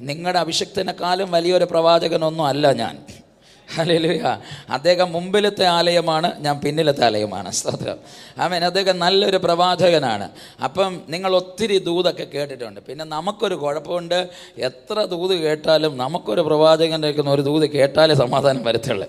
നിങ്ങളുടെ അഭിഷിക്തനെക്കാളും വലിയൊരു പ്രവാചകനൊന്നും അല്ല ഞാൻ. ഹല്ലേലൂയ. അദ്ദേഹം മുമ്പിലത്തെ ആലയമാണ്, ഞാൻ പിന്നിലത്തെ ആലയമാണ്. സ്തോത്രം. ആമേൻ. അദ്ദേഹം നല്ലൊരു പ്രവാചകനാണ്. അപ്പം നിങ്ങൾ ഒത്തിരി ദൂതൊക്കെ കേട്ടിട്ടുണ്ട്. പിന്നെ നമുക്കൊരു കുഴപ്പമുണ്ട്, എത്ര ദൂത് കേട്ടാലും നമുക്കൊരു പ്രവാചകൻ്റെ ഒരു ദൂത് കേട്ടാലേ സമാധാനം വരത്തുള്ളൂ.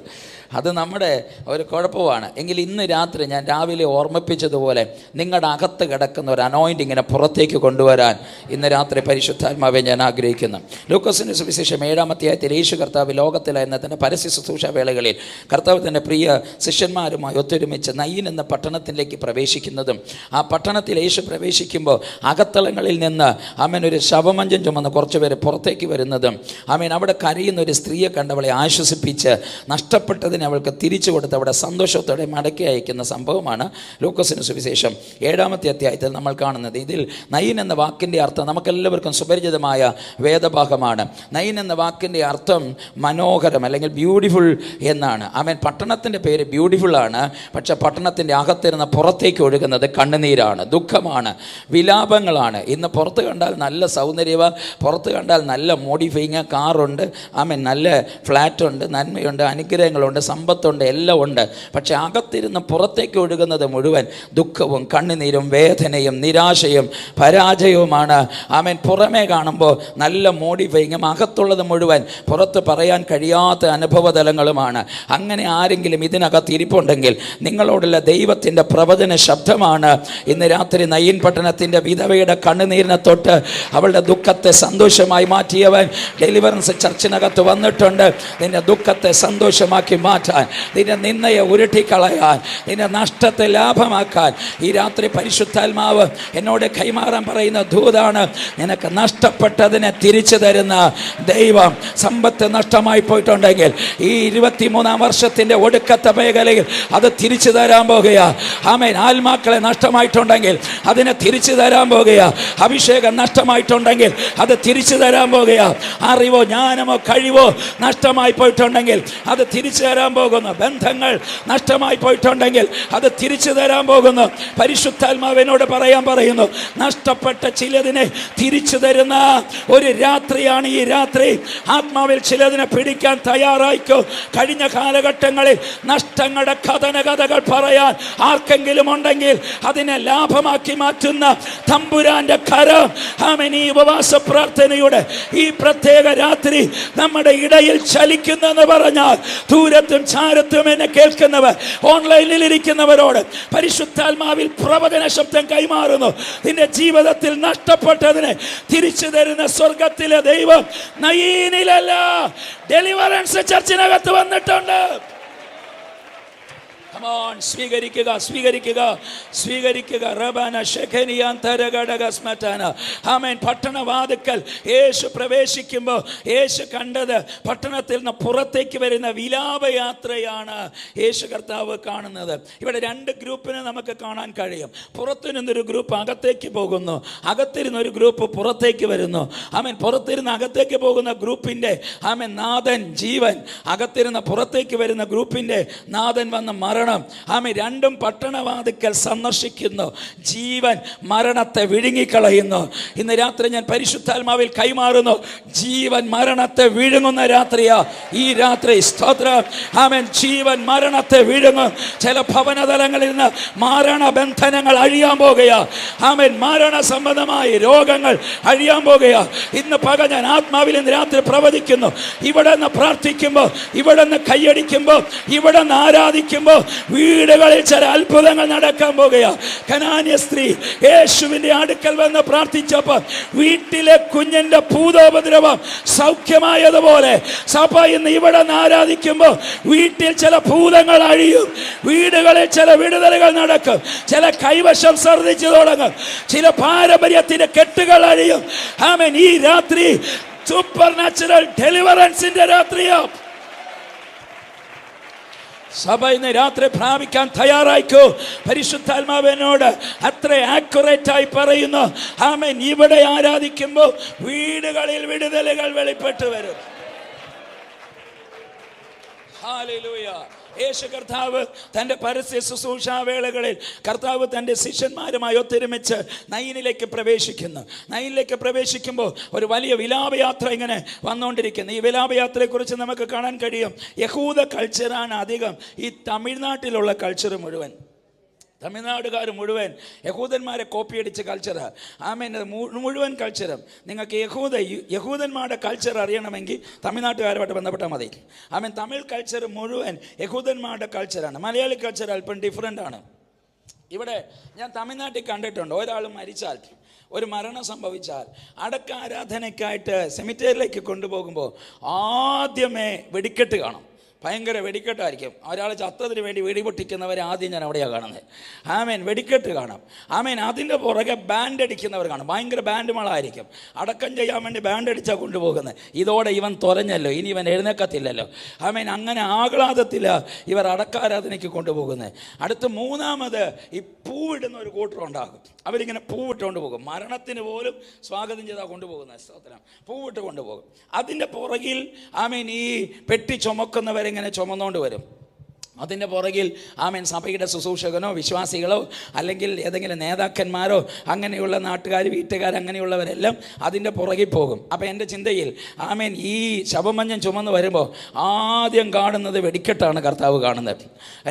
അത് നമ്മുടെ ഒരു കുഴപ്പമാണ്. എങ്കിൽ ഇന്ന് രാത്രി ഞാൻ രാവിലെ ഓർമ്മിപ്പിച്ചതുപോലെ നിങ്ങളുടെ അകത്ത് കിടക്കുന്ന ഒരു അനോയിൻറ്റിങ്ങിനെ പുറത്തേക്ക് കൊണ്ടുവരാൻ ഇന്ന് രാത്രി പരിശുദ്ധാത്മാവെ ഞാൻ ആഗ്രഹിക്കുന്നു. ലൂക്കോസിൻ്റെ സുവിശേഷം 7-ാം അധ്യായത്തിൽ യേശു കർത്താവ് ലോകത്തിലായിരുന്ന തൻ്റെ പരസ്യ ശുശ്രൂഷ വേളകളിൽ കർത്താവ് തൻ്റെ പ്രിയ ശിഷ്യന്മാരുമായി ഒത്തൊരുമിച്ച് നയീൻ എന്ന പട്ടണത്തിലേക്ക് പ്രവേശിക്കുന്നതും ആ പട്ടണത്തിൽ യേശു പ്രവേശിക്കുമ്പോൾ അകത്തളങ്ങളിൽ നിന്ന് ആമേൻ ഒരു ശവമഞ്ചം ചുമന്ന് കുറച്ച് പേര് പുറത്തേക്ക് വരുന്നതും ആമേൻ അവിടെ കരയുന്ന ഒരു സ്ത്രീയെ കണ്ട് അവളെ ആശ്വസിപ്പിച്ച് നഷ്ടപ്പെട്ടതിന് അവൾക്ക് തിരിച്ചു കൊടുത്ത് അവിടെ സന്തോഷത്തോടെ മടക്കി അയക്കുന്ന സംഭവമാണ് ലൂക്കോസിന് സുവിശേഷം 7-ാമത്തെ അധ്യായത്തിൽ നമ്മൾ കാണുന്നത്. ഇതിൽ നയീൻ എന്ന വാക്കിൻ്റെ അർത്ഥം നമുക്കെല്ലാവർക്കും സുപരിചിതമായ വേദഭാഗമാണ്. നയീൻ എന്ന വാക്കിൻ്റെ അർത്ഥം മനോഹരം അല്ലെങ്കിൽ ബ്യൂട്ടിഫുൾ എന്നാണ്. ആമേൻ. പട്ടണത്തിൻ്റെ പേര് ബ്യൂട്ടിഫുൾ ആണ്, പക്ഷേ പട്ടണത്തിൻ്റെ അകത്തിരുന്ന് പുറത്തേക്ക് ഒഴുകുന്നത് കണ്ണുനീരാണ്, ദുഃഖമാണ്, വിലാപങ്ങളാണ്. ഇന്ന് പുറത്ത് കണ്ടാൽ നല്ല സൗന്ദര്യവ, പുറത്ത് കണ്ടാൽ നല്ല മോഡിഫൈങ്, കാറുണ്ട്, ആമേൻ, നല്ല ഫ്ലാറ്റുണ്ട്, നന്മയുണ്ട്, അനുഗ്രഹങ്ങളുണ്ട്, സമ്പത്തുണ്ട്, എല്ലാം ഉണ്ട്. പക്ഷെ അകത്തിരുന്ന് പുറത്തേക്ക് ഒഴുകുന്നത് മുഴുവൻ ദുഃഖവും കണ്ണുനീരും വേദനയും നിരാശയും പരാജയവുമാണ്. ആമേൻ. പുറമേ കാണുമ്പോൾ നല്ല മോഡിഫൈങ്ങും അകത്തുള്ളത് മുഴുവൻ പുറത്ത് പറയാൻ കഴിയാത്ത അനുഭവതലങ്ങളുമാണ്. അങ്ങനെ ആരെങ്കിലും ഇതിനകത്ത് ഇരിപ്പുണ്ടെങ്കിൽ നിങ്ങളോടുള്ള ദൈവത്തിൻ്റെ പ്രവചന ശബ്ദമാണ് ഇന്ന് രാത്രി നയീൻ പട്ടണത്തിൻ്റെ വിധവയുടെ കണ്ണുനീരിനെ തൊട്ട് അവളുടെ ദുഃഖത്തെ സന്തോഷമായി മാറ്റിയവൻ ഡെലിവറൻസ് ചർച്ചിനകത്ത് വന്നിട്ടുണ്ട്. നിന്റെ ദുഃഖത്തെ സന്തോഷമാക്കി മാറ്റാൻ, നിന്റെ നിന്നയെ ഉരുട്ടിക്കളയാൻ, നിന്റെ നഷ്ടത്തെ ലാഭമാക്കാൻ ഈ രാത്രി പരിശുദ്ധാത്മാവ് എന്നോട് കൈമാറാൻ പറയുന്ന ദൂതാണ്. നിനക്ക് നഷ്ടപ്പെട്ടതിനെ തിരിച്ചു തരുന്ന ദൈവം. സമ്പത്ത് നഷ്ടമായി പോയിട്ടുണ്ടെങ്കിൽ ഈ 23-ാം വർഷത്തിൻ്റെ ഒടുക്കത്തെ മേഖലയിൽ അത് തിരിച്ചു തരാൻ പോകുക. ആമേൻ. ആത്മാക്കളെ നഷ്ടമായിട്ടുണ്ടെങ്കിൽ അതിനെ തിരിച്ചു തരാൻ പോകുക. അഭിഷേകം നഷ്ടമായിട്ടുണ്ടെങ്കിൽ അത് തിരിച്ചു തരാൻ പോകുക. അറിവോ ജ്ഞാനമോ കഴിവോ നഷ്ടമായി പോയിട്ടുണ്ടെങ്കിൽ അത് തിരിച്ചു തരാൻ പോകുന്നു. ബന്ധങ്ങൾ നഷ്ടമായി പോയിട്ടുണ്ടെങ്കിൽ അത് തിരിച്ചു തരാൻ പോകുന്നു. പരിശുദ്ധാത്മാവിനോട് പറയാൻ പറയുന്നു, നഷ്ടപ്പെട്ട ചിലതിനെ തിരിച്ചു തരുന്ന ഒരു രാത്രിയാണ് ഈ രാത്രി. ആത്മാവിൽ ചിലതിനെ പിടിക്കാൻ തയ്യാറായിക്കോ. കഴിഞ്ഞ കാലഘട്ടങ്ങളിൽ നഷ്ടങ്ങളുടെ കഥകൾ പറയാൻ ആർക്കെങ്കിലും ഉണ്ടെങ്കിൽ അതിനെ ലാഭമാക്കി മാറ്റുന്ന തമ്പുരാന്റെ കരം ആമേൻ ഈ ഉപവാസ പ്രാർത്ഥനയുടെ ഈ പ്രത്യേക രാത്രി നമ്മുടെ ഇടയിൽ ചലിക്കുന്നെന്ന് പറഞ്ഞാൽ ദൂരത്തും ചാരത്തും എന്നെ കേൾക്കുന്നവർ, ഓൺലൈനിൽ ഇരിക്കുന്നവരോട് പരിശുദ്ധാത്മാവിൽ പ്രവചന ശബ്ദം കൈമാറുന്നു. നിന്റെ ജീവിതത്തിൽ നഷ്ടപ്പെട്ടതിനെ തിരിച്ചു തരുന്ന സ്വർഗത്തിലെ ദൈവം നയീനിലല്ല, ഡെലിവറൻസ് ചർച്ചിനകത്ത് വന്നിട്ടുണ്ട്. സ്വീകരിക്കുക, സ്വീകരിക്കുക, സ്വീകരിക്കുക. ആമേൻ. പട്ടണവാതിക്കൽ യേശു പ്രവേശിക്കുമ്പോൾ യേശു കണ്ടത് പട്ടണത്തിൽ നിന്ന് പുറത്തേക്ക് വരുന്ന വിലാപയാത്രയാണ് യേശു കർത്താവ് കാണുന്നത്. ഇവിടെ 2 ഗ്രൂപ്പിനെ നമുക്ക് കാണാൻ കഴിയും. പുറത്തു നിന്നൊരു ഗ്രൂപ്പ് അകത്തേക്ക് പോകുന്നു, അകത്തിരുന്നൊരു ഗ്രൂപ്പ് പുറത്തേക്ക് വരുന്നു. ആമേൻ. പുറത്തിരുന്ന് അകത്തേക്ക് പോകുന്ന ഗ്രൂപ്പിൻ്റെ ആമേൻ നാഥൻ ജീവൻ, അകത്തിരുന്ന് പുറത്തേക്ക് വരുന്ന ഗ്രൂപ്പിൻ്റെ നാഥൻ വന്ന മരണം. ആമേൻ. 2ഉം പട്ടണവാതിക്കൽ സന്ദർശിക്കുന്നു. ജീവൻ മരണത്തെ വിഴുങ്ങിക്കളയുന്നു. ഇന്ന് രാത്രി ഞാൻ പരിശുദ്ധാത്മാവിൽ കൈമാറുന്നു. ജീവൻ മരണത്തെ വിഴുങ്ങുന്ന രാത്രിയാ ഈ രാത്രി. സ്തോത്രം. ആമേൻ. ജീവൻ മരണത്തെ വിഴുങ്ങും. ചില ഭവനതലങ്ങളിൽ നിന്ന് മരണബന്ധനങ്ങൾ അഴിയാൻ പോകുക. ആമേൻ. മരണ സംബന്ധമായ രോഗങ്ങൾ അഴിയാൻ പോകുക. ഇന്ന് പകൽ ഞാൻ ആത്മാവിൽ ഇന്ന് രാത്രി പ്രവചിക്കുന്നു. ഇവിടെ നിന്ന് പ്രാർത്ഥിക്കുമ്പോൾ, ഇവിടെ നിന്ന് കൈയടിക്കുമ്പോൾ, ഇവിടെ നിന്ന് ആരാധിക്കുമ്പോൾ വീടുകളിൽ ചില അത്ഭുതങ്ങൾ നടക്കാൻ പോകുക. കനാന്യ സ്ത്രീ യേശുവിന്റെ അടുക്കൽ വന്ന് പ്രാർത്ഥിച്ചപ്പോൾ വീട്ടിലെ കുഞ്ഞിന്റെ ഭൂതോപദ്രവം സൗഖ്യമായതുപോലെ സഭ ഇന്ന് ഇവിടെ നിന്ന് ആരാധിക്കുമ്പോൾ വീട്ടിൽ ചില ഭൂതങ്ങൾ അഴിയും, വീടുകളിൽ ചില വിടുതലുകൾ നടക്കും, ചില കൈവശം ഛർദ്ദിച്ചു തുടങ്ങും, ചില പാരമ്പര്യത്തിന്റെ കെട്ടുകൾ അഴിയും. ആമേൻ. ഈ രാത്രി സൂപ്പർ നാച്ചുറൽ ഡെലിവറൻസിന്റെ രാത്രിയോ. സഭ ഇന്ന് രാത്രി പ്രാപിക്കാൻ തയ്യാറായിക്കോ. പരിശുദ്ധാത്മാവിനോട് അത്ര ആക്യുറേറ്റ് ആയി പറയുന്നു. ആമേൻ. ഇവിടെ ആരാധിക്കുമ്പോൾ വീടുകളിൽ വിടുതലുകൾ വെളിപ്പെട്ട് വരും. ഹല്ലേലൂയ. യേശു കർത്താവ് തൻ്റെ പരസ്യ ശുശ്രൂഷാവേളകളിൽ കർത്താവ് തൻ്റെ ശിഷ്യന്മാരുമായി ഒത്തൊരുമിച്ച് നൈനിലേക്ക് പ്രവേശിക്കുന്നു. നൈനിലേക്ക് പ്രവേശിക്കുമ്പോൾ ഒരു വലിയ വിലാപയാത്ര ഇങ്ങനെ വന്നുകൊണ്ടിരിക്കുന്നു. ഈ വിലാപയാത്രയെക്കുറിച്ച് നമുക്ക് കാണാൻ കഴിയും. യഹൂദ കൾച്ചറാണ് അധികം. ഈ തമിഴ്നാട്ടിലുള്ള കൾച്ചർ മുഴുവൻ, തമിഴ്നാടുകാർ മുഴുവൻ യഹൂദന്മാരെ കോപ്പിയടിച്ച് കൾച്ചറാണ്. ആമേൻ. മുഴുവൻ കൾച്ചറും നിങ്ങൾക്ക് യഹൂദന്മാരുടെ കൾച്ചർ അറിയണമെങ്കിൽ തമിഴ്നാട്ടുകാരുമായിട്ട് ബന്ധപ്പെട്ടാൽ മതി. ആമേൻ. തമിഴ് കൾച്ചർ മുഴുവൻ യഹൂദന്മാരുടെ കൾച്ചറാണ്. മലയാളി കൾച്ചർ അല്പം ഡിഫറെൻ്റ് ആണ്. ഇവിടെ ഞാൻ തമിഴ്നാട്ടിൽ കണ്ടിട്ടുണ്ട്, ഒരാൾ മരിച്ചാൽ, ഒരു മരണം സംഭവിച്ചാൽ അടക്കാരാധനയ്ക്കായിട്ട് സെമിത്തേരിയിലേക്ക് കൊണ്ടുപോകുമ്പോൾ ആദ്യമേ വെടിക്കെട്ട് കാണും. ഭയങ്കര വെടിക്കെട്ടായിരിക്കും. ഒരാൾ ചത്തതിന് വേണ്ടി വെടിപൊട്ടിക്കുന്നവരെ ആദ്യം ഞാൻ അവിടെയാണ് കാണുന്നത്. ആമേൻ. വെടിക്കെട്ട് കാണാം. ആമേൻ. അതിൻ്റെ പുറകെ ബാൻഡ് അടിക്കുന്നവർ കാണും. ഭയങ്കര ബാൻഡ് മേളമായിരിക്കും. അടക്കം ചെയ്യാൻ വേണ്ടി ബാൻഡ് അടിച്ചാൽ കൊണ്ടുപോകുന്നത്. ഇതോടെ ഇവൻ തുറഞ്ഞല്ലോ, ഇനി ഇവൻ എഴുന്നേക്കത്തില്ലല്ലോ. ആമേൻ. അങ്ങനെ ആഹ്ലാദത്തിൽ ഇവർ അടക്കാരാധനയ്ക്ക് കൊണ്ടുപോകുന്നത്. അടുത്ത് മൂന്നാമത് ഈ പൂവിടുന്ന ഒരു കൂട്ടറുണ്ടാകും. അവരിങ്ങനെ പൂവിട്ടുകൊണ്ട് പോകും. മരണത്തിന് പോലും സ്വാഗതം ചെയ്താൽ കൊണ്ടുപോകുന്നത്. സ്തോത്രം. പൂവിട്ട് കൊണ്ടുപോകും. അതിൻ്റെ പുറകിൽ ആമേൻ ഈ പെട്ടി ചുമക്കുന്നവരെ ഇങ്ങനെ ചുമന്നുകൊണ്ട് വരും. അതിൻ്റെ പുറകിൽ ആമേൻ സഭയുടെ ശുശ്രൂഷകനോ വിശ്വാസികളോ അല്ലെങ്കിൽ ഏതെങ്കിലും നേതാക്കന്മാരോ അങ്ങനെയുള്ള നാട്ടുകാർ, വീട്ടുകാർ, അങ്ങനെയുള്ളവരെല്ലാം അതിൻ്റെ പുറകിൽ പോകും. അപ്പോൾ എൻ്റെ ചിന്തയിൽ ആമേൻ ഈ ശവമഞ്ഞം ചുമന്ന് വരുമ്പോൾ ആദ്യം കാണുന്നത് വെടിക്കെട്ടാണ് കർത്താവ് കാണുന്നത്.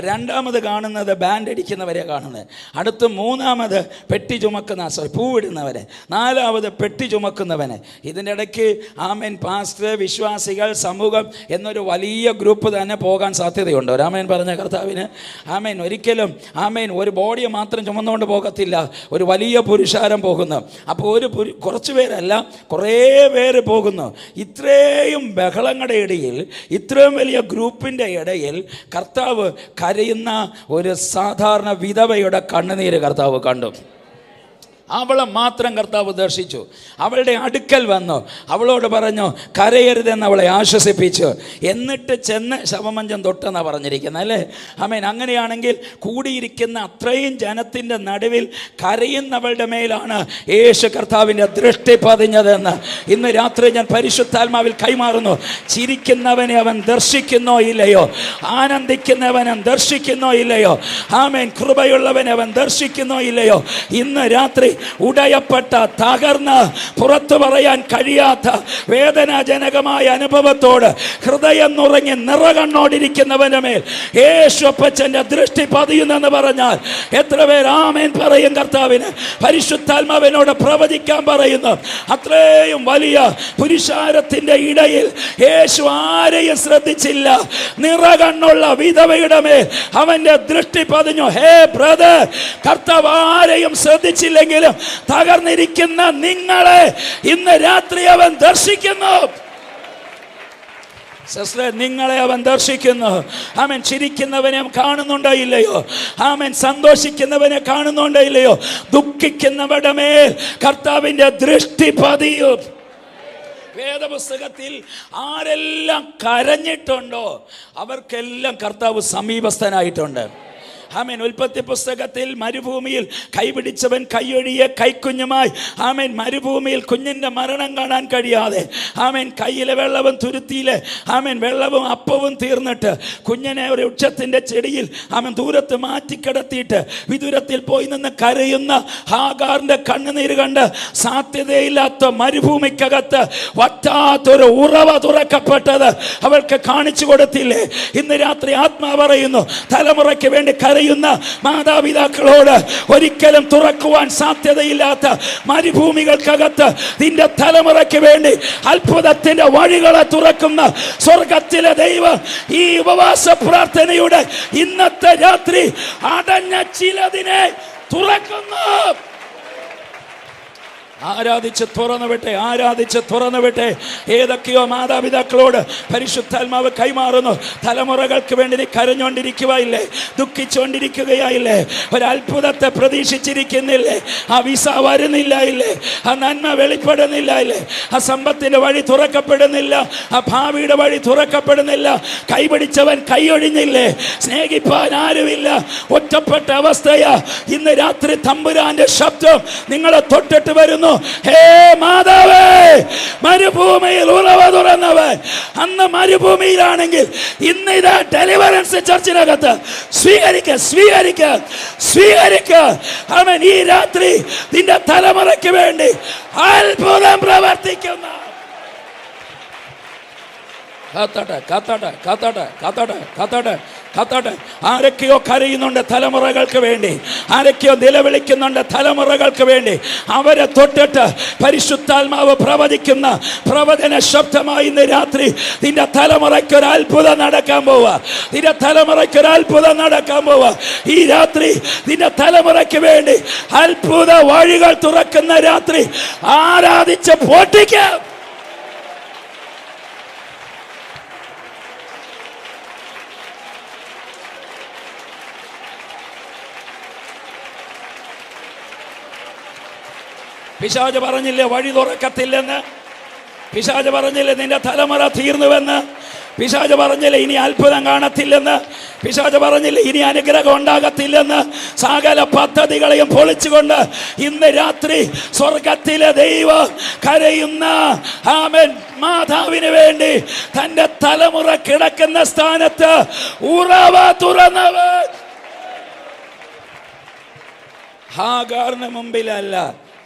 രണ്ടാമത് കാണുന്നത് ബാൻഡ് അടിക്കുന്നവരെ കാണുന്നത്. അടുത്ത് മൂന്നാമത് പെട്ടി ചുമക്കുന്ന പൂവിടുന്നവരെ. നാലാമത് പെട്ടി ചുമക്കുന്നവനെ. ഇതിൻ്റെ ഇടയ്ക്ക് ആമേൻ പാസ്റ്റർ, വിശ്വാസികൾ, സമൂഹം എന്നൊരു വലിയ ഗ്രൂപ്പ് തന്നെ പോകാൻ സാധ്യതയുണ്ട്. ആമേൻ പറഞ്ഞ കർത്താവിന് ആമേൻ. ഒരിക്കലും ആമേൻ ഒരു ബോഡിയെ മാത്രം ചുമന്നുകൊണ്ട് പോകത്തില്ല, ഒരു വലിയ പുരുഷാരം പോകുന്നു. അപ്പോൾ കുറച്ച് പേരല്ല, കുറേ പേര് പോകുന്നു. ഇത്രയും ബഹളങ്ങളുടെ ഇടയിൽ, ഇത്രയും വലിയ ഗ്രൂപ്പിൻ്റെ ഇടയിൽ കർത്താവ് കരയുന്ന ഒരു സാധാരണ വിധവയുടെ കണ്ണുനീര് കർത്താവ് കണ്ടു. അവളെ മാത്രം കർത്താവ് ദർശിച്ചു. അവളുടെ അടുക്കൽ വന്നു, അവളോട് പറഞ്ഞു കരയരുതെന്ന് അവളെ ആശ്വസിപ്പിച്ചു. എന്നിട്ട് ചെന്ന് ശവമഞ്ചം തൊട്ടെന്നാണ് പറഞ്ഞിരിക്കുന്നത് അല്ലേ? ആമേൻ. അങ്ങനെയാണെങ്കിൽ കൂടിയിരിക്കുന്ന അത്രയും ജനത്തിൻ്റെ നടുവിൽ കരയുന്നവളുടെ മേലാണ് യേശു കർത്താവിൻ്റെ ദൃഷ്ടി പതിഞ്ഞതെന്ന് ഇന്ന് രാത്രി ഞാൻ പരിശുദ്ധാത്മാവിൽ കൈമാറുന്നു. ചിരിക്കുന്നവനെ അവൻ ദർശിക്കുന്നോ ഇല്ലയോ? ആനന്ദിക്കുന്നവനെ ദർശിക്കുന്നോ ഇല്ലയോ? ആമേൻ. കൃപയുള്ളവനെ അവൻ ദർശിക്കുന്നോ ഇല്ലയോ? ഇന്ന് രാത്രി ഉടയപ്പെട്ട, തകർന്ന് പുറത്തു പറയാൻ കഴിയാത്ത വേദനാജനകമായ അനുഭവത്തോട് ഹൃദയം നുറങ്ങി നിറകണ്ണോടിരിക്കുന്നവന്റെ മേൽ യേശുപ്പച്ചന്റെ ദൃഷ്ടി പതിയുന്നെന്ന് പറഞ്ഞാൽ എത്ര പേർ ആമേൻ പറയും? കർത്താവിന് പരിശുദ്ധാത്മാവിനോട് പ്രവചിക്കാൻ പറയുന്നു. അത്രയും വലിയ പുരുഷാരത്തിന്റെ ഇടയിൽ യേശു ആരെയും ശ്രദ്ധിച്ചില്ല. നിറകണ്ണുള്ള വിധവയുടെ മേൽ അവന്റെ ദൃഷ്ടി പതിഞ്ഞു. ഹേ ബ്രദർ, കർത്താവ് ആരെയും ശ്രദ്ധിച്ചില്ലെങ്കിലും തകർന്നിരിക്കുന്ന നിങ്ങളെ ഇന്ന് രാത്രി അവൻ ദർശിക്കുന്നു. നിങ്ങളെ അവൻ ദർശിക്കുന്നു. ആമേൻ. ചിരിക്കുന്നവനെ കാണുന്നുണ്ടോ ഇല്ലയോ? ആമേൻ. സന്തോഷിക്കുന്നവനെ കാണുന്നുണ്ടോ ഇല്ലയോ? ദുഃഖിക്കുന്നവരുടെ മേൽ കർത്താവിന്റെ ദൃഷ്ടി പതിയും. വേദപുസ്തകത്തിൽ ആരെല്ലാം കരഞ്ഞിട്ടുണ്ടോ അവർക്കെല്ലാം കർത്താവ് സമീപസ്ഥനായിട്ടുണ്ട്. ആമേൻ. ഉൽപ്പത്തി പുസ്തകത്തിൽ മരുഭൂമിയിൽ കൈപിടിച്ചവൻ കൈയൊഴിയെ കൈക്കുഞ്ഞുമായി ആമേൻ മരുഭൂമിയിൽ കുഞ്ഞിൻ്റെ മരണം കാണാൻ കഴിയാതെ ആമേൻ കയ്യിലെ വെള്ളവും തുരുത്തിയിലെ ആമേൻ വെള്ളവും അപ്പവും തീർന്നിട്ട് കുഞ്ഞിനെ ഒരു വൃക്ഷത്തിൻ്റെ ചെടിയിൽ ആമേൻ ദൂരത്ത് മാറ്റിക്കിടത്തിയിട്ട് വിദൂരത്തിൽ പോയി നിന്ന് കരയുന്ന ഹാഗാറിൻ്റെ കണ്ണുനീര് കണ്ട് സാധ്യതയില്ലാത്ത മരുഭൂമിക്കകത്ത് വറ്റാത്തൊരു ഉറവ തുറക്കപ്പെട്ടത് അവൾക്ക് കാണിച്ചു കൊടുത്തില്ലേ? ഇന്ന് രാത്രി ആത്മാ പറയുന്നു, തലമുറയ്ക്ക് വേണ്ടി മാതാപിതാക്കളോട് ഒരിക്കലും തുറക്കുവാൻ സാധ്യതയില്ലാത്ത മരുഭൂമികൾക്കകത്ത് നിന്റെ തലമുറയ്ക്ക് വേണ്ടി അത്ഭുതത്തിന്റെ വഴികളെ തുറക്കുന്ന സ്വർഗത്തിലെ ദൈവം ഈ ഉപവാസ പ്രാർത്ഥനയുടെ ഇന്നത്തെ രാത്രി അടഞ്ഞ ചിലതിനെ തുറക്കുന്നു. ആരാധിച്ച് തുറന്നു വിട്ടെ, ആരാധിച്ച് തുറന്നു വിട്ടെ. ഏതൊക്കെയോ മാതാപിതാക്കളോട് പരിശുദ്ധാത്മാവ് കൈമാറുന്നു. തലമുറകൾക്ക് വേണ്ടി നീ കരഞ്ഞുകൊണ്ടിരിക്കുകയില്ലേ? ദുഃഖിച്ചുകൊണ്ടിരിക്കുകയായില്ലേ? ഒരത്ഭുതത്തെ പ്രതീക്ഷിച്ചിരിക്കുന്നില്ലേ? ആ വിസ വരുന്നില്ല ഇല്ലേ? ആ നന്മ വെളിപ്പെടുന്നില്ല ഇല്ലേ? ആ സമ്പത്തിന്റെ വഴി തുറക്കപ്പെടുന്നില്ല, ആ ഭാവിയുടെ വഴി തുറക്കപ്പെടുന്നില്ല. കൈപിടിച്ചവൻ കൈയൊഴിഞ്ഞില്ലേ? സ്നേഹിപ്പാൻ ആരുമില്ല, ഒറ്റപ്പെട്ട അവസ്ഥയാ. ഇന്ന് രാത്രി തമ്പുരാന്റെ ശബ്ദം നിങ്ങളെ തൊട്ടിട്ട് വരുന്നു. ഹേ മാതാവേ, മരുഭൂമിയിൽ ഉറവ തുറന്നവൻ, ചെയ്തത് അന്ന് മരുഭൂമിയിലാണെങ്കിൽ ഇന്ന് ഇത് ഡെലിവറൻസ് ചർച്ചിനകത്ത് സ്വീകരിക്ക. അവൻ ഈ രാത്രി നിന്റെ തലമുറയ്ക്ക് വേണ്ടി അത്ഭുതം പ്രവർത്തിക്കുന്ന കത്തട്ടെ. ആരൊക്കെയോ കരയുന്നുണ്ട് തലമുറകൾക്ക് വേണ്ടി, ആരൊക്കെയോ നിലവിളിക്കുന്നുണ്ട് തലമുറകൾക്ക് വേണ്ടി. അവരെ തൊട്ടിട്ട് പരിശുദ്ധാത്മാവ് പ്രവചിക്കുന്ന പ്രവചന ശബ്ദമായി ഇന്ന് രാത്രി നിന്റെ തലമുറയ്ക്ക് ഒരു അത്ഭുതം നടക്കാൻ പോവാ. നിന്റെ തലമുറയ്ക്ക് ഒരു അത്ഭുതം നടക്കാൻ പോവാ. ഈ രാത്രി നിന്റെ തലമുറയ്ക്ക് വേണ്ടി അത്ഭുത വഴികൾ തുറക്കുന്ന രാത്രി ആരാധിച്ച് പൊട്ടിക്കാം. പിശാച് പറഞ്ഞില്ലേ വഴി തുറക്കത്തില്ലെന്ന്? പിശാച് പറഞ്ഞില്ലേ നിന്റെ തലമുറ തീർന്നുവെന്ന്? പിശാച് പറഞ്ഞില്ലേ ഇനി അത്ഭുതം കാണത്തില്ലെന്ന്? പിശാച് പറഞ്ഞില്ലേ ഇനി അനുഗ്രഹം ഉണ്ടാകത്തില്ലെന്ന്? സകല പദ്ധതികളെയും പൊളിച്ചുകൊണ്ട് ഇന്ന് രാത്രി സ്വർഗത്തിലെ ദൈവം കരയുന്ന ആമേൻ മാതാവിന് വേണ്ടി തന്റെ തലമുറ കിടക്കുന്ന സ്ഥാനത്ത് ഉറവ തുറന്നവൻ ഹാഗാറിന് മുമ്പിലല്ല,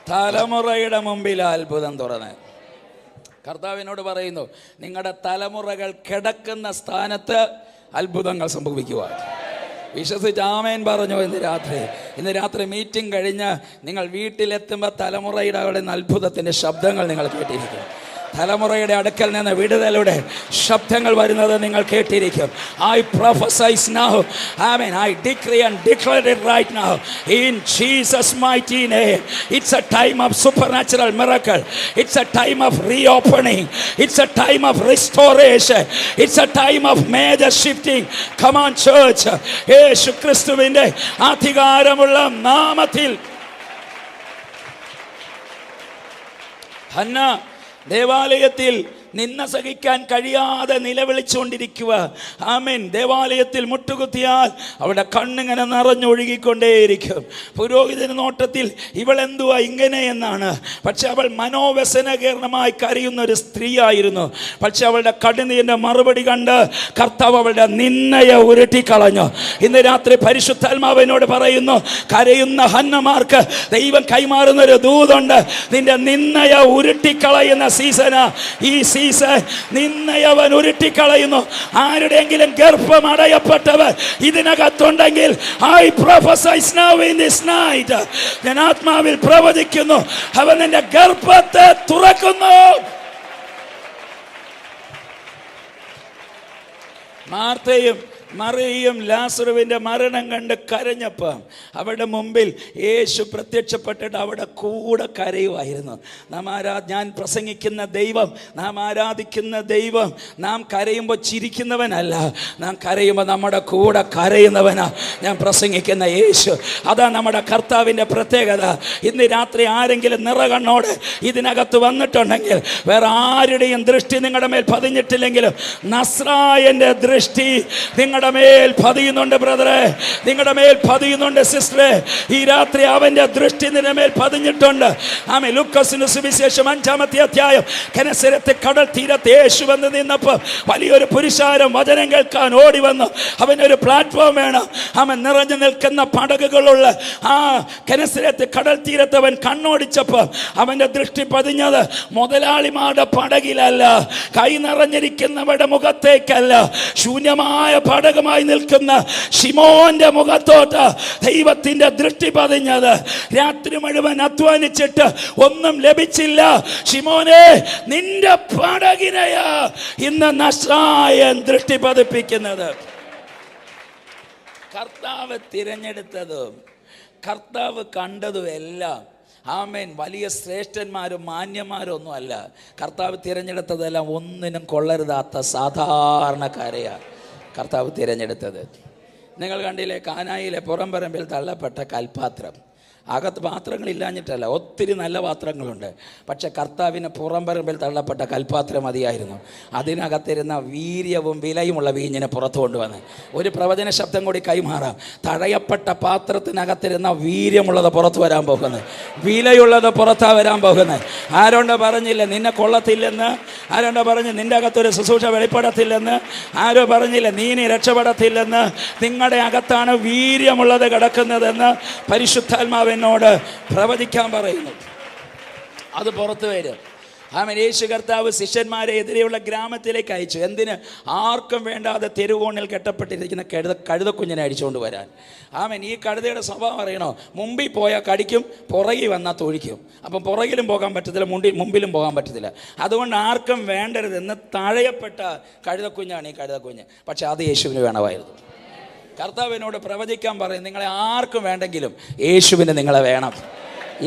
തലമുറയുടെ മുമ്പിൽ അത്ഭുതം തുറന്ന്. കർത്താവിനോട് പറയുന്നു, നിങ്ങളുടെ തലമുറകൾ കിടക്കുന്ന സ്ഥാനത്ത് അത്ഭുതങ്ങൾ സംഭവിക്കുക. വിശ്വസിച്ച് ആമേൻ പറഞ്ഞു. ഇന്ന് രാത്രി മീറ്റിംഗ് കഴിഞ്ഞ് നിങ്ങൾ വീട്ടിലെത്തുമ്പോൾ തലമുറയുടെ അവിടെ നിന്ന് അത്ഭുതത്തിൻ്റെ ശബ്ദങ്ങൾ നിങ്ങൾ കേട്ടിരിക്കും. തലമുറയുടെ അടുക്കൽ നിന്ന് വിടുതലുടെ ശബ്ദങ്ങൾ വരുന്നത് നിങ്ങൾ കേട്ടിരിക്കും. I prophesy now. Amen. I decree and declare it right now in Jesus mighty name. It's a time of supernatural miracle. It's a time of reopening. It's a time of restoration. It's a time of major shifting. Come on church. യേശു ക്രിസ്തുവിന്റെ അധികാരമുള്ള നാമത്തിൽ Hannah ദേവാലയത്തിൽ നിന്ന സഹിക്കാൻ കഴിയാതെ നിലവിളിച്ചുകൊണ്ടിരിക്കുക. ആമേൻ. ദേവാലയത്തിൽ മുട്ടുകുത്തിയാൽ അവിടെ കണ്ണിങ്ങനെ നിറഞ്ഞൊഴുകിക്കൊണ്ടേയിരിക്കും. പുരോഹിതന് നോട്ടത്തിൽ ഇവളെന്തുവാ ഇങ്ങനെ എന്നാണ്. പക്ഷെ അവൾ മനോവ്യസനകീർണമായി കരയുന്ന ഒരു സ്ത്രീയായിരുന്നു. പക്ഷെ അവളുടെ കണ്ണുനീരിന്റെ മറുപടി കണ്ട് കർത്താവ് അവളുടെ നിന്നയെ ഉരുട്ടിക്കളഞ്ഞു. ഇന്ന് രാത്രി പരിശുദ്ധാത്മാവിനോട് പറയുന്നു, കരയുന്ന ഹന്നമാർക്ക് ദൈവം കൈമാറുന്ന ഒരു ദൂതുണ്ട്. നിന്റെ നിന്നയെ ഉരുട്ടിക്കളയുന്ന സീസണാ ഈ നിന്നയവൻ ഉരുട്ടിക്കളയുന്നു. ആരുടെയെങ്കിലും ഗർഭം അടയപ്പെട്ടവർ ഇതിനകത്തുണ്ടെങ്കിൽ I prophesy now in this night. ഞാൻ ആത്മാവിൽ പ്രവചിക്കുന്നു, അവൻ നിന്റെ ഗർഭത്തെ തുറക്കുന്നു. മാർത്തയും മറിയയും ലാസറുവിൻ്റെ മരണം കണ്ട് കരഞ്ഞപ്പം അവരുടെ മുമ്പിൽ യേശു പ്രത്യക്ഷപ്പെട്ടിട്ട് അവിടെ കൂടെ കരയുമായിരുന്നു. ഞാൻ പ്രസംഗിക്കുന്ന ദൈവം, നാം ആരാധിക്കുന്ന ദൈവം നാം കരയുമ്പോൾ ചിരിക്കുന്നവനല്ല, നാം കരയുമ്പോൾ നമ്മുടെ കൂടെ കരയുന്നവനാ ഞാൻ പ്രസംഗിക്കുന്ന യേശു. അതാ നമ്മുടെ കർത്താവിൻ്റെ പ്രത്യേകത. ഇന്ന് രാത്രി ആരെങ്കിലും നിറകണ്ണോട് ഇതിനകത്ത് വന്നിട്ടുണ്ടെങ്കിൽ, വേറെ ആരുടെയും ദൃഷ്ടി നിങ്ങളുടെ മേൽ പതിഞ്ഞിട്ടില്ലെങ്കിലും നസ്രായൻ്റെ ദൃഷ്ടി നിങ്ങളുടെ മേൽ പതിയുന്നുണ്ട് ബ്രദറെ, നിങ്ങളുടെ മേൽ പതിയുന്നുണ്ട് സിസ്റ്ററെ. ഈ രാത്രി അവന്റെ ദൃഷ്ടി നിന്റെ മേൽ പതിഞ്ഞിട്ടുണ്ട്. ആമേൻ. ലൂക്കോസിന്റെ സുവിശേഷം 5-ാമത്തെ അധ്യായം. ഗെനസരത്ത് കടൽ തീരത്ത് യേശു വന്ന് നിന്നപ്പോൾ വലിയൊരു പുരുഷാരം വചനം കേൾക്കാൻ ഓടി വന്നു. അവനൊരു പ്ലാറ്റ്ഫോം വേണം. അവൻ നിറഞ്ഞു നിൽക്കുന്ന പടകുകളുള്ള ആ ഗെനസരത്ത് കടൽ തീരത്ത് അവൻ കണ്ണോടിച്ചപ്പോൾ അവന്റെ ദൃഷ്ടി പതിഞ്ഞത് മുതലാളിമാരുടെ പടകിലല്ല, കൈ നിറഞ്ഞിരിക്കുന്നവരുടെ മുഖത്തേക്കല്ല, ശൂന്യമായ പടകമായി നിൽക്കുന്ന ശിമോന്റെ മുഖത്തോട്ട് ദൈവത്തിന്റെ ദൃഷ്ടി പതിഞ്ഞത്. രാത്രി മുഴുവൻ അധ്വാനിച്ചിട്ട് ഒന്നും ലഭിച്ചില്ല. ശിമോനെ, നിന്റെ പടകിനെയാ ഇന്ന് നസ്രായൻ ദൃഷ്ടി പതിപ്പിക്കുന്നത്. കർത്താവ് തിരഞ്ഞെടുത്തതും കർത്താവ് കണ്ടതും എല്ലാം ആമേൻ വലിയ ശ്രേഷ്ഠന്മാരും മാന്യന്മാരും ഒന്നും അല്ല. കർത്താവ് തിരഞ്ഞെടുത്തതെല്ലാം ഒന്നിനും കൊള്ളരുതാത്ത സാധാരണക്കാരെയാണ് കർത്താവ് തിരഞ്ഞെടുത്തത്. നിങ്ങൾ കണ്ടില്ലേ കാനായിലെ പുറംപറമ്പിൽ തള്ളപ്പെട്ട കൽപാത്രം? അകത്ത് പാത്രങ്ങളില്ലാഞ്ഞിട്ടല്ല, ഒത്തിരി നല്ല പാത്രങ്ങളുണ്ട്. പക്ഷെ കർത്താവിന് പുറംപറമ്പിൽ തള്ളപ്പെട്ട കൽപ്പാത്രം മതിയായിരുന്നു. അതിനകത്തിരുന്ന വീര്യവും വിലയുമുള്ള വീഞ്ഞിനെ പുറത്തു കൊണ്ടുവന്ന് ഒരു പ്രവചന ശബ്ദം കൂടി കൈമാറാം. തഴയപ്പെട്ട പാത്രത്തിനകത്തിരുന്ന വീര്യമുള്ളത് പുറത്തു വരാൻ പോകുന്നത്, വിലയുള്ളത് പുറത്താ വരാൻ പോകുന്നത്. ആരോണ്ട് പറഞ്ഞില്ല നിന്നെ കൊള്ളത്തില്ലെന്ന്? ആരോണ്ട് പറഞ്ഞ് നിൻ്റെ അകത്തൊരു ശുശ്രൂഷ വെളിപ്പെടത്തില്ലെന്ന്? ആരോ പറഞ്ഞില്ല നീ ഇനി രക്ഷപ്പെടത്തില്ലെന്ന്? നിങ്ങളുടെ അകത്താണ് വീര്യമുള്ളത് കിടക്കുന്നതെന്ന് പരിശുദ്ധാത്മാവ് എന്നോട് പ്രവചിക്കാൻ പറയുന്നു. അത് പുറത്തു വരും. ആമേൻ. യേശു കർത്താവ് ശിഷ്യന്മാരെ എതിരെയുള്ള ഗ്രാമത്തിലേക്ക് അയച്ചു. എന്തിന്? ആർക്കും വേണ്ടാതെ തെരുവോണിൽ കെട്ടപ്പെട്ടിരിക്കുന്ന കഴുതക്കുഞ്ഞിനെ അടിച്ചുകൊണ്ട് വരാൻ. ആമേൻ. ഈ കഴുതയുടെ സ്വഭാവം അറിയണോ? മുമ്പിൽ പോയാൽ കടിക്കും, പുറകിൽ വന്നാൽ തൊഴിക്കും. അപ്പം പുറകിലും പോകാൻ പറ്റത്തില്ല, മുമ്പിലും പോകാൻ പറ്റത്തില്ല. അതുകൊണ്ട് ആർക്കും വേണ്ടരുതെന്ന് തഴയപ്പെട്ട കഴുതക്കുഞ്ഞാണ് ഈ കഴുതക്കുഞ്ഞ്. പക്ഷെ അത് യേശുവിന് വേണമായിരുന്നു. കർത്താവിനോട് പ്രവചിക്കാൻ പറയും, നിങ്ങളെ ആർക്കും വേണ്ടെങ്കിലും യേശുവിന് നിങ്ങളെ വേണം.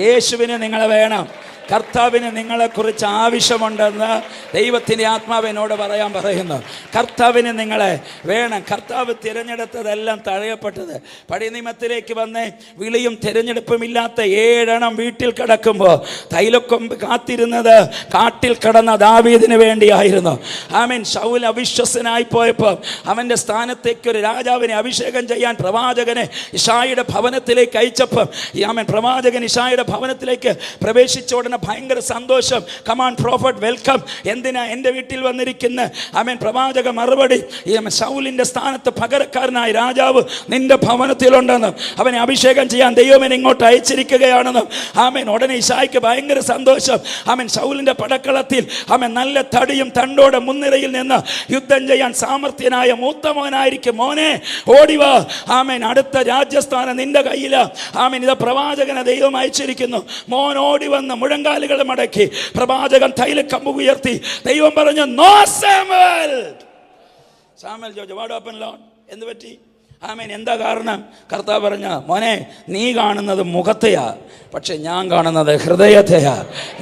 യേശുവിന് നിങ്ങളെ വേണം. കർത്താവിന് നിങ്ങളെക്കുറിച്ച് ആവശ്യമുണ്ടെന്ന് ദൈവത്തിൻ്റെ ആത്മാവിനോട് പറയാൻ പറയുന്നു. കർത്താവിന് നിങ്ങളെ വേണം. കർത്താവ് തിരഞ്ഞെടുത്തതെല്ലാം തഴയപ്പെട്ടത്. പഴയ നിയമത്തിലേക്ക് വന്ന് വിളിയും തിരഞ്ഞെടുപ്പുമില്ലാത്ത 7 എണ്ണം വീട്ടിൽ കിടക്കുമ്പോൾ തൈലക്കൊമ്പ് കാത്തിരുന്നത് കാട്ടിൽ കിടന്ന ദാവീദിന് വേണ്ടിയായിരുന്നു. ആമേൻ. ശൗൽ അവിശ്വസനായി പോയപ്പോൾ അവൻ്റെ സ്ഥാനത്തേക്ക് ഒരു രാജാവിനെ അഭിഷേകം ചെയ്യാൻ പ്രവാചകനെ ഇശായിയുടെ ഭവനത്തിലേക്ക് അയച്ചപ്പോൾ ആമേൻ പ്രവാചകൻ ഇശായിയുടെ ഭവനത്തിലേക്ക് പ്രവേശിച്ച ഉടനെ ഭയങ്കര സന്തോഷം. Come on prophet welcome. എന്തിനാ എൻ്റെ വീട്ടിൽ വന്നിരിക്കുന്ന? ആമേൻ. പ്രവാചക മറുപടി, ശൗലിൻ്റെ സ്ഥാനത്ത് പകരക്കാരനായ രാജാവ് നിന്റെ ഭവനത്തിലുണ്ടെന്നും അവനെ അഭിഷേകം ചെയ്യാൻ ദൈവമേ ഇങ്ങോട്ട് അയച്ചിരിക്കുകയാണെന്നും. ആമേൻ. ഉടനെ ഇശായിക്ക് ഭയങ്കര സന്തോഷം. ആമേൻ. ശൗലിൻ്റെ പടക്കളത്തിൽ ആമേൻ നല്ല തടിയും തണ്ടോടെ മുൻനിരയിൽ നിന്ന് യുദ്ധം ചെയ്യാൻ സാമർത്ഥ്യനായ മൂത്തമോനായിരിക്കും. മോനെ ഓടിവാ. ആമേൻ. അടുത്ത രാജ്യസ്ഥാനം നിന്റെ കയ്യിലാ. ആമേൻ. ഇത് പ്രവാചകനെ ദൈവം അയച്ചിരിക്കുന്നു. മോൻ ഓടി വന്ന് മുഴങ്കാലുകൾ മടക്കി പ്രവാചകൻ തൈലക്കമ്പ് ഉയർത്തി. ദൈവം പറഞ്ഞു, നോ സാമുവൽ. സാമുവൽ ചോദിച്ചു, വാട്ട് ഹാപ്പൻഡ് ലോർഡ്? എന്ത് പറ്റി? ആമേൻ. എന്താ കാരണം? കർത്താവ് പറഞ്ഞ, മോനെ നീ കാണുന്നത് മുഖത്തെയാ, പക്ഷെ ഞാൻ കാണുന്നത് ഹൃദയത്തെയാ.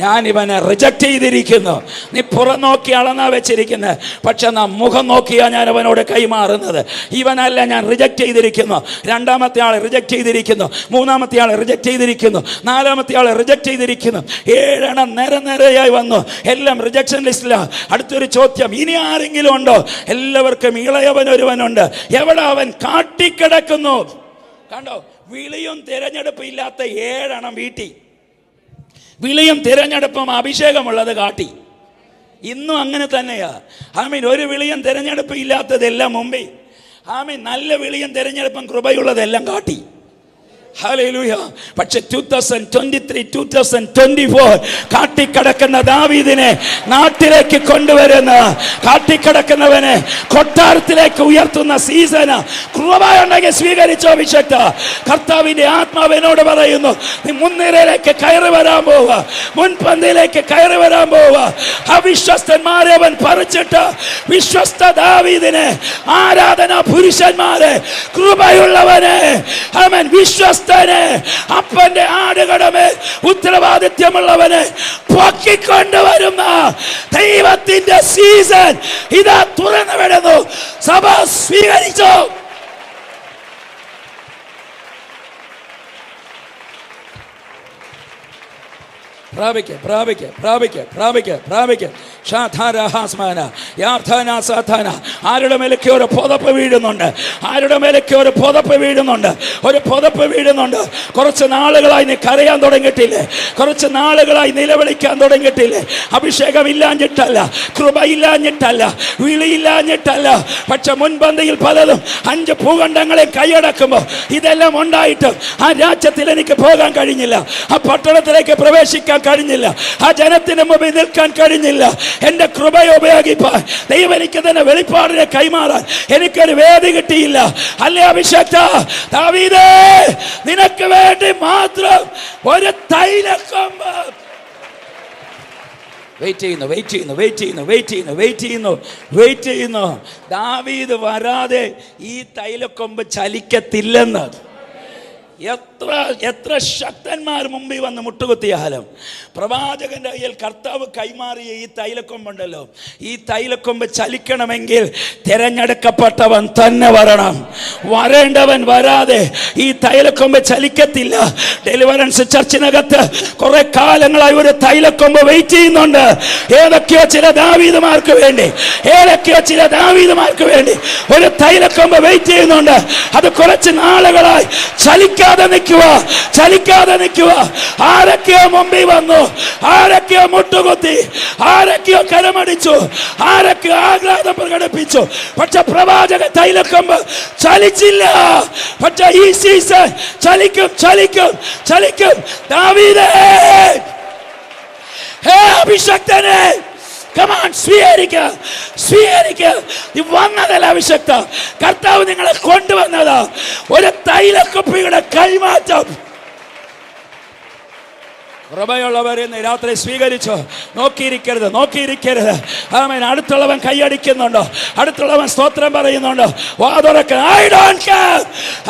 ഞാൻ ഇവനെ റിജക്റ്റ് ചെയ്തിരിക്കുന്നു. നീ പുറം നോക്കി അളന്നാ വെച്ചിരിക്കുന്നത്, പക്ഷെ നാം മുഖം നോക്കിയാ ഞാൻ അവനോട് കൈമാറുന്നത്. ഇവനല്ല ഞാൻ റിജക്റ്റ് ചെയ്തിരിക്കുന്നു. രണ്ടാമത്തെ ആളെ റിജക്റ്റ് ചെയ്തിരിക്കുന്നു, മൂന്നാമത്തെ ആളെ റിജക്റ്റ് ചെയ്തിരിക്കുന്നു, നാലാമത്തെ ആളെ റിജക്റ്റ് ചെയ്തിരിക്കുന്നു. 7 എണ്ണം നിരയായി വന്നു. എല്ലാം റിജക്ഷൻ ലിസ്റ്റിലാണ്. അടുത്തൊരു ചോദ്യം, ഇനി ആരെങ്കിലും ഉണ്ടോ? എല്ലാവർക്കും ഇളയവൻ ഒരുവനുണ്ട്. എവിടെ അവൻ? കാട്ടിക്കിടക്കുന്നു. കണ്ടോ? വിളിയും തിരഞ്ഞെടുപ്പും ഇല്ലാത്ത 7 എണ്ണം വീട്ടി. വിളിയും തിരഞ്ഞെടുപ്പും അഭിഷേകമുള്ളത് കാട്ടി. ഇന്നും അങ്ങനെ തന്നെയാ. ആമീൻ. ഒരു വിളിയും തിരഞ്ഞെടുപ്പും ഇല്ലാത്തതെല്ലാം മുമ്പിൽ. ആമീൻ. നല്ല വിളിയും തിരഞ്ഞെടുപ്പും കൃപയുള്ളതെല്ലാം കാട്ടി. ഹല്ലേലൂയ. പക്ഷെ 2023 2024 കാട്ടിക്കിടക്കുന്ന ദാവീദിനെ നാട്ടിലേക്ക് കൊണ്ടുവരുന്ന, കാട്ടിക്കിടക്കുന്നവനെ കൊട്ടാരത്തിലേക്ക് ഉയർത്തുന്ന സീസണ്. കൃപയുണ്ടെങ്കിൽ സ്വീകരിച്ചോ അഭിഷേക. കർത്താവിന്റെ ആത്മാവിനോട് പറയുന്നു, നീ മുൻനിരയിലേക്ക് കയറി വരാൻ പോവുക, മുൻപന്തിയിലേക്ക് കയറി വരാൻ പോവുക. അവിശ്വസ്തന്മാരെ അവൻ പറിച്ചിട്ട് വിശ്വസ്ത ദാവീദിനെ, ആരാധന പുരുഷന്മാരെ, കൃപയുള്ളവനെ, അവൻ വിശ്വസ്ത അപ്പന്റെ ആടുകടമേ ഉത്തരവാദിത്വമുള്ളവനെ പൊക്കിക്കൊണ്ടുവരുന്ന ദൈവത്തിന്റെ സീസൺ ഇതാ തുറന്നു വിടുന്നു. സഭ സ്വീകരിച്ചോ. പ്രാപിക്കുക, പ്രാപിക്കുക, പ്രാപിക്കുക, പ്രാപിക്കുക, പ്രാപിക്കുക. ആരുടെ മേലേക്ക് ഒരു പുതപ്പ് വീഴുന്നുണ്ട്, ആരുടെ മേലേക്ക് ഒരു പുതപ്പ് വീഴുന്നുണ്ട്, ഒരു പുതപ്പ് വീഴുന്നുണ്ട്. കുറച്ച് നാളുകളായി നീ കരയാൻ തുടങ്ങിയിട്ടില്ലേ? കുറച്ച് നാളുകളായി നിലവിളിക്കാൻ തുടങ്ങിയിട്ടില്ലേ? അഭിഷേകം ഇല്ലാഞ്ഞിട്ടല്ല, കൃപ ഇല്ലാഞ്ഞിട്ടല്ല, വിളിയില്ലാഞ്ഞിട്ടല്ല. പക്ഷെ മുൻപന്തിയിൽ പലതും 5 ഭൂഖണ്ഡങ്ങളെ കൈയടക്കുമ്പോൾ ഇതെല്ലാം ഉണ്ടായിട്ട് ആ രാജ്യത്തിൽ എനിക്ക് പോകാൻ കഴിഞ്ഞില്ല, ആ പട്ടണത്തിലേക്ക് പ്രവേശിക്കാൻ കഴിഞ്ഞില്ല, ആ ജനത്തിന് മുമ്പിൽ നിൽക്കാൻ കഴിഞ്ഞില്ല. എന്റെ കൃപയെ ഉപയോഗിപ്പാൻ ദൈവം എനിക്ക് തന്നെ വെളിപ്പാടിനെ കൈമാറാൻ എനിക്കൊരു വേദി കിട്ടിയില്ല. അല്ലേ അഭിഷേക? ദാവീദേ, നിനക്ക് വേണ്ടി മാത്രം ഒരു തൈലക്കൊമ്പ് വെയിറ്റ് ചെയ്യുന്നു, വെയിറ്റ് ചെയ്യുന്നു, വെയിറ്റ് ചെയ്യുന്നു, വെയിറ്റ് ചെയ്യുന്നു, വെയിറ്റ് ചെയ്യുന്നു, വെയിറ്റ് ചെയ്യുന്നു. ദാവീദ് വരാതെ ഈ തൈലക്കൊമ്പ് ചലിക്കത്തില്ലെന്ന് എത്ര ശക്തന്മാർ മുമ്പിൽ വന്ന് മുട്ടുകുത്തിയാലും പ്രവാചകന്റെ കയ്യിൽ കർത്താവ് കൈമാറിയ ഈ തൈലക്കൊമ്പുണ്ടല്ലോ, ഈ തൈലക്കൊമ്പ് ചലിക്കണമെങ്കിൽ തിരഞ്ഞെടുക്കപ്പെട്ടവൻ തന്നെ വരണം. വരേണ്ടവൻ വരാതെ ഈ തൈലക്കൊമ്പ് ചലിക്കത്തില്ല. ഡെലിവറൻസ് ചർച്ചിനകത്ത് കുറെ കാലങ്ങളായി ഒരു തൈലക്കൊമ്പ് വെയിറ്റ് ചെയ്യുന്നുണ്ട്. ഏതൊക്കെയോ ചില ദാവീദുമാർക്ക് വേണ്ടി ഒരു തൈലക്കൊമ്പ് വെയിറ്റ് ചെയ്യുന്നുണ്ട്. അത് കുറച്ച് നാളുകളായി ചലിക്കാതെ നിൽക്കുക. ആരൊക്കെയോ മുമ്പിൽ വന്നു, ആരൊക്കെയോ മുട്ടുകുത്തി, ആരൊക്കെയോ കരമടിച്ചു, ആരൊക്കെയോ ആഹ്ലാദം പ്രകടിപ്പിച്ചു. പക്ഷെ പ്രവാചക തൈലക്കൊമ്പ് ചലിച്ചില്ല. പക്ഷെ ഈ സീസൺ ചലിക്കും. ദാവീദേ, ഹേ അഭിഷക്തനെ, സ്വീകരിക്കുക. വന്നതല്ല അഭിഷക്ത, കർത്താവ് നിങ്ങളെ കൊണ്ടുവന്നത് ഒരു തൈലക്കുപ്പിയുടെ കൈമാറ്റം. കൃപയുള്ളവർ ഇന്ന് രാത്രി സ്വീകരിച്ചോ. നോക്കിയിരിക്കരുത്. ആമേൻ. അടുത്തുള്ളവൻ കൈയടിക്കുന്നുണ്ടോ? അടുത്തുള്ളവൻ സ്തോത്രം പറയുന്നുണ്ടോ? I don't care.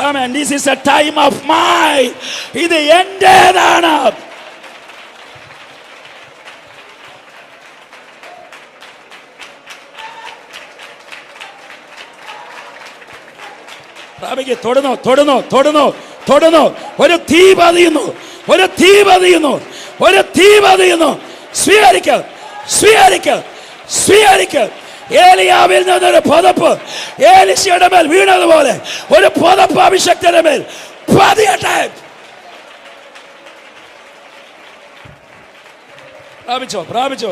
Amen. This is a time of mine. ഇത് എന്റേതാണ്. തൊടുന്നു. ഒരു തീ പതിയുന്നു. സ്വീകരിക്ക. ഏലിയാവിൽ നിന്നൊരു പുതപ്പ് ഏലിശയുടെ മേൽ വീണതുപോലെ ഒരു പുതപ്പ് അഭിഷക്തന്റെ മേൽ പതിയട്ടെ. പ്രാപിച്ചോ.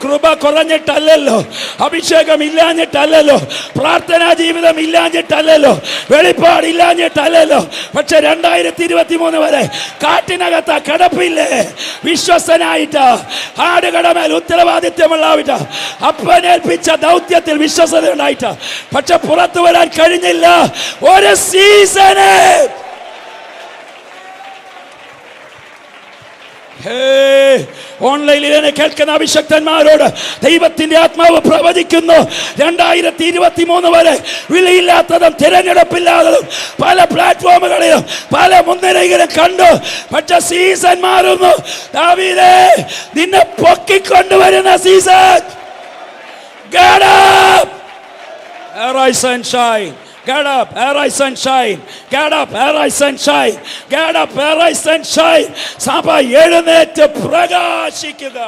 കൃപ കുറഞ്ഞിട്ടല്ലോ, അഭിഷേകം ഇല്ലാഞ്ഞിട്ടല്ലോ, പ്രാർത്ഥനാ ജീവിതം ഇല്ലാഞ്ഞിട്ടല്ലോ, വെളിപ്പാടില്ലാഞ്ഞിട്ടല്ലോ. പക്ഷെ 2023 വരെ കാട്ടിനകത്ത് കിടപ്പില്ലേ? വിശ്വസ്തനായിട്ട് ആടുകടമേൽ ഉത്തരവാദിത്വമുള്ളായിട്ട് അപ്പനേൽപ്പിച്ച ദൗത്യത്തിൽ വിശ്വസത ഉണ്ടായിട്ട് പക്ഷെ പുറത്തു വരാൻ കഴിഞ്ഞില്ല. ഒരു സീസണ് ഓൺലൈനിൽ എന്നെ കേൾക്കുന്ന അഭിഷക്തന്മാരോട് ദൈവത്തിന്റെ ആത്മാവ് പ്രവചിക്കുന്നു. 2023 വരെ വിലയില്ലാത്തതും തിരഞ്ഞെടുപ്പില്ലാത്തതും പല പ്ലാറ്റ്ഫോമുകളിലും പല മുൻനിരയിലും കണ്ടു. പക്ഷെ സീസൺ മാറുന്നു. ദാവീദേ, നിന്നെ പൊക്കിക്കൊണ്ടുവരുന്ന season. Get up, arise and shine. Get up, arise and shine. Get up, arise and shine. Get up, arise and shine. സഭ എഴുന്നേറ്റ് പ്രകാശിക്കുക.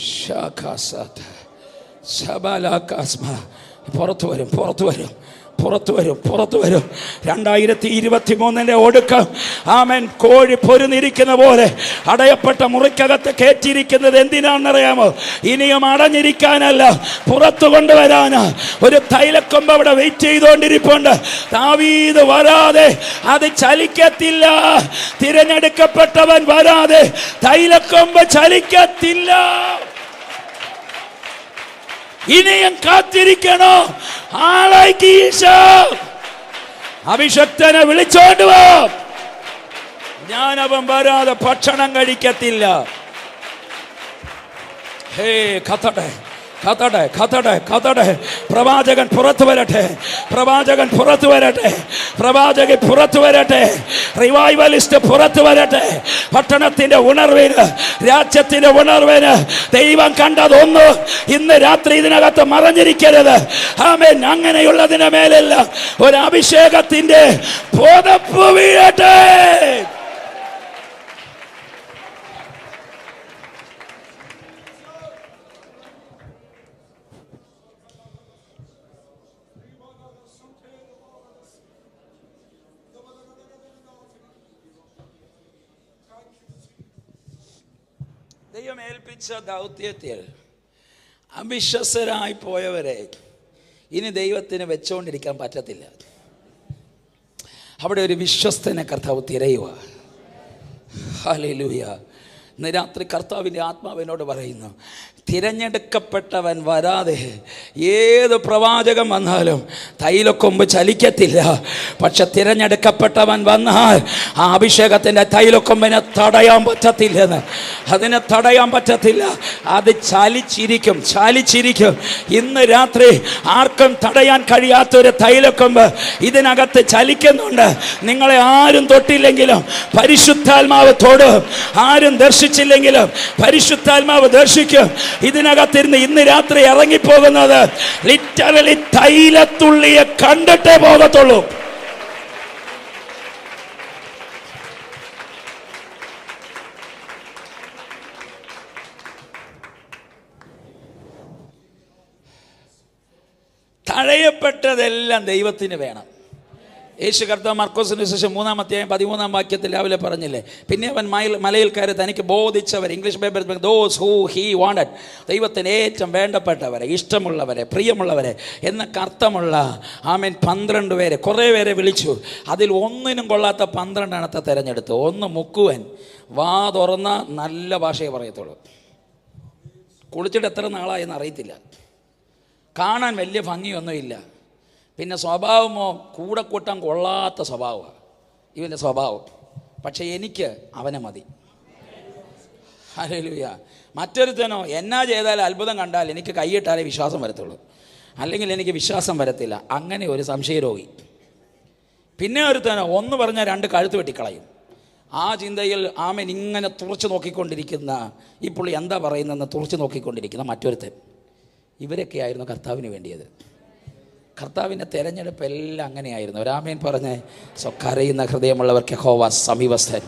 ഷാഖാസത സബാലാകാസ്മ പുറത്തു വരും. 2023 ഒടുക്കം ആമേൻ. കോഴി പൊരുന്നിരിക്കുന്ന പോലെ അടയപ്പെട്ട മുറിക്കകത്ത് കയറ്റിയിരിക്കുന്നത് എന്തിനാണെന്നറിയാമോ? ഇനിയും അടഞ്ഞിരിക്കാനല്ല, പുറത്തു കൊണ്ടുവരാനാ. ഒരു തൈലക്കൊമ്പ് അവിടെ വെയിറ്റ് ചെയ്തുകൊണ്ടിരിപ്പുണ്ട്. ദാവീദ് വരാതെ അത് ചലിക്കത്തില്ല. തിരഞ്ഞെടുക്കപ്പെട്ടവൻ വരാതെ തൈലക്കൊമ്പ് ചലിക്കത്തില്ല. ഇനിയും കാത്തിരിക്കണോ? ആളേക്ക് ഈശോ അഭിഷക്തനെ വിളിച്ചോണ്ട് പോ. ഞാനവൻ വരാതെ ഭക്ഷണം കഴിക്കത്തില്ല. ഹേ കത്തട്ടെ. പ്രവാചകൻ പുറത്തു വരട്ടെ. റിവൈവലിസ്റ്റ് പുറത്തു വരട്ടെ. പട്ടണത്തിന്റെ ഉണർവിന്, രാജ്യത്തിന്റെ ഉണർവിന് ദൈവം കണ്ടതൊന്നും ഇന്ന് രാത്രി ഇതിനകത്ത് മറഞ്ഞിരിക്കരുത്. ആമേൻ. അങ്ങനെയുള്ളതിന്റെ മേലല്ല ഒരു അഭിഷേകത്തിന്റെ പുതപ്പ് വീഴട്ടെ. ദൈവം ഏൽപ്പിച്ച ദൗത്യത്തിൽ അവിശ്വസരായി പോയവരെ ഇനി ദൈവത്തിന് വെച്ചുകൊണ്ടിരിക്കാൻ പറ്റത്തില്ല. അവിടെ ഒരു വിശ്വസ്തനെ കർത്താവ് തിരയുക. ഹല്ലേലൂയ. ഇന്ന് രാത്രി കർത്താവിൻ്റെ ആത്മാവിനോട് പറയുന്നു, തിരഞ്ഞെടുക്കപ്പെട്ടവൻ വരാതെ ഏത് പ്രവാചകൻ വന്നാലും തൈലക്കൊമ്പ് ചലിക്കത്തില്ല. പക്ഷെ തിരഞ്ഞെടുക്കപ്പെട്ടവൻ വന്നാൽ ആ അഭിഷേകത്തിൻ്റെ തൈലക്കൊമ്പിനെ തടയാൻ പറ്റത്തില്ലെന്ന്, അതിനെ തടയാൻ പറ്റത്തില്ല. അത് ചലിച്ചിരിക്കും. ഇന്ന് രാത്രി ആർക്കും തടയാൻ കഴിയാത്തൊരു തൈലക്കൊമ്പ് ഇതിനകത്ത് ചലിക്കുന്നുണ്ട്. നിങ്ങളെ ആരും തൊട്ടില്ലെങ്കിലും പരിശുദ്ധാത്മാവ് തൊടും. ആരും ദർശിച്ചില്ലെങ്കിലും പരിശുദ്ധാത്മാവ് ദർശിക്കും. ഇതിനകത്തിരുന്ന് ഇന്ന് രാത്രി ഇറങ്ങിപ്പോകുന്നത് ലിറ്ററലി തൈലത്തുള്ളിയെ കണ്ടിട്ടേ പോകത്തുള്ളൂ. തഴയപ്പെട്ടതെല്ലാം ദൈവത്തിന് വേണം. യേശു കർത്താവ് മർക്കോസിന് ശേഷം 3-ാം അധ്യായം 13-ാം വാക്യത്തിൽ രാവിലെ പറഞ്ഞില്ലേ, പിന്നെ അവൻ മലയിൽ കയറി തനിക്ക് ബോധിച്ചവർ, English Bible, those who he wanted, ദൈവത്തിന് ഏറ്റവും വേണ്ടപ്പെട്ടവരെ, ഇഷ്ടമുള്ളവരെ, പ്രിയമുള്ളവരെ എന്നൊക്കെ അർത്ഥമുള്ള 12 പേരെ, കുറേ പേരെ വിളിച്ചു. അതിൽ ഒന്നിനും കൊള്ളാത്ത 12 എണ്ണത്തെ തിരഞ്ഞെടുത്തു. ഒന്ന് മുക്കുവൻ, വാ തുറന്ന നല്ല ഭാഷയെ പറയത്തുള്ളൂ. കുളിച്ചിട്ട് എത്ര നാളായെന്ന് അറിയത്തില്ല, കാണാൻ വലിയ ഭംഗിയൊന്നുമില്ല, പിന്നെ സ്വഭാവമോ കൂടെ കൂട്ടാൻ കൊള്ളാത്ത സ്വഭാവമാണ് ഇവൻ്റെ സ്വഭാവം. പക്ഷേ എനിക്ക് അവനെ മതി. ഹല്ലേലൂയ. മറ്റൊരുത്തനോ എന്നാ ചെയ്താലും അത്ഭുതം കണ്ടാൽ എനിക്ക് കൈയിട്ടാലേ വിശ്വാസം വരത്തുള്ളൂ, അല്ലെങ്കിൽ എനിക്ക് വിശ്വാസം വരത്തില്ല. അങ്ങനെ ഒരു സംശയരോഗി. പിന്നെ ഒരുത്തനോ ഒന്ന് പറഞ്ഞാൽ 2 കഴുത്ത് വെട്ടിക്കളയും. ആ ചിന്തയിൽ ആമൻ ഇങ്ങനെ തുറച്ചു നോക്കിക്കൊണ്ടിരിക്കുന്ന, ഈ പുള്ളി എന്താ പറയുന്നതെന്ന് തുറച്ചു നോക്കിക്കൊണ്ടിരിക്കുന്ന മറ്റൊരുത്തൻ. ഇവരൊക്കെയായിരുന്നു കർത്താവിന് വേണ്ടിയത്. കർത്താവിൻ്റെ തിരഞ്ഞെടുപ്പ് എല്ലാം അങ്ങനെയായിരുന്നു. ഒരാമേൻ പറഞ്ഞ്, കരയുന്ന ഹൃദയമുള്ളവർക്ക് യഹോവ സമീപസ്ഥൻ,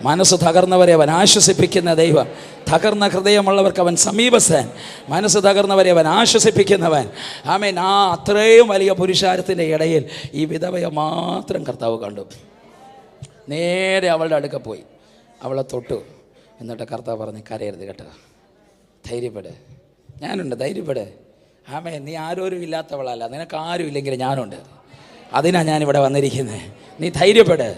മനസ്സ് തകർന്നവരെ അവൻ ആശ്വസിപ്പിക്കുന്ന ദൈവം. തകർന്ന ഹൃദയമുള്ളവർക്ക് അവൻ സമീപസ്ഥൻ, മനസ്സ് തകർന്നവരെ അവൻ ആശ്വസിപ്പിക്കുന്നവൻ. ആമേൻ. ആ അത്രയും വലിയ പുരുഷാരത്തിൻ്റെ ഇടയിൽ ഈ വിധവയെ മാത്രം കർത്താവ് കണ്ടു. നേരെ അവളുടെ അടുക്ക പോയി അവളെ തൊട്ടു. എന്നിട്ട് കർത്താവ് പറഞ്ഞ്, കരയരുത് കേട്ടോ, ധൈര്യപ്പെട്, ഞാനുണ്ട്, ധൈര്യപ്പെട്. ആമേ, നീ ആരോരും ഇല്ലാത്തവളല്ല, നിനക്ക് ആരും ഇല്ലെങ്കിൽ ഞാനുണ്ട്, അതിനാ ഞാനിവിടെ വന്നിരിക്കുന്നത്, നീ ധൈര്യപ്പെട്.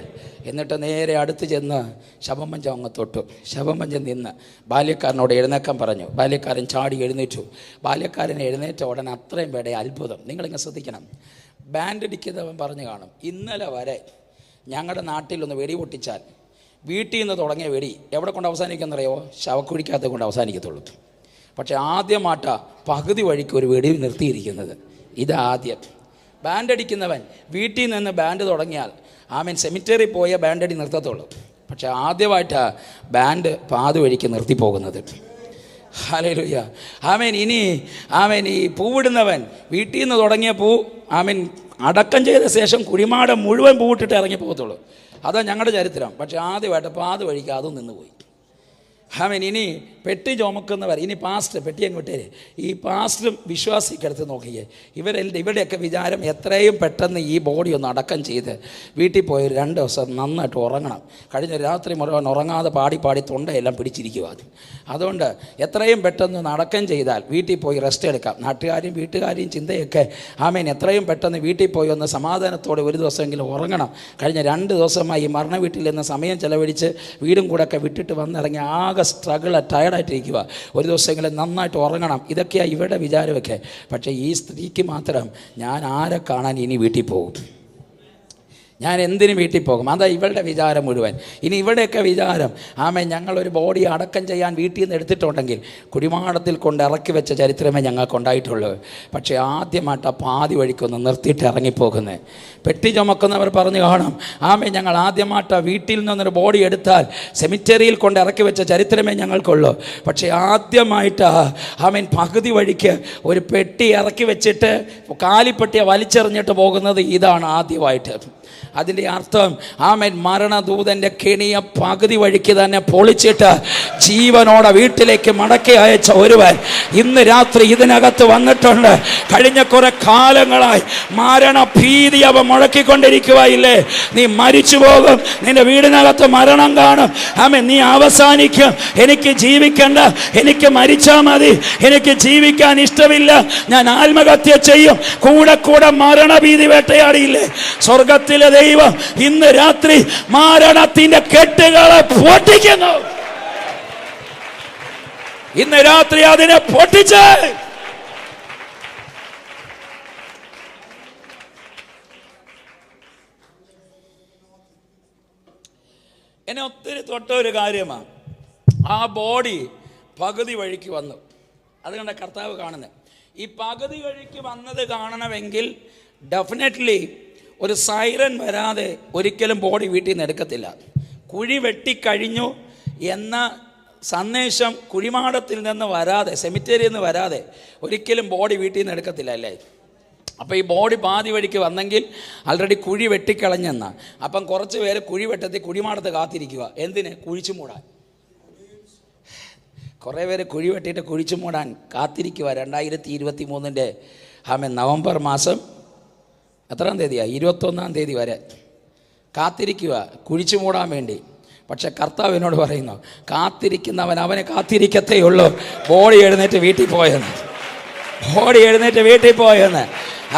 എന്നിട്ട് നേരെ അടുത്ത് ചെന്ന് ശവമഞ്ചം അങ്ങ് തൊട്ടു. ശവമഞ്ചം നിന്ന് ബാല്യക്കാരനോട് എഴുന്നേക്കാൻ പറഞ്ഞു. ബാല്യക്കാരൻ ചാടി എഴുന്നേറ്റു. ബാല്യക്കാരൻ എഴുന്നേറ്റ ഉടനെ അത്രയും പേടെ അത്ഭുതം. നിങ്ങളിങ്ങനെ ശ്രദ്ധിക്കണം. ബാൻഡ് അടിക്കുന്നവൻ പറഞ്ഞു കാണും, ഇന്നലെ വരെ ഞങ്ങളുടെ നാട്ടിലൊന്ന് വെടി പൊട്ടിച്ചാൽ വീട്ടിൽ നിന്ന് തുടങ്ങിയ വെടി എവിടെ കൊണ്ട് അവസാനിക്കുമെന്നറിയോ? ശവക്കുഴിക്കകത്ത് കൊണ്ട് അവസാനിക്കത്തുള്ളൂ. പക്ഷെ ആദ്യമായിട്ടാ പകുതി വഴിക്ക് ഒരു വെടി നിർത്തിയിരിക്കുന്നത്. ഇതാദ്യം. ബാൻഡ് അടിക്കുന്നവൻ വീട്ടിൽ നിന്ന് ബാൻഡ് തുടങ്ങിയാൽ സെമിറ്ററി പോയ ബാൻഡ് അടി നിർത്തത്തുള്ളൂ. പക്ഷെ ആദ്യമായിട്ടാ ബാൻഡ് പാതി വഴിക്ക് നിർത്തിപ്പോകുന്നത്. ഹല്ലേലൂയ. ഇനി ഈ പൂവിടുന്നവൻ വീട്ടിൽ നിന്ന് തുടങ്ങിയ പൂ അടക്കം ചെയ്ത ശേഷം കുഴിമാടം മുഴുവൻ പൂവിട്ടിട്ട് ഇറങ്ങി പോകത്തുള്ളൂ. അതാ ഞങ്ങളുടെ ചരിത്രം. പക്ഷെ ആദ്യമായിട്ട് പാതി വഴിക്ക് അതും നിന്നുപോയി. ഇനി പെട്ടി ചുമക്കുന്നവർ, ഇനി പാസ്റ്റർ, പെട്ടി അങ്ങോട്ടേ, ഈ പാസ്റ്ററും വിശ്വാസിക്കെടുത്ത് നോക്കിയേ. ഇവരുടെയൊക്കെ വിചാരം എത്രയും പെട്ടെന്ന് ഈ ബോഡി ഒന്ന് അടക്കം ചെയ്ത് വീട്ടിൽ പോയി 2 ദിവസം നന്നായിട്ട് ഉറങ്ങണം. കഴിഞ്ഞ രാത്രി മുഴുവൻ ഉറങ്ങാതെ പാടി തൊണ്ടയെല്ലാം പിടിച്ചിരിക്കുക. അതുകൊണ്ട് എത്രയും പെട്ടെന്ന് ഒന്ന് അടക്കം ചെയ്താൽ വീട്ടിൽ പോയി റെസ്റ്റ് എടുക്കാം. നാട്ടുകാരെയും വീട്ടുകാരെയും ചിന്തയൊക്കെ എത്രയും പെട്ടെന്ന് വീട്ടിൽ പോയി ഒന്ന് സമാധാനത്തോടെ ഒരു ദിവസമെങ്കിലും ഉറങ്ങണം. കഴിഞ്ഞ 2 ദിവസമായി ഈ മരണ വീട്ടിൽ നിന്ന് സമയം ചെലവഴിച്ച് വീടും കൂടെ ഒക്കെ വിട്ടിട്ട് വന്നിറങ്ങി ആകെ സ്ട്രഗിൾ ടയർഡായിട്ടിരിക്കുക. ഒരു ദിവസമെങ്കിലും നന്നായിട്ട് ഉറങ്ങണം. ഇതൊക്കെയാണ് ഇവരുടെ വിചാരമൊക്കെ. പക്ഷേ ഈ സ്ത്രീക്ക് മാത്രം, ഞാൻ ആരെ കാണാൻ ഇനി വീട്ടിൽ പോകും, ഞാൻ എന്തിനു വീട്ടിൽ പോകും? അതാ ഇവളുടെ വിചാരം മുഴുവൻ. ഇനി ഇവിടെയൊക്കെ വിചാരം, ഞങ്ങളൊരു ബോഡി അടക്കം ചെയ്യാൻ വീട്ടിൽ നിന്ന് എടുത്തിട്ടുണ്ടെങ്കിൽ കുടിമാടത്തിൽ കൊണ്ട് ഇറക്കി വെച്ച ചരിത്രമേ ഞങ്ങൾക്കുണ്ടായിട്ടുള്ളൂ. പക്ഷേ ആദ്യമായിട്ട് ആ പാതി വഴിക്കൊന്ന് നിർത്തിയിട്ട് ഇറങ്ങിപ്പോകുന്നത്. പെട്ടി ചുമക്കുന്നവർ പറഞ്ഞു കാണും, ഞങ്ങൾ ആദ്യമായിട്ട് വീട്ടിൽ നിന്നൊരു ബോഡി എടുത്താൽ സെമിറ്ററിയിൽ കൊണ്ട് ഇറക്കി വെച്ച ചരിത്രമേ ഞങ്ങൾക്കുള്ളൂ. പക്ഷേ ആദ്യമായിട്ട് പകുതി വഴിക്ക് ഒരു പെട്ടി ഇറക്കി വെച്ചിട്ട് കാലിപ്പെട്ടിയെ വലിച്ചെറിഞ്ഞിട്ട് പോകുന്നത് ഇതാണ് ആദ്യമായിട്ട്. അതിൻ്റെ അർത്ഥം മരണദൂതൻ്റെ കെണിയ പകുതി വഴിക്ക് തന്നെ പൊളിച്ചിട്ട് ജീവനോടെ വീട്ടിലേക്ക് മടക്കി അയച്ച ഒരുവൻ ഇന്ന് രാത്രി ഇതിനകത്ത് വന്നിട്ടുണ്ട്. കഴിഞ്ഞ കുറെ കാലങ്ങളായി മരണഭീതി അവൻ മുഴക്കിക്കൊണ്ടിരിക്കുകയില്ലേ? നീ മരിച്ചു പോകും, നിന്റെ വീടിനകത്ത് മരണം കാണും, നീ അവസാനിക്കും. എനിക്ക് ജീവിക്കണ്ട, എനിക്ക് മരിച്ചാൽ മതി, എനിക്ക് ജീവിക്കാൻ ഇഷ്ടമില്ല, ഞാൻ ആത്മഹത്യ ചെയ്യും. കൂടെ മരണഭീതി വേട്ടയാടിയില്ലേ? സ്വർഗത്തിലെ ദൈവം ഇന്ന് രാത്രി മരണത്തിന്റെ കെട്ടുകളെ പൊട്ടിക്കുന്നു. ഇന്ന് രാത്രി അതിനെ പൊട്ടിച്ച് എന്നെ ഒത്തിരി തൊട്ട ഒരു കാര്യമാണ്. ആ ബോഡി പകുതി വഴിക്ക് വന്നു. അതുകൊണ്ട് കർത്താവ് കാണുന്നത് ഈ പകുതി വഴിക്ക് വന്നത് കാണണമെങ്കിൽ ഡെഫിനറ്റ്ലി ഒരു സൈറൻ വരാതെ ഒരിക്കലും ബോഡി വീട്ടിൽ നിന്ന് എടുക്കത്തില്ല. കുഴി വെട്ടിക്കഴിഞ്ഞു എന്ന സന്ദേശം കുഴിമാടത്തിൽ നിന്ന് വരാതെ, സെമിത്തേരിയിൽ നിന്ന് വരാതെ ഒരിക്കലും ബോഡി വീട്ടിൽ നിന്ന് എടുക്കത്തില്ല അല്ലേ? അപ്പോൾ ഈ ബോഡി പാതി വഴിക്ക് വന്നെങ്കിൽ ആൾറെഡി കുഴി വെട്ടിക്കളഞ്ഞെന്ന. അപ്പം കുറച്ച് പേര് കുഴി വെട്ടത്തിൽ കുഴിമാടത്ത് കാത്തിരിക്കുക. എന്തിന്? കുഴിച്ചു മൂടാൻ. കുറേ പേര് കുഴി വെട്ടിയിട്ട് കുഴിച്ചു മൂടാൻ കാത്തിരിക്കുക. 2023 നവംബർ മാസം എത്രാം തീയതിയാണ്? 21 വരെ കാത്തിരിക്കുക കുഴിച്ചു മൂടാൻ വേണ്ടി. പക്ഷെ കർത്താവ് എന്നോട് പറയുന്നു, കാത്തിരിക്കുന്നവൻ അവനെ കാത്തിരിക്കത്തേ ഉള്ളൂ. ബോഡി എഴുന്നേറ്റ് വീട്ടിൽ പോയെന്ന്. ബോഡി എഴുന്നേറ്റ് വീട്ടിൽ പോയെന്ന്.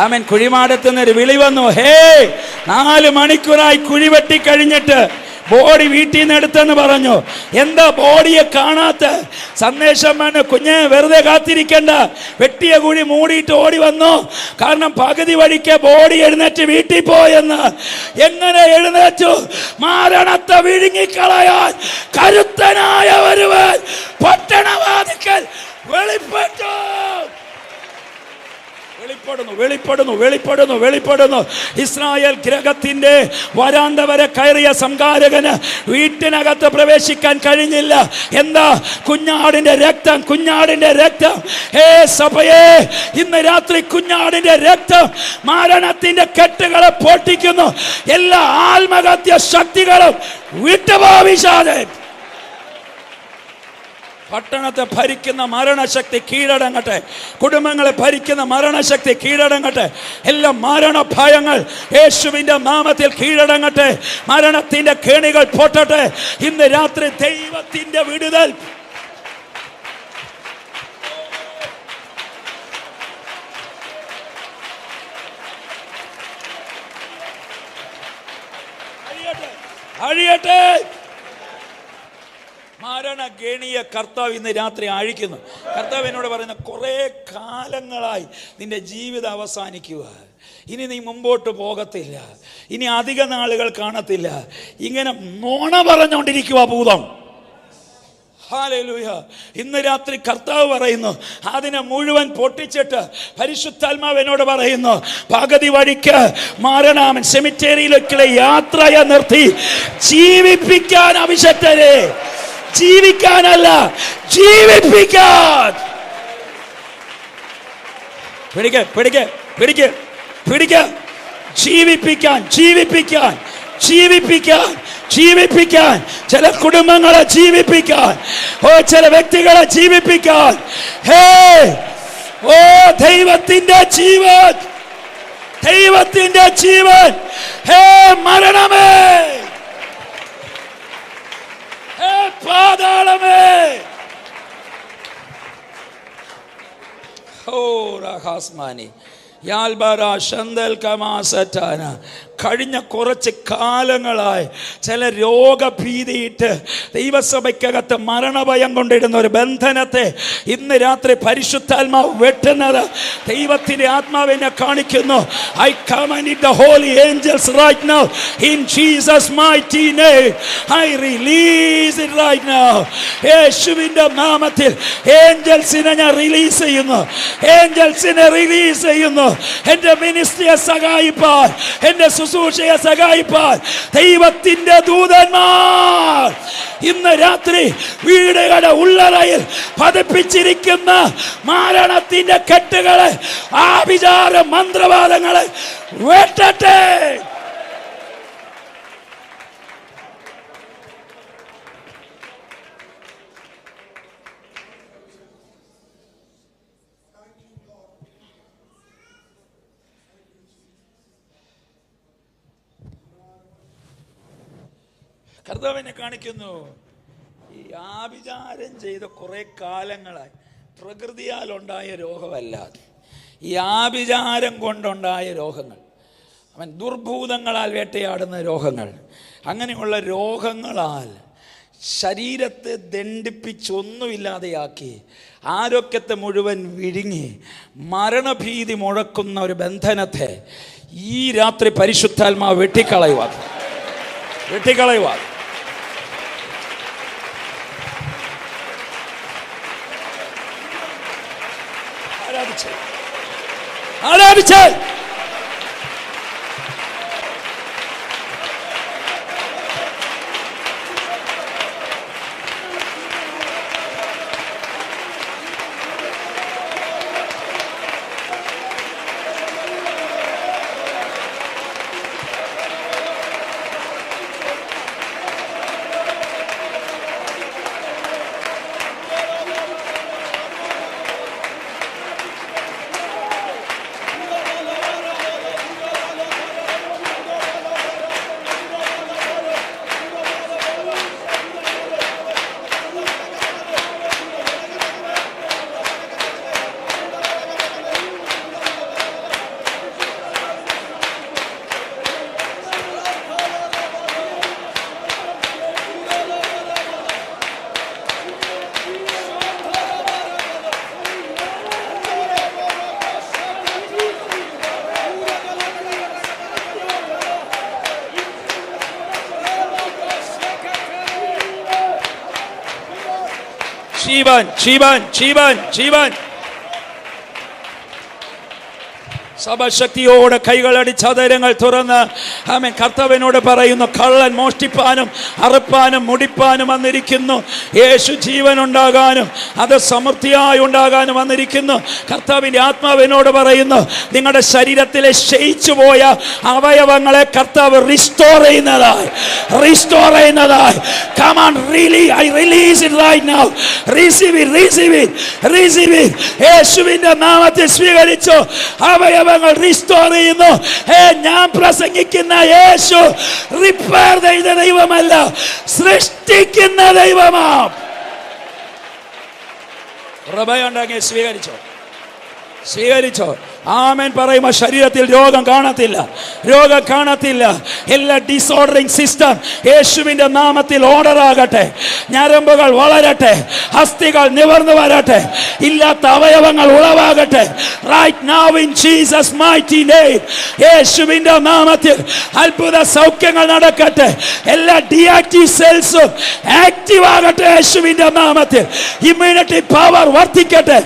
ആമേൻ. കുഴിമാടത്തുനിന്നൊരു വിളി വന്നു, ഹേ 4 മണിക്കൂറായി കുഴി വെട്ടിക്കഴിഞ്ഞിട്ട് ബോഡി വീട്ടിൽ നിന്ന് എടുത്തെന്ന് പറഞ്ഞു. എന്താ ബോഡിയെ കാണാത്ത? സന്ദേശം വേണ്ട കുഞ്ഞെ, വെറുതെ കാത്തിരിക്കണ്ട. വെട്ടിയ കുഴി മൂടിയിട്ട് ഓടി വന്നു. കാരണം പകുതി വഴിക്ക് ബോഡി എഴുന്നേറ്റ് വീട്ടിൽ പോയെന്ന്. എങ്ങനെ എഴുന്നേറ്റു? മരണത്തെ വിഴുങ്ങിക്കളയാൻ കരുത്തനായ ഒരുവൻ പട്ടണവാതിക്കൽ വെളിപ്പെട്ടു. വെളിപ്പെടുന്നു. ഇസ്രായേൽ ഗ്രഹത്തിന്റെ വരാന്ത വരെ കയറിയ സംഹാരകന് വീട്ടിനകത്ത് പ്രവേശിക്കാൻ കഴിഞ്ഞില്ല. എന്താ? കുഞ്ഞാടിന്റെ രക്തം. ഹേ സഭയെ, ഇന്ന് രാത്രി കുഞ്ഞാടിന്റെ രക്തം മരണത്തിന്റെ കെട്ടുകളെ പൊട്ടിക്കുന്നു. എല്ലാ ആത്മഹത്യ ശക്തികളും വിട്ടുപോവിച്ചാതെ പട്ടണത്തെ ഭരിക്കുന്ന മരണശക്തി കീഴടങ്ങട്ടെ. കുടുംബങ്ങളെ ഭരിക്കുന്ന മരണശക്തി കീഴടങ്ങട്ടെ. എല്ലാ മരണഭയങ്ങൾ യേശുവിന്റെ നാമത്തിൽ കീഴടങ്ങട്ടെ. മരണത്തിന്റെ കെണികൾ പൊട്ടട്ടെ. ഇന്ന് രാത്രി ദൈവത്തിന്റെ വിടുതൽ. അഴിയട്ടെ. മരണഗേണിയെ കർത്താവ് ഇന്ന് രാത്രി അഴിക്കുന്നു. കർത്താവ് എന്നോട് പറയുന്ന, കുറേ കാലങ്ങളായി നിന്റെ ജീവിതം അവസാനിക്കുക. ഇനി നീ മുമ്പോട്ട് പോകത്തില്ല. ഇനി അധിക നാളുകൾ കാണത്തില്ല. ഇങ്ങനെ നോണ പറഞ്ഞുകൊണ്ടിരിക്കുക ഭൂതം. ഹല്ലേലൂയ. ഇന്ന് രാത്രി കർത്താവ് പറയുന്നു, അതിനെ മുഴുവൻ പൊട്ടിച്ചിട്ട് പരിശുദ്ധാത്മാവ് എന്നോട് പറയുന്നു, പകുതി വഴിക്ക് മരണാമൻ സെമിത്തേരിയിലേക്കുള്ള യാത്രയെ നിർത്തി ജീവിപ്പിക്കാൻ അഭിഷക്തരെ. ജീവിക്കാനല്ല, ജീവിപ്പിക്കാൻ. പിടിക്ക. ജീവിപ്പിക്കാൻ. ചില കുടുംബങ്ങളെ ജീവിപ്പിക്കാൻ, ചില വ്യക്തികളെ ജീവിപ്പിക്കാൻ. ഹേ, ദൈവത്തിന്റെ ജീവൻ. ഹേ മരണമേ, ഹേ പാതാളമേ. ഓ റഹാസ്മാനി യാൽബാരാ ശന്തൽ കമാസറ്റാന. കഴിഞ്ഞ കുറച്ച് കാലങ്ങളായി ചില രോഗഭീതിയിട്ട് ദൈവസഭയ്ക്കകത്ത് മരണഭയം കൊണ്ടിരുന്ന ഒരു ബന്ധനത്തെ ഇന്ന് രാത്രി പരിശുദ്ധാത്മാവ് വെട്ടുന്നത് ദൈവത്തിന്റെ ആത്മാവിനെ കാണിക്കുന്നു. I command the holy angels right now in Jesus mighty name. I release it right now. യേശുവിന്റെ നാമത്തിൽ ഏഞ്ചൽസിനെ ഞാൻ റിലീസ് ചെയ്യുന്നു. എന്റെ മിനിസ്ട്രിയെ സഹായിപ്പാൻ, എന്റെ ശുശ്രൂഷയെ സഹായിപ്പാൻ ദൈവത്തിന്റെ ദൂതന്മാർ ഇന്ന് രാത്രി വീടുകളുടെ ഉള്ളറയിൽ പതിപ്പിച്ചിരിക്കുന്ന മരണത്തിന്റെ കെട്ടുകളെ, ആഭിചാര മന്ത്രവാദങ്ങളെ വെട്ടട്ടെ. കർത്താവിനെ കാണിക്കുന്നു. ഈ ആഭിചാരം ചെയ്ത കുറെ കാലങ്ങളായി പ്രകൃതിയാൽ ഉണ്ടായ രോഗമല്ല, ഈ ആഭിചാരം കൊണ്ടുണ്ടായ രോഗങ്ങൾ, ദുർഭൂതങ്ങളാൽ വേട്ടയാടുന്ന രോഗങ്ങൾ, അങ്ങനെയുള്ള രോഗങ്ങളാൽ ശരീരത്തെ ദണ്ഡിപ്പിച്ചൊന്നുമില്ലാതെയാക്കി, ആരോഗ്യത്തെ മുഴുവൻ വിഴുങ്ങി മരണഭീതി മുഴക്കുന്ന ഒരു ബന്ധനത്തെ ഈ രാത്രി പരിശുദ്ധാത്മാവ് വെട്ടിക്കളയുക. ആരാധിച്ചേ ജീവൻ സഭശക്തിയോടെ കൈകളടിച്ച് അതരങ്ങൾ തുറന്ന് ആമേൻ കർത്താവിനോട് പറയുന്നു, കള്ളൻ മോഷ്ടിപ്പാനും അറുപ്പാനും മുടിപ്പാനും വന്നിരിക്കുന്നു, യേശു ജീവൻ ഉണ്ടാകാനും അത് സമൃദ്ധിയായി ഉണ്ടാകാനും വന്നിരിക്കുന്നു. കർത്താവിൻ്റെ ആത്മാവിനോട് പറയുന്നു, നിങ്ങളുടെ ശരീരത്തിലെ ക്ഷയിച്ചു പോയ അവയവങ്ങളെ കർത്താവ് റിസ്റ്റോർ ചെയ്യുന്നതായി. Come on, really, I release it right now. Receive it. യേശുവിന്റെ നാമത്തിൽ സ്വീകരിച്ചു. അവയവങ്ങൾ റിസ്റ്റോർ ചെയ്യുന്നു. ഞാൻ പ്രസംഗിക്കുന്ന യേശു റിപ്പയർ ചെയ്ത ദൈവമല്ല, സൃഷ്ടിക്കുന്ന ദൈവമാണ്. ഹൃദയമുണ്ടെങ്കിൽ സ്വീകരിച്ചോ. ആമേൻ പറയുമ്പോൾ ശരീരത്തിൽ രോഗം കാണത്തില്ല. എല്ലാ ഡിസോർഡറിങ് സിസ്റ്റം യേശുവിന്റെ നാമത്തിൽ ഓർഡർ ആകട്ടെ. ഞരമ്പുകൾ വളരട്ടെ, അസ്ഥികൾ നിവർന്നു വരട്ടെ, ഇല്ലാത്ത അവയവങ്ങൾ ഉളവാകട്ടെ. Right now in Jesus mighty name. യേശുവിന്റെ നാമത്തിൽ അത്ഭുത സൗഖ്യങ്ങൾ നടക്കട്ടെ. എല്ലാ ഡിആക്റ്റീവ് സെൽസും ആക്റ്റീവ് ആകട്ടെ യേശുവിന്റെ നാമത്തിൽ. ഇമ്മ്യൂണിറ്റി പവർ വർദ്ധിക്കട്ടെ,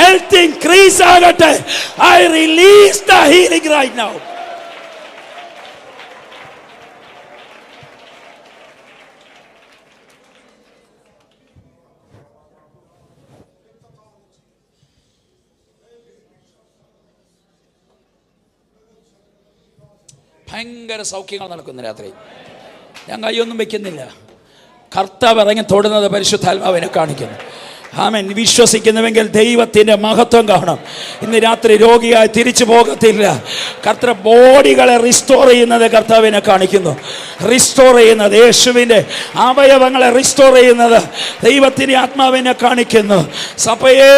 ഹെൽത്ത് ഇൻക്രീസ് ആകട്ടെ. I release the healing right now. ഭയങ്കര സൗഖ്യങ്ങൾ നടക്കുന്ന രാത്രി. ഞാൻ കൈയൊന്നും വെക്കുന്നില്ല. കർത്താവ് ഇറങ്ങി തൊടുന്നത് പരിശുദ്ധാത്മാവിനെ കാണിക്കുന്നു. ആമേൻ. വിശ്വസിക്കുന്നുവെങ്കിൽ ദൈവത്തിൻ്റെ മഹത്വം കാണും. ഇന്ന് രാത്രി രോഗിയായി തിരിച്ചു പോകത്തില്ല. കർത്താവ് ബോഡികളെ റിസ്റ്റോർ ചെയ്യുന്നത് കർത്താവിനെ കാണിക്കുന്നു. റിസ്റ്റോർ ചെയ്യുന്നത്, യേശുവിൻ്റെ അവയവങ്ങളെ റിസ്റ്റോർ ചെയ്യുന്നത് ദൈവത്തിൻ്റെ ആത്മാവിനെ കാണിക്കുന്നു. സഭയെ,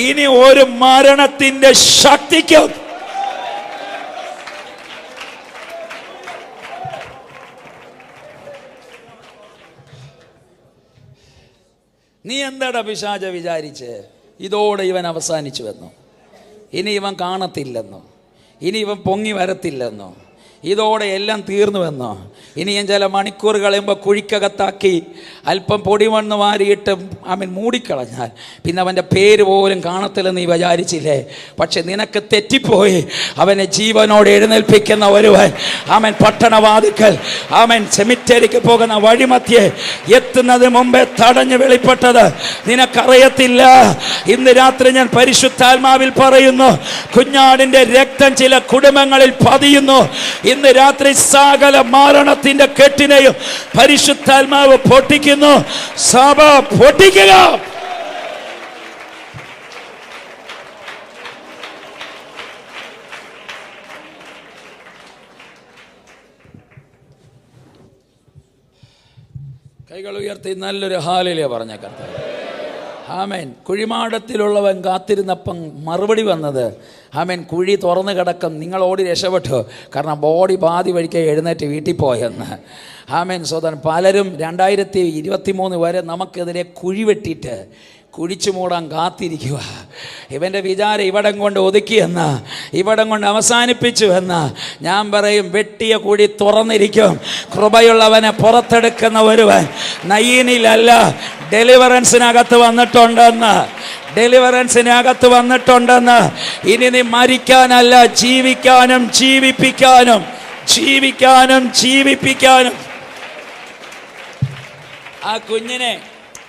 ഇനി ഒരു മരണത്തിൻ്റെ ശക്തിക്കും നീ എന്താടാ പിശാച വിചാരിച്ച് ഇതോടെ ഇവൻ അവസാനിച്ചുവെന്നോ, ഇനി ഇവൻ കാണത്തില്ലെന്നോ, ഇനി ഇവൻ പൊങ്ങി വരത്തില്ലെന്നോ, ഇതോടെ എല്ലാം തീർന്നുവെന്നോ, ഇനി ഞാൻ ചില മണിക്കൂർ കളയുമ്പോൾ കുഴിക്കകത്താക്കി അല്പം പൊടിമണ്ണ് വാരിയിട്ട് അവൻ മൂടിക്കളഞ്ഞാൽ പിന്നെ അവൻ്റെ പേര് പോലും കാണത്തില്ലെന്ന് നീ വിചാരിച്ചില്ലേ? പക്ഷെ നിനക്ക് തെറ്റിപ്പോയി. അവനെ ജീവനോട് എഴുന്നേൽപ്പിക്കുന്ന ഒരുവൻ അവൻ പട്ടണവാതിക്കൽ അവൻ സെമിത്തേരിക്ക് പോകുന്ന വഴിമധ്യേ എത്തുന്നതിന് മുമ്പേ തടഞ്ഞു വെളിപ്പെട്ടത് നിനക്കറിയത്തില്ല. ഇന്ന് രാത്രി ഞാൻ പരിശുദ്ധാത്മാവിൽ പറയുന്നു, കുഞ്ഞാടിൻ്റെ രക്തം ചില കുടുംബങ്ങളിൽ പതിയുന്നു. ഇന്ന് രാത്രി സകല മരണത്തിന്റെ കെട്ടിനെയും പരിശുദ്ധാത്മാവ് പൊട്ടിക്കുന്നു. സഭ പൊട്ടിക്കുക. കൈകൾ ഉയർത്തി നല്ലൊരു ഹാലേലൂയ പറഞ്ഞ കർത്താവേ. ആമേൻ. കുഴിമാടത്തിലുള്ളവൻ കാത്തിരുന്നപ്പം മറുപടി വന്നത്, ആമേൻ, കുഴി തുറന്നു കിടക്കും, നിങ്ങൾ ഓടി രക്ഷപ്പെട്ടു, കാരണം ബോഡി പാതി വഴിക്ക് എഴുന്നേറ്റ് വീട്ടിൽ പോയെന്ന്. ആമേൻ. സോദരൻ, പലരും 2023 വരെ നമുക്കെതിരെ കുഴി വെട്ടിയിട്ട് കുഴിച്ചു മൂടാൻ കാത്തിരിക്കുക. ഇവൻ്റെ വിചാരം ഇവിടം കൊണ്ട് ഒതുക്കിയെന്ന്, ഇവിടം കൊണ്ട് അവസാനിപ്പിച്ചു എന്ന്. ഞാൻ പറയും, വെട്ടിയ കുഴി തുറന്നിരിക്കും. കൃപയുള്ളവനെ പുറത്തെടുക്കുന്ന ഒരുവൻ നയീനിലല്ല, ഡെലിവറൻസിനകത്ത് വന്നിട്ടുണ്ടെന്ന്. ഡെലിവറൻസിനകത്ത് വന്നിട്ടുണ്ടെന്ന്. ഇനി നീ മരിക്കാനല്ല, ജീവിക്കാനും ജീവിപ്പിക്കാനും, ജീവിക്കാനും ജീവിപ്പിക്കാനും. ആ കുഞ്ഞിനെ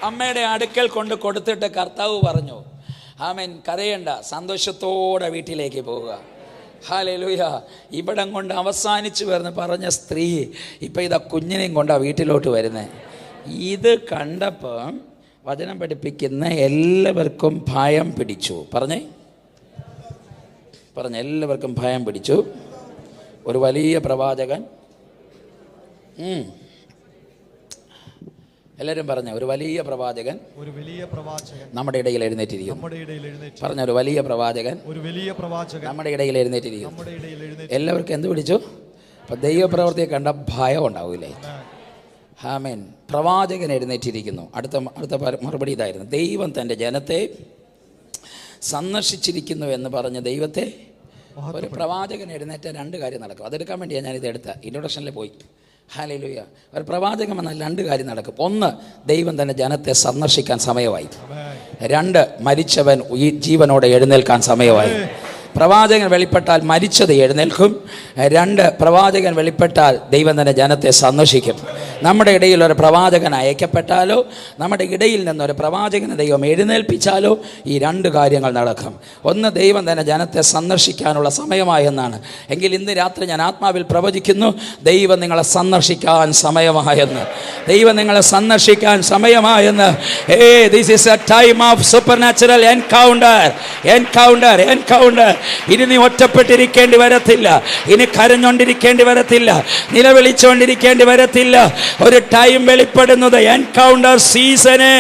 അമ്മയുടെ അടുക്കൽ കൊണ്ട് കൊടുത്തിട്ട് കർത്താവ് പറഞ്ഞു, ആമേൻ, കരയണ്ട, സന്തോഷത്തോടെ വീട്ടിലേക്ക് പോവുക. ഹല്ലേലൂയ. ഇവിടം കൊണ്ട് അവസാനിച്ചു വരുന്ന പറഞ്ഞ സ്ത്രീ ഇപ്പം ഇതാ കുഞ്ഞിനെയും കൊണ്ടാ വീട്ടിലോട്ട് വരുന്നത്. ഇത് കണ്ടപ്പോൾ വചനം പഠിപ്പിക്കുന്ന എല്ലാവർക്കും ഭയം പിടിച്ചു. പറഞ്ഞേ, എല്ലാവർക്കും ഭയം പിടിച്ചു. ഒരു വലിയ പ്രവാചകൻ, എല്ലാവരും പറഞ്ഞ ഒരു വലിയ പ്രവാചകൻ നമ്മുടെ ഇടയിൽ എഴുന്നേറ്റിരിക്കും. പറഞ്ഞ ഒരു വലിയ പ്രവാചകൻ നമ്മുടെ ഇടയിൽ എഴുന്നേറ്റിരിക്കും. എല്ലാവർക്കും എന്ത് പിടിച്ചു? അപ്പം ദൈവപ്രവൃത്തിയെ കണ്ട ഭയം ഉണ്ടാവില്ലേ? ആമേൻ. പ്രവാചകൻ എഴുന്നേറ്റിരിക്കുന്നു. അടുത്ത മറുപടി ഇതായിരുന്നു, ദൈവം തൻ്റെ ജനത്തെ സന്ദർശിച്ചിരിക്കുന്നു എന്ന് പറഞ്ഞ് ദൈവത്തെ. ഒരു പ്രവാചകൻ എഴുന്നേറ്റ രണ്ട് കാര്യം നടക്കും. അതെടുക്കാൻ വേണ്ടിയാണ് ഞാനിത് എടുത്ത ഇൻട്രൊഡക്ഷനിൽ പോയി. ഹല്ലേലൂയ. ഒരു പ്രവാചകൻ വന്നാൽ രണ്ട് കാര്യം നടക്കും. ഒന്ന്, ദൈവം തന്നെ ജനത്തെ സന്ദർശിക്കാൻ സമയമായി. രണ്ട്, മരിച്ചവൻ ജീവനോടെ എഴുന്നേൽക്കാൻ സമയമായി. പ്രവാചകൻ വെളിപ്പെട്ടാൽ മരിച്ചത് എഴുന്നേൽക്കും. രണ്ട്, പ്രവാചകൻ വെളിപ്പെട്ടാൽ ദൈവം തന്നെ ജനത്തെ സന്ദർശിക്കും. നമ്മുടെ ഇടയിൽ ഒരു പ്രവാചകൻ അയക്കപ്പെട്ടാലോ, നമ്മുടെ ഇടയിൽ നിന്നൊരു പ്രവാചകനെ ദൈവം എഴുന്നേൽപ്പിച്ചാലോ ഈ രണ്ട് കാര്യങ്ങൾ നടക്കും. ഒന്ന്, ദൈവം തന്നെ ജനത്തെ സന്ദർശിക്കാനുള്ള സമയമായെന്നാണ്. എങ്കിൽ ഇന്ന് രാത്രി ഞാൻ ആത്മാവിൽ പ്രവചിക്കുന്നു, ദൈവം നിങ്ങളെ സന്ദർശിക്കാൻ സമയമായെന്ന്. ദൈവം നിങ്ങളെ സന്ദർശിക്കാൻ സമയമായെന്ന്. This is a time of supernatural encounter. Encounter, encounter. ഇനി നീ ഒറ്റപ്പെട്ടിരിക്കേണ്ടി വരത്തില്ല. ഇനി കരഞ്ഞുകൊണ്ടിരിക്കേണ്ടി വരത്തില്ല. നിലവിളിച്ചുകൊണ്ടിരിക്കേണ്ടി വരത്തില്ല. ഒരു ടൈം വെളിപ്പെടുന്നത് എൻകൗണ്ടർ സീസണ്.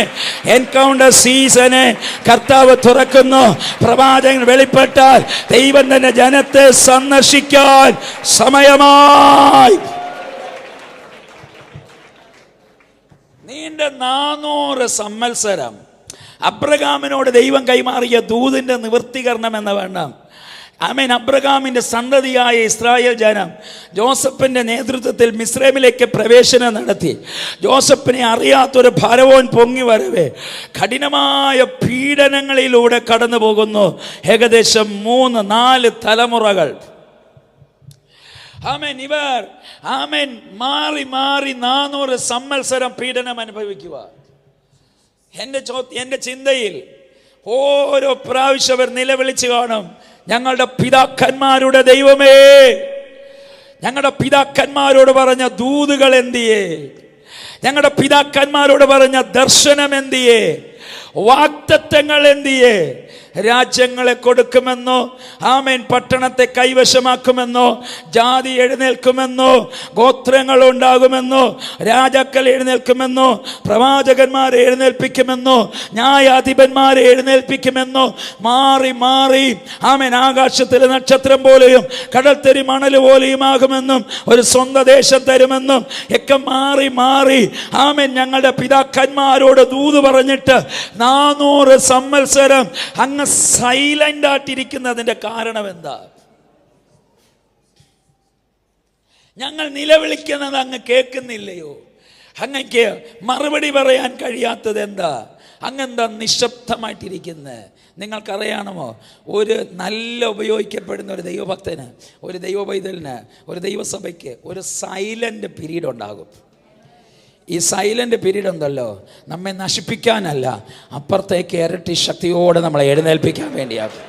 എൻകൗണ്ടർ സീസണ് കർത്താവ് തുറക്കുന്നു. പ്രവാചകൻ വെളിപ്പെട്ടാൽ ദൈവം തന്നെ ജനത്തെ സന്ദർശിക്കാൻ സമയമായി. നീണ്ട 400 സംവത്സരം അബ്രഹാമിനോട് ദൈവം കൈമാറിയ ദൂതിൻ്റെ നിവൃത്തീകരണം എന്ന വേണം. ആമേൻ. അബ്രഹാമിൻ്റെ സന്തതിയായ ഇസ്രായേൽ ജനം ജോസഫിൻ്റെ നേതൃത്വത്തിൽ മിസ്രൈമിലേക്ക് പ്രവേശനം നടത്തി. ജോസഫിനെ അറിയാത്തൊരു ഫറവോൻ പൊങ്ങി വരവേ കഠിനമായ പീഡനങ്ങളിലൂടെ കടന്നു പോകുന്നു. ഏകദേശം 3-4 തലമുറകൾ. ആമേൻ. ഇവർ ആമേൻ മാറി മാറി 400 സംവത്സരം പീഡനം അനുഭവിക്കുക. എൻ്റെ ചിന്തയിൽ ഓരോ പ്രാവശ്യം അവർ നിലവിളിച്ച് കാണും, ഞങ്ങളുടെ പിതാക്കന്മാരുടെ ദൈവമേ, ഞങ്ങളുടെ പിതാക്കന്മാരോട് പറഞ്ഞ ദൂതുകൾ എന്തിയേ, ഞങ്ങളുടെ പിതാക്കന്മാരോട് പറഞ്ഞ ദർശനം എന്തിയേ, വാഗ്ദത്തങ്ങൾ എന്തിയേ. രാജ്യങ്ങളെ കൊടുക്കുമെന്നോ, ആമേൻ, പട്ടണത്തെ കൈവശമാക്കുമെന്നോ, ജാതി എഴുന്നേൽക്കുമെന്നോ, ഗോത്രങ്ങൾ ഉണ്ടാകുമെന്നോ, രാജാക്കൾ എഴുന്നേൽക്കുമെന്നോ, പ്രവാചകന്മാരെ എഴുന്നേൽപ്പിക്കുമെന്നോ, ന്യായാധിപന്മാരെ എഴുന്നേൽപ്പിക്കുമെന്നോ, മാറി മാറി ആമേൻ ആകാശത്തിലെ നക്ഷത്രം പോലെയും കടൽത്തരി മണൽ പോലെയുമാകുമെന്നും ഒരു സ്വന്തം ദേശം തരുമെന്നും ഒക്കെ മാറി മാറി ആമേൻ ഞങ്ങളുടെ പിതാക്കന്മാരോട് ദൂത് പറഞ്ഞിട്ട് 400 സംവത്സരം അങ്ങ് സൈലന്റ് ആയിട്ടിരിക്കുന്നതിന്റെ കാരണം എന്താ? ഞങ്ങൾ നിലവിളിക്കുന്നത് അങ്ങ് കേൾക്കുന്നില്ലയോ? അങ്ങക്ക് മറുപടി പറയാൻ കഴിയാത്തത് എന്താ? അങ്ങെന്താ നിശബ്ദമായിട്ടിരിക്കുന്നത്? നിങ്ങൾക്കറിയണമോ, ഒരു നല്ല ഉപയോഗിക്കപ്പെടുന്ന ഒരു ദൈവഭക്തന്, ഒരു ദൈവപൈതലിന്, ഒരു ദൈവസഭയ്ക്ക് ഒരു സൈലന്റ് പീരീഡ് ഉണ്ടാകും. ഈ സൈലന്റ് പീരീഡ് ഉണ്ടല്ലോ, നമ്മെ നശിപ്പിക്കാനല്ല, അപ്പുറത്തേക്ക് ഇരട്ടി ശക്തിയോടെ നമ്മളെ എഴുന്നേൽപ്പിക്കാൻ വേണ്ടിയാകും.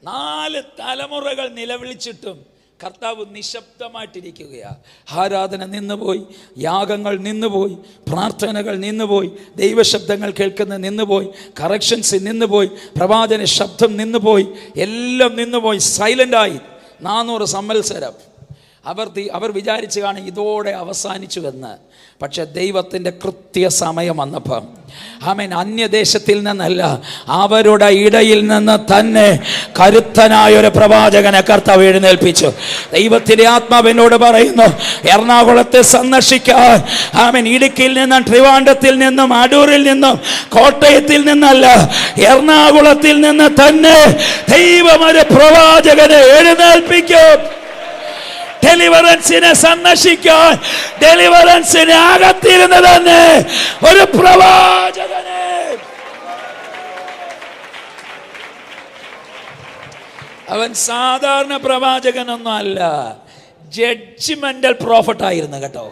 4 തലമുറകൾ നിലവിളിച്ചിട്ടും കർത്താവ് നിശബ്ദമായിട്ടിരിക്കുകയാണ്. ആരാധന നിന്നുപോയി, യാഗങ്ങൾ നിന്നുപോയി, പ്രാർത്ഥനകൾ നിന്നുപോയി, ദൈവശബ്ദങ്ങൾ കേൾക്കുന്ന നിന്നുപോയി, കറക്ഷൻസ് നിന്നുപോയി, പ്രവാചന ശബ്ദം നിന്നുപോയി, എല്ലാം നിന്നുപോയി, സൈലൻ്റായി 400 സംവത്സരം. അവർ വിചാരിച്ചു കാണും ഇതോടെ അവസാനിച്ചുവെന്ന്. പക്ഷെ ദൈവത്തിൻ്റെ കൃത്യസമയം വന്നപ്പം ആമേൻ, അന്യദേശത്തിൽ നിന്നല്ല, അവരുടെ ഇടയിൽ നിന്ന് തന്നെ കരുത്തനായൊരു പ്രവാചകനെ കർത്താവ് എഴുന്നേൽപ്പിച്ചു. ദൈവത്തിൻ്റെ ആത്മാവിനോട് പറയുന്നു, എറണാകുളത്തെ സന്ദർശിക്കാൻ ആമേൻ, ഇടുക്കിയിൽ നിന്നും ട്രിവാൻഡ്രത്തിൽ നിന്നും അടൂരിൽ നിന്നും കോട്ടയത്തിൽ നിന്നല്ല, എറണാകുളത്തിൽ നിന്ന് തന്നെ ദൈവം ഒരു പ്രവാചകനെ എഴുന്നേൽപ്പിക്കും. ഡെലിവറൻസിനെ സന്ദർശിക്കാൻ, ഡെലിവറൻസിനെ അകത്തിരുന്ന് തന്നെ ഒരു പ്രവാചകനെ. അവൻ സാധാരണ പ്രവാചകനൊന്നും അല്ല, ജഡ്ജ്മെന്റൽ പ്രോഫറ്റ് ആയിരുന്നു കേട്ടോ.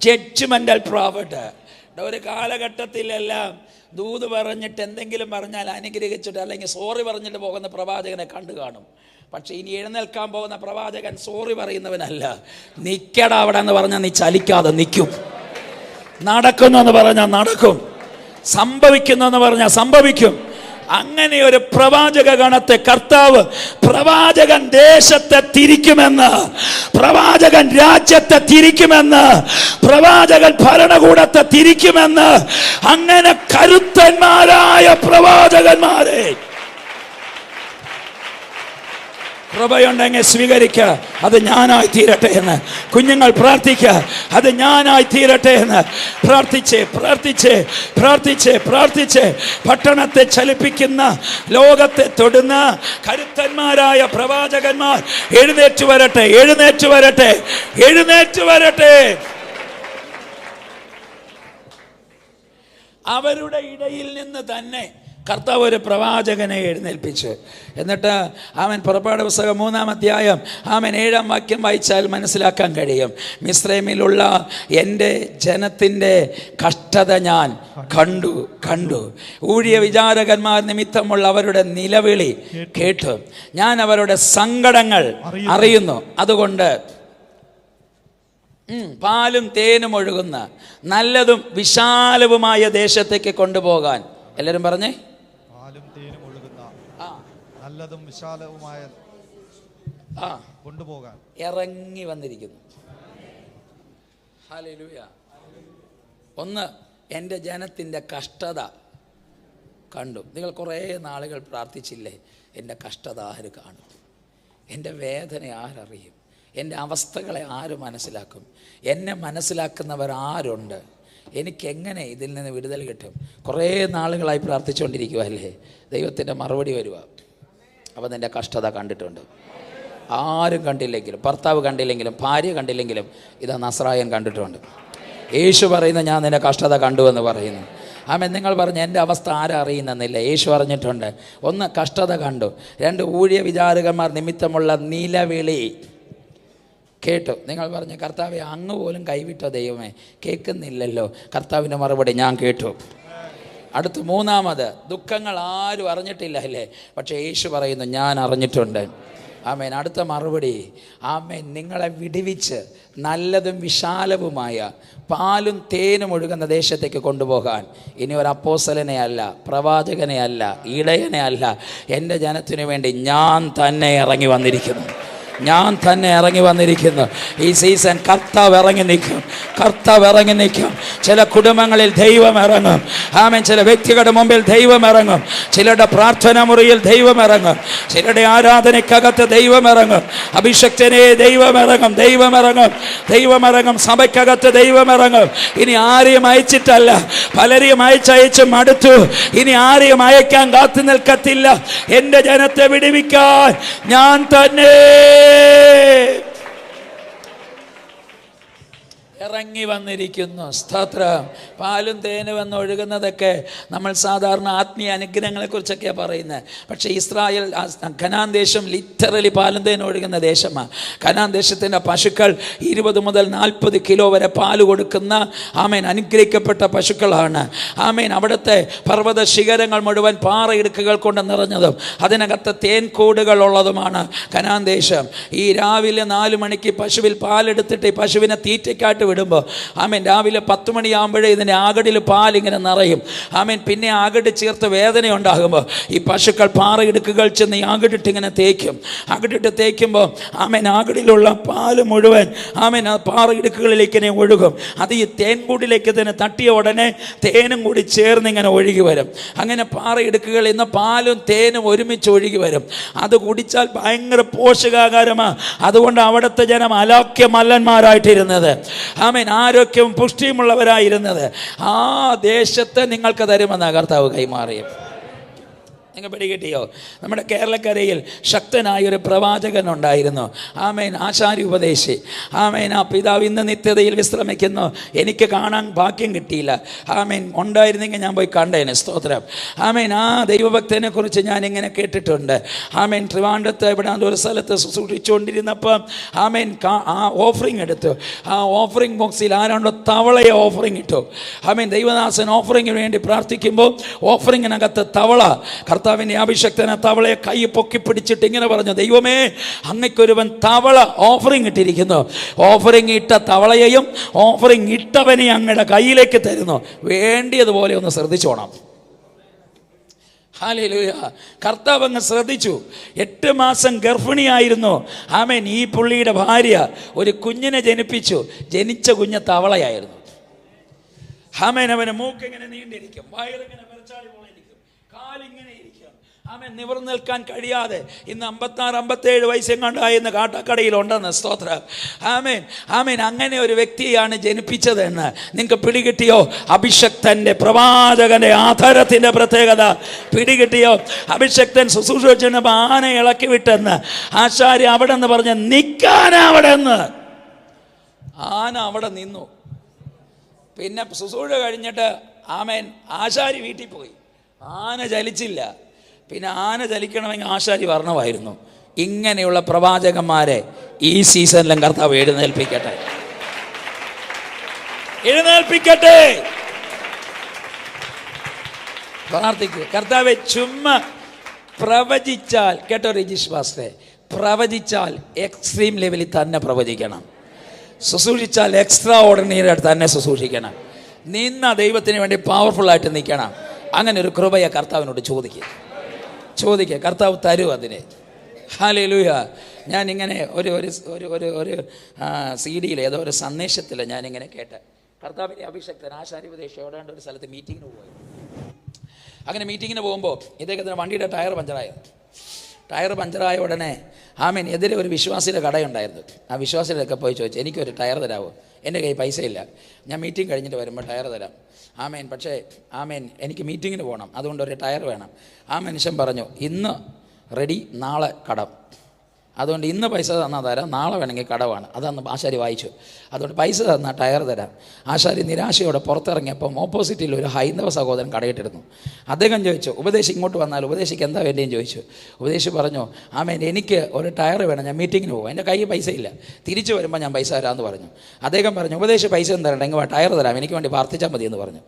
Judgemental prophet. ഒരു കാലഘട്ടത്തിലെല്ലാം ദൂത് പറഞ്ഞിട്ട് എന്തെങ്കിലും പറഞ്ഞാൽ അനുഗ്രഹിച്ചിട്ട് അല്ലെങ്കിൽ സോറി പറഞ്ഞിട്ട് പോകുന്ന പ്രവാചകനെ കണ്ടു കാണും. പക്ഷെ ഇനി എഴുന്നേൽക്കാൻ പോകുന്ന പ്രവാചകൻ സോറി പറയുന്നവനല്ല. നിൽക്കടാ അവിടെ എന്ന് പറഞ്ഞാൽ നീ ചലിക്കാതെ നിൽക്കും. നടക്കുന്നു എന്ന് പറഞ്ഞാൽ നടക്കും. സംഭവിക്കുന്നു എന്ന് പറഞ്ഞാൽ സംഭവിക്കും. അങ്ങനെ ഒരു പ്രവാചക ഗണത്തെ കർത്താവ്, പ്രവാചകൻ ദേശത്തെ തിരിക്കുമെന്ന്, പ്രവാചകൻ രാജ്യത്തെ തിരിക്കുമെന്ന്, പ്രവാചകൻ ഭരണകൂടത്തെ തിരിക്കുമെന്ന്, അങ്ങനെ കരുത്തന്മാരായ പ്രവാചകന്മാരെ കൃപയുണ്ടെങ്കിൽ സ്വീകരിക്കുക. അത് ഞാനായി തീരട്ടെ എന്ന് കുഞ്ഞുങ്ങൾ പ്രാർത്ഥിക്കുക. അത് ഞാനായി തീരട്ടെ എന്ന് പ്രാർത്ഥിച്ച് പ്രാർത്ഥിച്ച് പ്രാർത്ഥിച്ച് പ്രാർത്ഥിച്ച് പട്ടണത്തെ ചലിപ്പിക്കുന്ന, ലോകത്തെ തൊടുന്ന കരുത്തന്മാരായ പ്രവാചകന്മാർ എഴുന്നേറ്റ് വരട്ടെ, എഴുന്നേറ്റ് വരട്ടെ, എഴുന്നേറ്റ് വരട്ടെ. അവരുടെ ഇടയിൽ നിന്ന് തന്നെ കർത്താവ് ഒരു പ്രവാചകനെ എഴുന്നേൽപ്പിച്ചു. എന്നിട്ട് അവൻ പുറപ്പാട് പുസ്തകം 3-ാം അധ്യായം 7-ാം വാക്യം വായിച്ചാൽ മനസ്സിലാക്കാൻ കഴിയും. മിസ്രൈമിലുള്ള എൻ്റെ ജനത്തിൻ്റെ കഷ്ടത ഞാൻ കണ്ടു. ഊഴിയ വിചാരകന്മാർ നിമിത്തമുള്ള അവരുടെ നിലവിളി കേട്ടു. ഞാൻ അവരുടെ സങ്കടങ്ങൾ അറിയുന്നു. അതുകൊണ്ട് പാലും തേനും ഒഴുകുന്ന നല്ലതും വിശാലവുമായ ദേശത്തേക്ക് കൊണ്ടുപോകാൻ, എല്ലാവരും പറഞ്ഞേ, നല്ലതും വിശാലവുമായ കൊണ്ടുപോകാൻ ഇറങ്ങി വന്നിരിക്കുന്നു. ഹല്ലേലൂയ. ഒന്ന്, എൻ്റെ ജനത്തിൻ്റെ കഷ്ടത കണ്ടു. നിങ്ങൾ കുറേ നാളുകൾ പ്രാർത്ഥിച്ചില്ലേ, എൻ്റെ കഷ്ടത ആര് കാണും, എൻ്റെ വേദന ആരറിയും, എൻ്റെ അവസ്ഥകളെ ആര് മനസ്സിലാക്കും, എന്നെ മനസ്സിലാക്കുന്നവർ ആരുണ്ട്, എനിക്കെങ്ങനെ ഇതിൽ നിന്ന് വിടുതൽ കിട്ടും? കുറേ നാളുകളായി പ്രാർത്ഥിച്ചുകൊണ്ടിരിക്കുവല്ലേ, ദൈവത്തിൻ്റെ മറുപടി വരുക. അപ്പോൾ നിൻ്റെ കഷ്ടത കണ്ടിട്ടുണ്ട്. ആരും കണ്ടില്ലെങ്കിലും, ഭർത്താവ് കണ്ടില്ലെങ്കിലും, ഭാര്യ കണ്ടില്ലെങ്കിലും, ഇതാ നസ്രായൻ കണ്ടിട്ടുണ്ട്. യേശു പറയുന്ന ഞാൻ നിൻ്റെ കഷ്ടത കണ്ടുവെന്ന് പറയുന്നു. ആമേൻ. നിങ്ങൾ പറഞ്ഞ് എൻ്റെ അവസ്ഥ ആരും അറിയുന്നെന്നില്ല. യേശു പറഞ്ഞിട്ടുണ്ട്. ഒന്ന്, കഷ്ടത കണ്ടു. രണ്ട്, ഊഴിയ വിചാരകന്മാർ നിമിത്തമുള്ള നിലവിളി കേട്ടു. നിങ്ങൾ പറഞ്ഞ് കർത്താവെ അങ്ങ് പോലും കൈവിട്ടോ ദൈവമേ, കേൾക്കുന്നില്ലല്ലോ. കർത്താവിൻ്റെ മറുപടി ഞാൻ കേട്ടു. അടുത്ത് മൂന്നാമത്, ദുഃഖങ്ങൾ ആരും അറിഞ്ഞിട്ടില്ല അല്ലേ, പക്ഷേ യേശു പറയുന്നു ഞാൻ അറിഞ്ഞിട്ടുണ്ട്. ആമേൻ. അടുത്ത മറുപടി, ആമേൻ, നിങ്ങളെ വിടുവിച്ച് നല്ലതും വിശാലവുമായ പാലും തേനും ഒഴുകുന്ന ദേശത്തേക്ക് കൊണ്ടുപോകാൻ ഇനി ഒരു അപ്പോസ്തലനെ അല്ല, പ്രവാചകനെ അല്ല, ഇടയനെ അല്ല, എൻ്റെ ജനത്തിനു വേണ്ടി ഞാൻ തന്നെ ഇറങ്ങി വന്നിരിക്കുന്നു. ഞാൻ തന്നെ ഇറങ്ങി വന്നിരിക്കുന്നു. ഈ സീസൺ കർത്താവ് ഇറങ്ങി നിൽക്കും, കർത്താവ് ഇറങ്ങി നിൽക്കും. ചില കുടുംബങ്ങളിൽ ദൈവം ഇറങ്ങും. ആമേൻ. ചില വ്യക്തികളുടെ മുമ്പിൽ ദൈവം ഇറങ്ങും. ചിലരുടെ പ്രാർത്ഥന മുറിയിൽ ദൈവം ഇറങ്ങും. ചിലരുടെ ആരാധനയ്ക്കകത്ത് ദൈവം ഇറങ്ങും. അഭിഷക്തനെ ദൈവം ഇറങ്ങും, ദൈവം ഇറങ്ങും, ദൈവം ഇറങ്ങും. സഭയ്ക്കകത്ത് ദൈവം ഇറങ്ങും. ഇനി ആരെയും അയച്ചിട്ടല്ല, പലരെയും അയച്ചയച്ച് മടുത്തു. ഇനി ആരെയും അയക്കാൻ കാത്തു നിൽക്കത്തില്ല. എൻ്റെ ജനത്തെ വിടുവിക്കാൻ ഞാൻ തന്നെ ഇറങ്ങി വന്നിരിക്കുന്നു. സ്തോത്രം. പാലും തേനും എന്ന് ഒഴുകുന്നതൊക്കെ നമ്മൾ സാധാരണ ആത്മീയ അനുഗ്രഹങ്ങളെ കുറിച്ചൊക്കെയാണ് പറയുന്നത്. പക്ഷേ ഇസ്രായേൽ, കനാൻ ദേശം ലിറ്ററലി പാലും തേനും ഒഴുകുന്ന ദേശമാണ്. കനാൻ ദേശത്തിൻ്റെ പശുക്കൾ 20 മുതൽ 40 കിലോ വരെ പാല് കൊടുക്കുന്ന, ആമേൻ, അനുഗ്രഹിക്കപ്പെട്ട പശുക്കളാണ്. ആമേൻ. അവിടുത്തെ പർവ്വത ശിഖരങ്ങൾ മുഴുവൻ പാറയിടുക്കുകൾ കൊണ്ട് നിറഞ്ഞതും അതിനകത്ത് തേൻകൂടുകൾ ഉള്ളതുമാണ് കനാൻ ദേശം. ഈ രാവിലെ 4 മണിക്ക് പശുവിൽ പാലെടുത്തിട്ട് ഈ പശുവിനെ തീറ്റയ്ക്കായിട്ട് വിടുമ്പോൾ ഇടുമ്പോൾ ആമേൻ രാവിലെ 10 മണിയാകുമ്പോഴേ ഇതിൻ്റെ അകടിൽ പാലിങ്ങനെ നിറയും. ആമേൻ പിന്നെ അകട് ചേർത്ത് വേദന ഉണ്ടാകുമ്പോൾ ഈ പശുക്കൾ പാറയിടുക്കുകൾ ചെന്ന് ഈ അകടിട്ട് ഇങ്ങനെ തേക്കും. അകടിട്ട് തേക്കുമ്പോൾ ആമേൻ അകടിലുള്ള പാല് മുഴുവൻ ആമേൻ ആ പാറയിടുക്കുകളിലേക്ക് ഇങ്ങനെ ഒഴുകും. അത് ഈ തേൻകൂടിലേക്ക് തന്നെ തട്ടിയ ഉടനെ തേനും കൂടി ചേർന്ന് ഇങ്ങനെ ഒഴുകി വരും. അങ്ങനെ പാറയിടുക്കുകളിൽ നിന്ന് പാലും തേനും ഒരുമിച്ച് ഒഴുകി വരും. അത് കുടിച്ചാൽ ഭയങ്കര പോഷകാഹാരമാണ്. അതുകൊണ്ട് അവിടുത്തെ ജനം അലോക്യമല്ലന്മാരായിട്ടിരുന്നത്. ആമേൻ ആരോഗ്യവും പുഷ്ടിയുമുള്ളവരായിരുന്നത്. ആ ദേശത്തെ നിങ്ങൾക്ക് തരുമെന്ന കർത്താവ് കൈമാറിയും. നിങ്ങൾ പിടികിട്ടിയോ? നമ്മുടെ കേരളക്കരയിൽ ശക്തനായൊരു പ്രവാചകൻ ഉണ്ടായിരുന്നു. ആമേൻ ആശാരി ഉപദേശി. ആമേൻ ആ പിതാവ് ഇന്ന് നിത്യതയിൽ വിശ്രമിക്കുന്നു. എനിക്ക് കാണാൻ ഭാഗ്യം കിട്ടിയില്ല. ആമേൻ ഉണ്ടായിരുന്നെങ്കിൽ ഞാൻ പോയി കണ്ടേനെ. സ്തോത്രം. ആമേൻ ആ ദൈവഭക്തനെ കുറിച്ച് ഞാനിങ്ങനെ കേട്ടിട്ടുണ്ട്. ആമേൻ ട്രിവാൻഡ്രത്ത് ഇവിടെ ഒരു സ്ഥലത്ത് സൂക്ഷിച്ചുകൊണ്ടിരുന്നപ്പം ആമേൻ ആ ഓഫറിങ് എടുത്തു. ആ ഓഫറിങ് ബോക്സിൽ ആരാണ്ടോ തവളയെ ഓഫറിങ് ഇട്ടു. ആമേൻ ദൈവദാസൻ ഓഫറിങ്ങിന് വേണ്ടി പ്രാർത്ഥിക്കുമ്പോൾ ഓഫറിങ്ങിനകത്ത് തവള, കർത്താവിൻ്റെ അഭിഷക്തനെ തവളയെ കൈ പൊക്കി പിടിച്ചിട്ട് ഇങ്ങനെ പറഞ്ഞു, ദൈവമേ അങ്ങയ്ക്കൊരുവൻ തവള ഓഫറിങ് ഇട്ടിരിക്കുന്നു. ഓഫറിങ് ഇട്ട തവളയെയും ഓഫറിങ് ഇട്ടവനെയും അങ്ങയുടെ കയ്യിലേക്ക് തരുന്നു. വേണ്ടിയതുപോലെ ഒന്ന് ശ്രദ്ധിച്ചോണം. ഹല്ലേലൂയ. കർത്താവ് അങ്ങ് ശ്രദ്ധിച്ചു. 8 മാസം ഗർഭിണിയായിരുന്നു. ആമേൻ ഈ പുള്ളിയുടെ ഭാര്യ ഒരു കുഞ്ഞിനെ ജനിപ്പിച്ചു. ജനിച്ച കുഞ്ഞ് തവളയായിരുന്നു. ആമേൻ അവന് മൂക്കിങ്ങനെ നീണ്ടിരിക്കും, വയറിങ്ങനെ വെറച്ചാടി പോലിരിക്കും, കാലിങ്ങനെ ഇരിക്കും. ആമേൻ നിവർന്നു നിൽക്കാൻ കഴിയാതെ ഇന്ന് 56-57 വയസ്സെങ്ങാണ്ടായെന്ന് കാട്ടാക്കടയിലുണ്ടെന്ന്. സ്തോത്രം. ആമേൻ ആമേൻ അങ്ങനെ ഒരു വ്യക്തിയാണ് ജനിപ്പിച്ചതെന്ന് നിങ്ങൾക്ക് പിടികിട്ടിയോ? അഭിഷക്തൻ്റെ പ്രവാചകന്റെ ആധാരത്തിൻ്റെ പ്രത്യേകത പിടികിട്ടിയോ? അഭിഷക്തൻ ശുശ്രൂഷിച്ചപ്പോൾ ആന ഇളക്കി വിട്ടെന്ന് ആശാരി അവിടെ നിന്ന് പറഞ്ഞ് നിൽക്കാനാ അവിടെ നിന്ന്. ആന അവിടെ നിന്നു. പിന്നെ ശുശ്രൂഷ കഴിഞ്ഞിട്ട് ആമേൻ ആശാരി വീട്ടിൽ പോയി. ആന ചലിച്ചില്ല. പിന്നെ ആന ചലിക്കണമെങ്കിൽ ആശാരി വരണമായിരുന്നു. ഇങ്ങനെയുള്ള പ്രവാചകന്മാരെ ഈ സീസണിലും കർത്താവ് എഴുന്നേൽപ്പിക്കട്ടെ, എഴുന്നേൽപ്പിക്കട്ടെ. പ്രാർത്ഥിക്കൂ. കർത്താവെ ചുമ്മാ പ്രവചിച്ചാൽ, കേട്ടോ രജിഷ് പാസ്റ്ററെ, പ്രവചിച്ചാൽ എക്സ്ട്രീം ലെവലിൽ തന്നെ പ്രവചിക്കണം. ശുശ്രൂഷിച്ചാൽ എക്സ്ട്രാ ഓർഡിനറി ആയിട്ട് തന്നെ ശുശ്രൂഷിക്കണം. നിന്ന ദൈവത്തിന് വേണ്ടി പവർഫുള്ളായിട്ട് നിൽക്കണം. അങ്ങനെ ഒരു കൃപയെ കർത്താവിനോട് ചോദിക്കുക. കർത്താവ് തരും അതിനെ. ഹല്ലേലൂയ. ഞാനിങ്ങനെ ഒരു CD-യിൽ ഏതോ ഒരു സന്ദേശത്തിൽ ഞാനിങ്ങനെ കേട്ട്, കർത്താവിൻ്റെ അഭിഷക്തൻ ആശാരിപദേശം എവിടെയാണ്ട് ഒരു സ്ഥലത്ത് മീറ്റിങ്ങിന് പോയി. അങ്ങനെ മീറ്റിങ്ങിന് പോകുമ്പോൾ ഇദ്ദേഹത്തിന് വണ്ടിയുടെ ടയർ പഞ്ചറായ ഉടനെ ആമേൻ എതിരെ ഒരു വിശ്വാസിയുടെ കടയുണ്ടായിരുന്നു. ആ വിശ്വാസികളൊക്കെ പോയി ചോദിച്ചു, എനിക്കൊരു ടയർ തരാമോ? എൻ്റെ കയ്യിൽ പൈസയില്ല, ഞാൻ മീറ്റിംഗ് കഴിഞ്ഞിട്ട് വരുമ്പോൾ ടയർ തരാം. ആമേൻ പക്ഷേ ആമേൻ എനിക്ക് മീറ്റിങ്ങിന് പോകണം, അതുകൊണ്ട് ഒരു ടയർ വേണം. ആ മനുഷ്യൻ പറഞ്ഞു, ഇന്ന് റെഡി, നാളെ കടം. അതുകൊണ്ട് ഇന്ന് പൈസ തന്നാൽ തരാം, നാളെ വേണമെങ്കിൽ കടവാണ്. അതന്ന് ആശാരി വായിച്ചു. അതുകൊണ്ട് പൈസ തന്നാൽ ടയർ തരാം. ആശാരി നിരാശയോടെ പുറത്തിറങ്ങിയപ്പം ഓപ്പോസിറ്റിൽ ഒരു ഹൈന്ദവ സഹോദരൻ കടയിട്ടിരുന്നു. അദ്ദേഹം ചോദിച്ചു, ഉപദേശി ഇങ്ങോട്ട് വന്നാൽ ഉപദേശിക്ക് എന്താ വേണ്ടതെന്ന് ചോദിച്ചു. ഉപദേശി പറഞ്ഞു, ആമേൻ എനിക്ക് ഒരു ടയർ വേണം, ഞാൻ മീറ്റിങ്ങിന് പോകും, എൻ്റെ കയ്യിൽ പൈസ ഇല്ല, തിരിച്ചു വരുമ്പോൾ ഞാൻ പൈസ തരാമെന്ന് പറഞ്ഞു. അദ്ദേഹം പറഞ്ഞു, ഉപദേശി പൈസ ഒന്നും തരണ്ട, എങ്കിൽ ടയർ തരാം, എനിക്ക് വേണ്ടി പ്രാർത്ഥിച്ചാൽ മതി എന്ന് പറഞ്ഞു.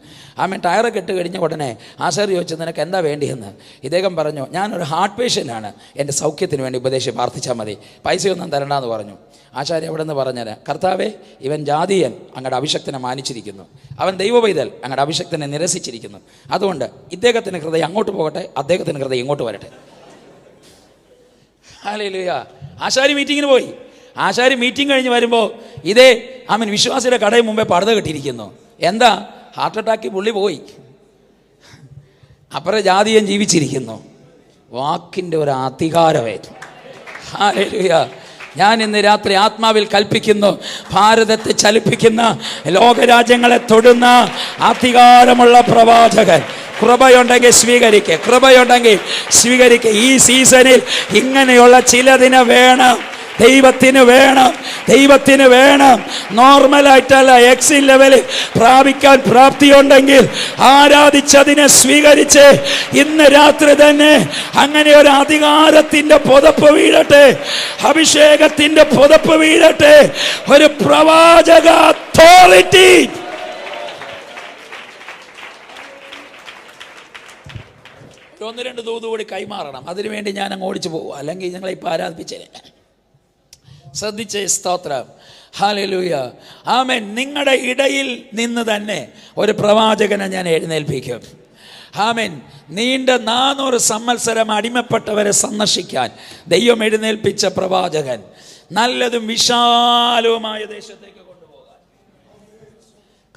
ആമേൻ ടയർ കെട്ട് കഴിഞ്ഞ ഉടനെ ആശാരി ചോദിച്ചു, നിനക്ക് എന്താ വേണ്ടിയെന്ന്. ഇദ്ദേഹം പറഞ്ഞു, ഞാനൊരു ഹാർട്ട് പേഷ്യൻ്റാണ്, എൻ്റെ സൗഖ്യത്തിന് വേണ്ടി ഉപദേശി പ്രാർത്ഥിച്ചാൽ മതി, പൈസയൊന്നും തരണ്ടെന്ന് പറഞ്ഞു. ആശാരി അവിടെ നിന്ന് പറഞ്ഞത്, കർത്താവേ ഇവൻ ജാതീയൻ അങ്ങയുടെ അഭിഷക്തനെ മാനിച്ചിരിക്കുന്നു, അവൻ ദൈവപൈതൽ അങ്ങയുടെ അഭിഷക്തനെ നിരസിച്ചിരിക്കുന്നു, അതുകൊണ്ട് ഇദ്ദേഹത്തിന് ഹൃദയം അങ്ങോട്ട് പോകട്ടെ, അദ്ദേഹത്തിന് ഹൃദയം ഇങ്ങോട്ട് വരട്ടെ. ഹല്ലേലൂയ. ആശാരി മീറ്റിങ്ങിന് പോയി. ആശാരി മീറ്റിംഗ് കഴിഞ്ഞ് വരുമ്പോൾ ഇതേ ആമൻ വിശ്വാസിയുടെ കടയിൽ മുമ്പേ പർദ്ദ കെട്ടിയിരിക്കുന്നു. എന്താ? ഹാർട്ട് അറ്റാക്ക് പുള്ളി പോയി, അപ്പുറം ജാതീയൻ ജീവിച്ചിരിക്കുന്നു. വാക്കിൻ്റെ ഒരു അധികാരമേറ്റു. ഹല്ലേലൂയ. ഞാൻ ഇന്ന് രാത്രി ആത്മാവിൽ കൽപ്പിക്കുന്നു, ഭാരതത്തെ ചലിപ്പിക്കുന്ന, ലോകരാജ്യങ്ങളെ തൊടുന്ന അധികാരമുള്ള പ്രവാചകൻ. കൃപയുണ്ടെങ്കിൽ സ്വീകരിക്കുക. ഈ സീസണിൽ ഇങ്ങനെയുള്ള ചിലതിന് വേണം. ദൈവത്തിന് വേണം. നോർമലായിട്ടല്ല, എക്സിൽ ലെവലിൽ പ്രാപിക്കാൻ പ്രാപ്തിയുണ്ടെങ്കിൽ ആരാധിച്ചതിനെ സ്വീകരിച്ച് ഇന്ന് രാത്രി തന്നെ അങ്ങനെ ഒരു അധികാരത്തിന്റെ പുതപ്പ് വീഴട്ടെ, അഭിഷേകത്തിന്റെ പുതപ്പ് വീഴട്ടെ, ഒരു പ്രവാചക അതോറിറ്റി. ഒന്ന് രണ്ട് ദൂത് കൂടി കൈമാറണം. അതിനുവേണ്ടി ഞാൻ അങ്ങ് ഓടിച്ചു പോകും, അല്ലെങ്കിൽ ഞങ്ങളെ ഇപ്പം ആരാധിപ്പിച്ചേനെ. ശ്രദ്ധിച്ചേ, സ്തോത്രം, ഹല്ലേലൂയ, ആമേൻ. നിങ്ങളുടെ ഇടയിൽ നിന്ന് തന്നെ ഒരു പ്രവാചകനെ ഞാൻ എഴുന്നേൽപ്പിക്കും. ആമേൻ. നീണ്ട 400 സംവത്സരം അടിമപ്പെട്ടവരെ സന്ദർശിക്കാൻ ദൈവം എഴുന്നേൽപ്പിച്ച പ്രവാചകൻ നല്ലതും വിശാലവുമായ ദേശത്തേക്ക് കൊണ്ടുപോകാൻ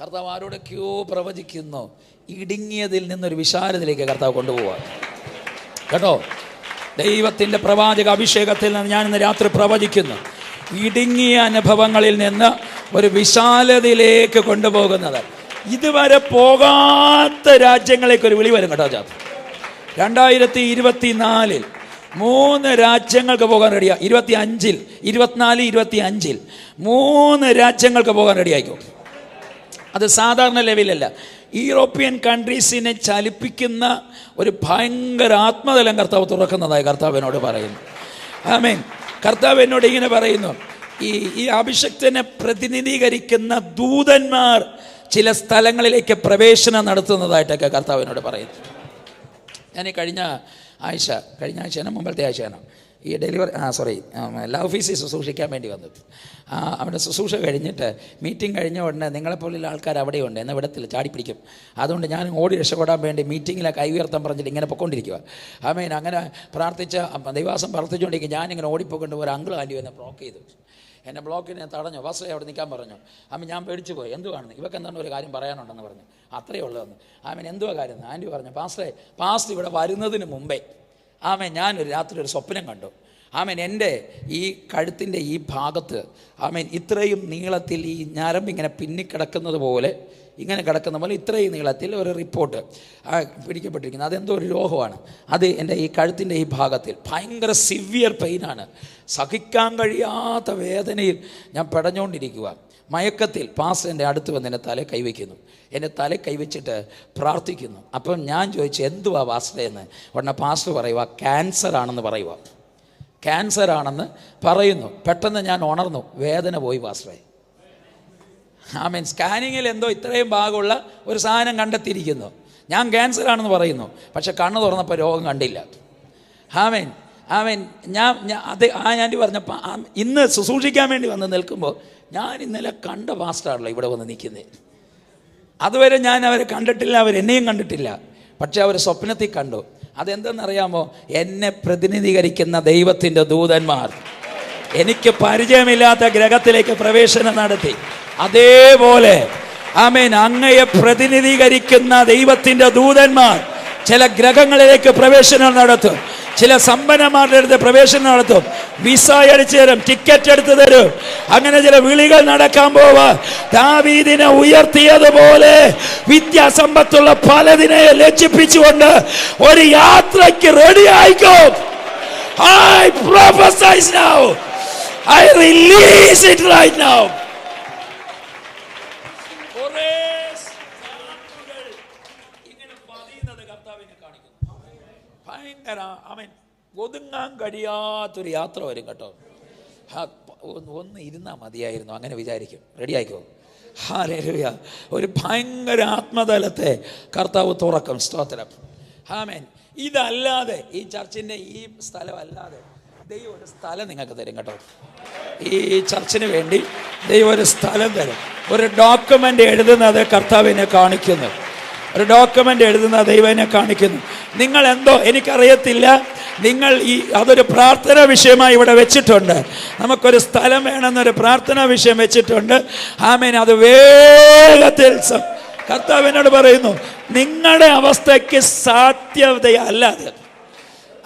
കർത്താവ് ആരോടൊക്കെയോ പ്രവചിക്കുന്നു. ഇടുങ്ങിയതിൽ നിന്നൊരു വിശാലതയിലേക്ക് കർത്താവ് കൊണ്ടുപോകാൻ കേട്ടോ. ദൈവത്തിൻ്റെ പ്രവാചക അഭിഷേകത്തിൽ നിന്ന് ഞാൻ ഇന്ന് രാത്രി പ്രവചിക്കുന്നു. ഇടുങ്ങിയ അനുഭവങ്ങളിൽ നിന്ന് ഒരു വിശാലതയിലേക്ക് കൊണ്ടുപോകുന്നത്. ഇതുവരെ പോകാത്ത രാജ്യങ്ങളിലേക്ക് ഒരു വിളി വരും കേട്ടോ. 2024 3 രാജ്യങ്ങൾക്ക് പോകാൻ റെഡിയാ. 25, 24, 25 3 രാജ്യങ്ങൾക്ക് പോകാൻ റെഡിയായിക്കോ. അത് സാധാരണ ലെവലല്ല. യൂറോപ്യൻ കൺട്രീസിനെ ചലിപ്പിക്കുന്ന ഒരു ഭയങ്കര ആത്മതലം കർത്താവ് തുറക്കുന്നതായി കർത്താവ് എന്നോട് പറയുന്നു. ആമേൻ. കർത്താവ് എന്നോട് ഇങ്ങനെ പറയുന്നു, ഈ അഭിഷക്തനെ പ്രതിനിധീകരിക്കുന്ന ദൂതന്മാർ ചില സ്ഥലങ്ങളിലേക്ക് പ്രവേശനം നടത്തുന്നതായിട്ടൊക്കെ കർത്താവ് എന്നോട് പറയുന്നു. ഞാൻ ഈ കഴിഞ്ഞ ആഴ്ചയാണ്, മുമ്പത്തെ ആഴ്ചയാണ് ഈ ലവ് ഫീസിൽ ശുശ്രൂഷിക്കാൻ വേണ്ടി വന്നത്. അവിടെ ശുശ്രൂഷ കഴിഞ്ഞിട്ട് മീറ്റിംഗ് കഴിഞ്ഞ ഉടനെ നിങ്ങളെപ്പോലുള്ള ആൾക്കാർ അവിടെയുണ്ട്, എന്നെ വിടത്തില്ല, ചാടിപ്പിടിക്കും. അതുകൊണ്ട് ഞാൻ ഓടി രക്ഷപ്പെടാൻ വേണ്ടി മീറ്റിങ്ങിലെ കൈ ഉയർത്താൻ പറഞ്ഞിട്ട് ഇങ്ങനെ പൊയ്ക്കൊണ്ടിരിക്കുക. ആമേൻ. അങ്ങനെ പ്രാർത്ഥിച്ച ദൈവാസം പ്രാർത്ഥിച്ചുകൊണ്ടിരിക്കും. ഞാനിങ്ങനെ ഓടിപ്പോയിക്കൊണ്ട് ഒരു അങ്കിൾ ആൻറ്റി എന്നെ ബ്ലോക്ക് ചെയ്തു. എന്നെ ബ്ലോക്കിനെ തടഞ്ഞു. ഫസ്റ്റ് അവിടെ നിൽക്കാൻ പറഞ്ഞു. ആമൻ. ഞാൻ പേടിച്ചു പോയി. എന്തുവാണ് ഇവർക്ക് എന്താണ് ഒരു കാര്യം പറയാനുണ്ടെന്ന് പറഞ്ഞു. അത്രയേ ഉള്ളതെന്ന്. ആമൻ. എന്തുവാ കാര്യം? ആൻറ്റി പറഞ്ഞു, പാസ്റ്റർ ഇവിടെ വരുന്നതിന് മുമ്പേ ആമൻ ഞാനൊരു രാത്രി ഒരു സ്വപ്നം കണ്ടു. ആമൻ. എൻ്റെ ഈ കഴുത്തിൻ്റെ ഈ ഭാഗത്ത് ആമൻ ഇത്രയും നീളത്തിൽ ഈ ഞരമ്പ് പിന്നിക്കിടക്കുന്നത് പോലെ, ഇങ്ങനെ കിടക്കുന്ന പോലെ ഇത്രയും നീളത്തിൽ ഒരു റിപ്പോർട്ട് പിടിക്കപ്പെട്ടിരിക്കുന്നത്. അതെന്തോ ഒരു രോഗമാണ്. അത് എൻ്റെ ഈ കഴുത്തിൻ്റെ ഈ ഭാഗത്തിൽ ഭയങ്കര സിവിയർ പെയിനാണ്. സഹിക്കാൻ കഴിയാത്ത വേദനയിൽ ഞാൻ പെടഞ്ഞുകൊണ്ടിരിക്കുക. മയക്കത്തിൽ പാസ്റ്റർ എൻ്റെ അടുത്ത് വന്ന് എൻ്റെ തല കൈവയ്ക്കുന്നു. എൻ്റെ തല കൈവച്ചിട്ട് പ്രാർത്ഥിക്കുന്നു. അപ്പം ഞാൻ ചോദിച്ചു, എന്തുവാ പാസ്റ്റർ എന്ന്. ഉടനെ പാസ്റ്റർ പറയുക, ക്യാൻസർ ആണെന്ന് പറയുക. ക്യാൻസർ ആണെന്ന് പറയുന്നു. പെട്ടെന്ന് ഞാൻ ഉണർന്നു. വേദന പോയി പാസ്റ്ററെ. ആമേൻ. സ്കാനിങ്ങിൽ എന്തോ ഇത്രയും ഭാഗമുള്ള ഒരു സാധനം കണ്ടെത്തിയിരിക്കുന്നു. ഞാൻ ക്യാൻസർ ആണെന്ന് പറയുന്നു. പക്ഷെ കണ്ണ് തുറന്നപ്പോൾ രോഗം കണ്ടില്ല. ആമേൻ. ആമേൻ. അത് ആൻറ്റി പറഞ്ഞപ്പോൾ ഇന്ന് ശുശ്രൂഷിക്കാൻ വേണ്ടി വന്ന് നിൽക്കുമ്പോൾ ഞാൻ ഇന്നലെ കണ്ട പാസ്റ്ററാണല്ലോ ഇവിടെ വന്ന് നിൽക്കുന്നത്. അതുവരെ ഞാൻ അവരെ കണ്ടിട്ടില്ല, അവരെന്നെയും കണ്ടിട്ടില്ല. പക്ഷെ അവർ സ്വപ്നത്തിൽ കണ്ടു. അതെന്തെന്നറിയാമോ? എന്നെ പ്രതിനിധീകരിക്കുന്ന ദൈവത്തിൻ്റെ ദൂതന്മാർ എനിക്ക് പരിചയമില്ലാത്ത ഗ്രഹത്തിലേക്ക് പ്രവേശനം നടത്തി. അതേപോലെ ആമേൻ അങ്ങയെ പ്രതിനിധീകരിക്കുന്ന ദൈവത്തിൻ്റെ ദൂതന്മാർ ചില ഗ്രഹങ്ങളിലേക്ക് പ്രവേശനം നടത്തും. ചില സമ്പന്നന്മാരുടെ അടുത്ത് പ്രവേശനം നടത്തും. വിസ അടിച്ചു തരും, ടിക്കറ്റ് എടുത്തു തരും. അങ്ങനെ ചില വിളികൾ നടക്കാൻ പോവാ. ദാവീദിനെ ഉയർത്തിയതുപോലെ വിദ്യാസമ്പത്തുള്ള പലതിനെ ലജ്ജിപ്പിച്ചുകൊണ്ട് ഒരു യാത്രയ്ക്ക് റെഡി ആയിക്കോ. I prophesy now. I release it right now. ഒതുങ്ങാൻ കഴിയാത്തൊരു യാത്ര വരും കേട്ടോ. ഒന്ന് ഇരുന്നാൽ മതിയായിരുന്നു അങ്ങനെ വിചാരിക്കും. റെഡി ആയിക്കോ. ഹല്ലേലൂയ. ഒരു ഭയങ്കര ആത്മതലത്തെ കർത്താവ് തുറക്കും. സ്തോത്രം. ആമേൻ. ഇതല്ലാതെ ഈ ചർച്ചിൻ്റെ ഈ സ്ഥലം അല്ലാതെ ദൈവം ഒരു സ്ഥലം നിങ്ങൾക്ക് തരും കേട്ടോ. ഈ ചർച്ചിന് വേണ്ടി ദൈവം ഒരു സ്ഥലം തരും. ഒരു ഡോക്യുമെൻ്റ് എഴുതുന്നത് കർത്താവിനെ കാണിക്കുന്നു. ഒരു ഡോക്യുമെൻ്റ് എഴുതുന്ന ദൈവനെ കാണിക്കുന്നു. നിങ്ങൾ എന്തോ എനിക്കറിയത്തില്ല, നിങ്ങൾ അതൊരു പ്രാർത്ഥനാ വിഷയമായി ഇവിടെ വെച്ചിട്ടുണ്ട്. നമുക്കൊരു സ്ഥലം വേണമെന്നൊരു പ്രാർത്ഥനാ വിഷയം വെച്ചിട്ടുണ്ട്. ആമേൻ. അത് വേഗത്തിൽ കർത്താവിനോട് പറയുന്നു, നിങ്ങളുടെ അവസ്ഥയ്ക്ക് സാധ്യതയല്ല.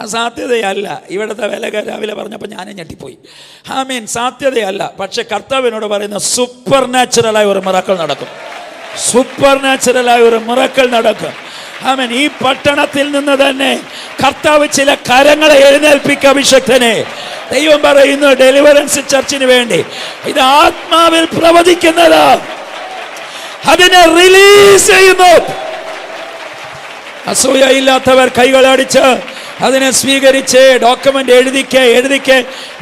അസാധ്യതയല്ല. ഇവിടുത്തെ വില രാവിലെ പറഞ്ഞപ്പോൾ ഞാനും ഞെട്ടിപ്പോയി. ആമേൻ. സാധ്യതയല്ല. പക്ഷെ കർത്താവിനോട് പറയുന്ന സൂപ്പർ നാച്ചുറലായ ഒരു മിറക്കിൾ നടക്കും. സൂപ്പർ നാച്ചുറലായ ഒരു മിറക്കിൾ നടക്കും. ആമേൻ. ഈ പട്ടണത്തിൽ നിന്ന് തന്നെ കർത്താവ് ചില കരങ്ങളെ എഴുന്നേൽപ്പിക്കുക. അഭിഷക്തനെ ദൈവം പറയുന്നു ഡെലിവറൻസ് ചർച്ചിന് വേണ്ടി ഇത് ആത്മാവിൽ പ്രവചിക്കുന്നത്, അതിനെ റിലീസ് ചെയ്യുന്നു. അസൂയയില്ലാത്തവർ കൈകളടിച്ച് അതിനെ സ്വീകരിച്ച് ഡോക്യുമെന്റ് എഴുതിക്ക്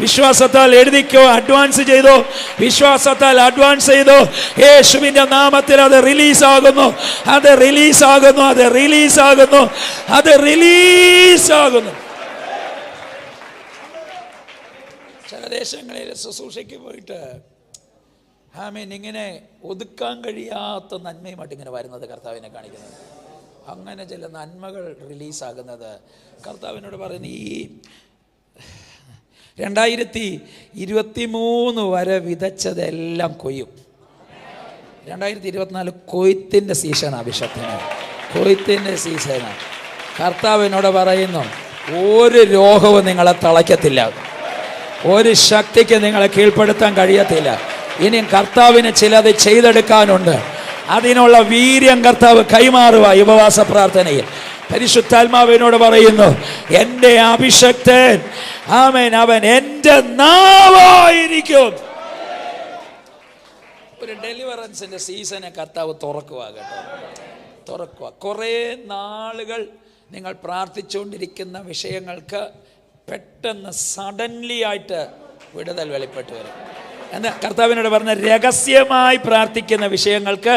വിശ്വാസത്താൽ എഴുതിക്കോ. അഡ്വാൻസ് ചെയ്തോ. വിശ്വാസത്താൽ അഡ്വാൻസ് ചെയ്തോ. യേശുവിന്റെ നാമത്തിൽ അത് റിലീസാകുന്നു. അത് റിലീസാകുന്നു. അത് റിലീസാകുന്നു. അത് റിലീസാകുന്നു. ചില ദേശങ്ങളിൽ ശുശ്രൂഷയ്ക്ക് പോയിട്ട് ഇങ്ങനെ ഒതുക്കാൻ കഴിയാത്ത നന്മയുമായിട്ട് ഇങ്ങനെ വരുന്നത് കർത്താവിനെ കാണിക്കുന്നത്. അങ്ങനെ ചില നന്മകൾ റിലീസാകുന്നത് കർത്താവിനോട് പറയുന്നു. ഈ 2023 വരെ വിതച്ചതെല്ലാം കൊയ്യും. 2024 കൊയ്ത്തിൻ്റെ സീസണാണ്. അഭിഷേകത്തിന് കൊയ്ത്തിൻ്റെ സീസണാണ്. കർത്താവിനോട് പറയുന്നു, ഒരു രോഗവും നിങ്ങളെ തളയ്ക്കത്തില്ല, ഒരു ശക്തിക്ക് നിങ്ങളെ കീഴ്പ്പെടുത്താൻ കഴിയത്തില്ല. ഇനിയും കർത്താവിന് ചിലത് ചെയ്തെടുക്കാനുണ്ട്. അതിനുള്ള വീര്യം കർത്താവ് കൈമാറുക. ഉപവാസ പ്രാർത്ഥനയിൽ പരിശുദ്ധാത്മാവിനോട് പറയുന്നു, എൻ്റെ അഭിഷക്തൻ അവൻ എൻ്റെ നാവായിരിക്കും. ഒരു ഡെലിവറൻസിന്റെ സീസനെ കർത്താവ് തുറക്കുക കേട്ടോ, തുറക്കുക. കുറേ നാളുകൾ നിങ്ങൾ പ്രാർത്ഥിച്ചുകൊണ്ടിരിക്കുന്ന വിഷയങ്ങൾക്ക് പെട്ടെന്ന് സഡൻലി ആയിട്ട് വിടുതൽ വെളിപ്പെട്ട് വരും. എന്ന് കർത്താവിനോട് പറഞ്ഞ, രഹസ്യമായി പ്രാർത്ഥിക്കുന്ന വിഷയങ്ങൾക്ക്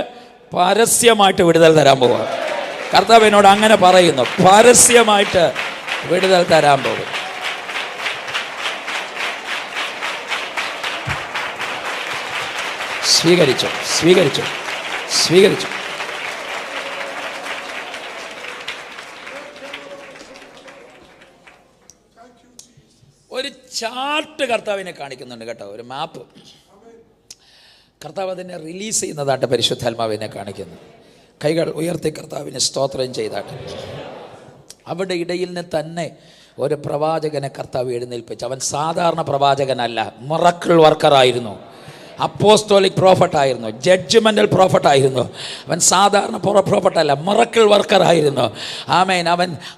പരസ്യമായിട്ട് വിടുതൽ തരാൻ പോവുക. കർത്താവിനോട് അങ്ങനെ പറയുന്നു, പരസ്യമായിട്ട് വിടുതൽ തരാൻ പോകും. സ്വീകരിച്ചു, സ്വീകരിച്ചു, സ്വീകരിച്ചു. ഒരു ചാർട്ട് കർത്താവിനെ കാണിക്കുന്നുണ്ട് കേട്ടോ, ഒരു മാപ്പ്. കർത്താവ് അതിനെ റിലീസ് ചെയ്യുന്നതായിട്ട് പരിശുദ്ധാത്മാവിനെ കാണിക്കുന്നു. കൈകൾ ഉയർത്തി കർത്താവിനെ സ്തോത്രം ചെയ്താട്ട് അവിടെ ഇടയിൽ നിന്ന് തന്നെ ഒരു പ്രവാചകനെ കർത്താവ് എഴുന്നേൽപ്പിച്ചു. അവൻ സാധാരണ പ്രവാചകനല്ല, മിറക്കിൾ വർക്കറായിരുന്നു, അപ്പോസ്തോലിക് പ്രോഫറ്റായിരുന്നു, ജഡ്ജ്മെൻ്റൽ പ്രോഫറ്റായിരുന്നു. അവൻ സാധാരണ പ്രോഫറ്റല്ല, മിറക്കിൾ വർക്കറായിരുന്നു.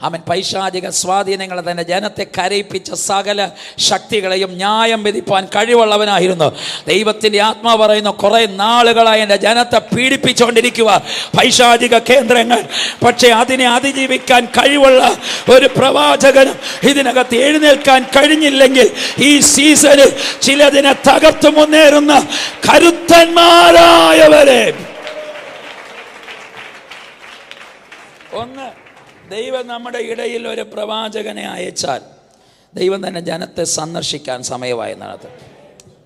അവൻ പൈശാചിക സ്വാധീനങ്ങളെ തന്നെ ജനത്തെ കരയിപ്പിച്ച സകല ശക്തികളെയും ന്യായം വിധിപ്പാൻ കഴിവുള്ളവനായിരുന്നു. ദൈവത്തിൻ്റെ ആത്മാവ് പറയുന്നു, കുറേ നാളുകളായി എൻ്റെ ജനത്തെ പീഡിപ്പിച്ചുകൊണ്ടിരിക്കുക പൈശാചിക കേന്ദ്രങ്ങൾ. പക്ഷേ അതിനെ അതിജീവിക്കാൻ കഴിവുള്ള ഒരു പ്രവാചകനും ഇതിനകത്ത് എഴുന്നേൽക്കാൻ കഴിഞ്ഞില്ലെങ്കിൽ ഈ സീസണിൽ ചിലതിനെ തകർത്ത് മുന്നേറുന്ന കരുത്തന്മാരായവരെ ഒന്ന് ദൈവം നമ്മുടെ ഇടയിൽ ഒരു പ്രവാചകനെ അയച്ചാൽ ദൈവം തന്നെ ജനത്തെ സന്ദർശിക്കാൻ സമയമായി നടത്തും.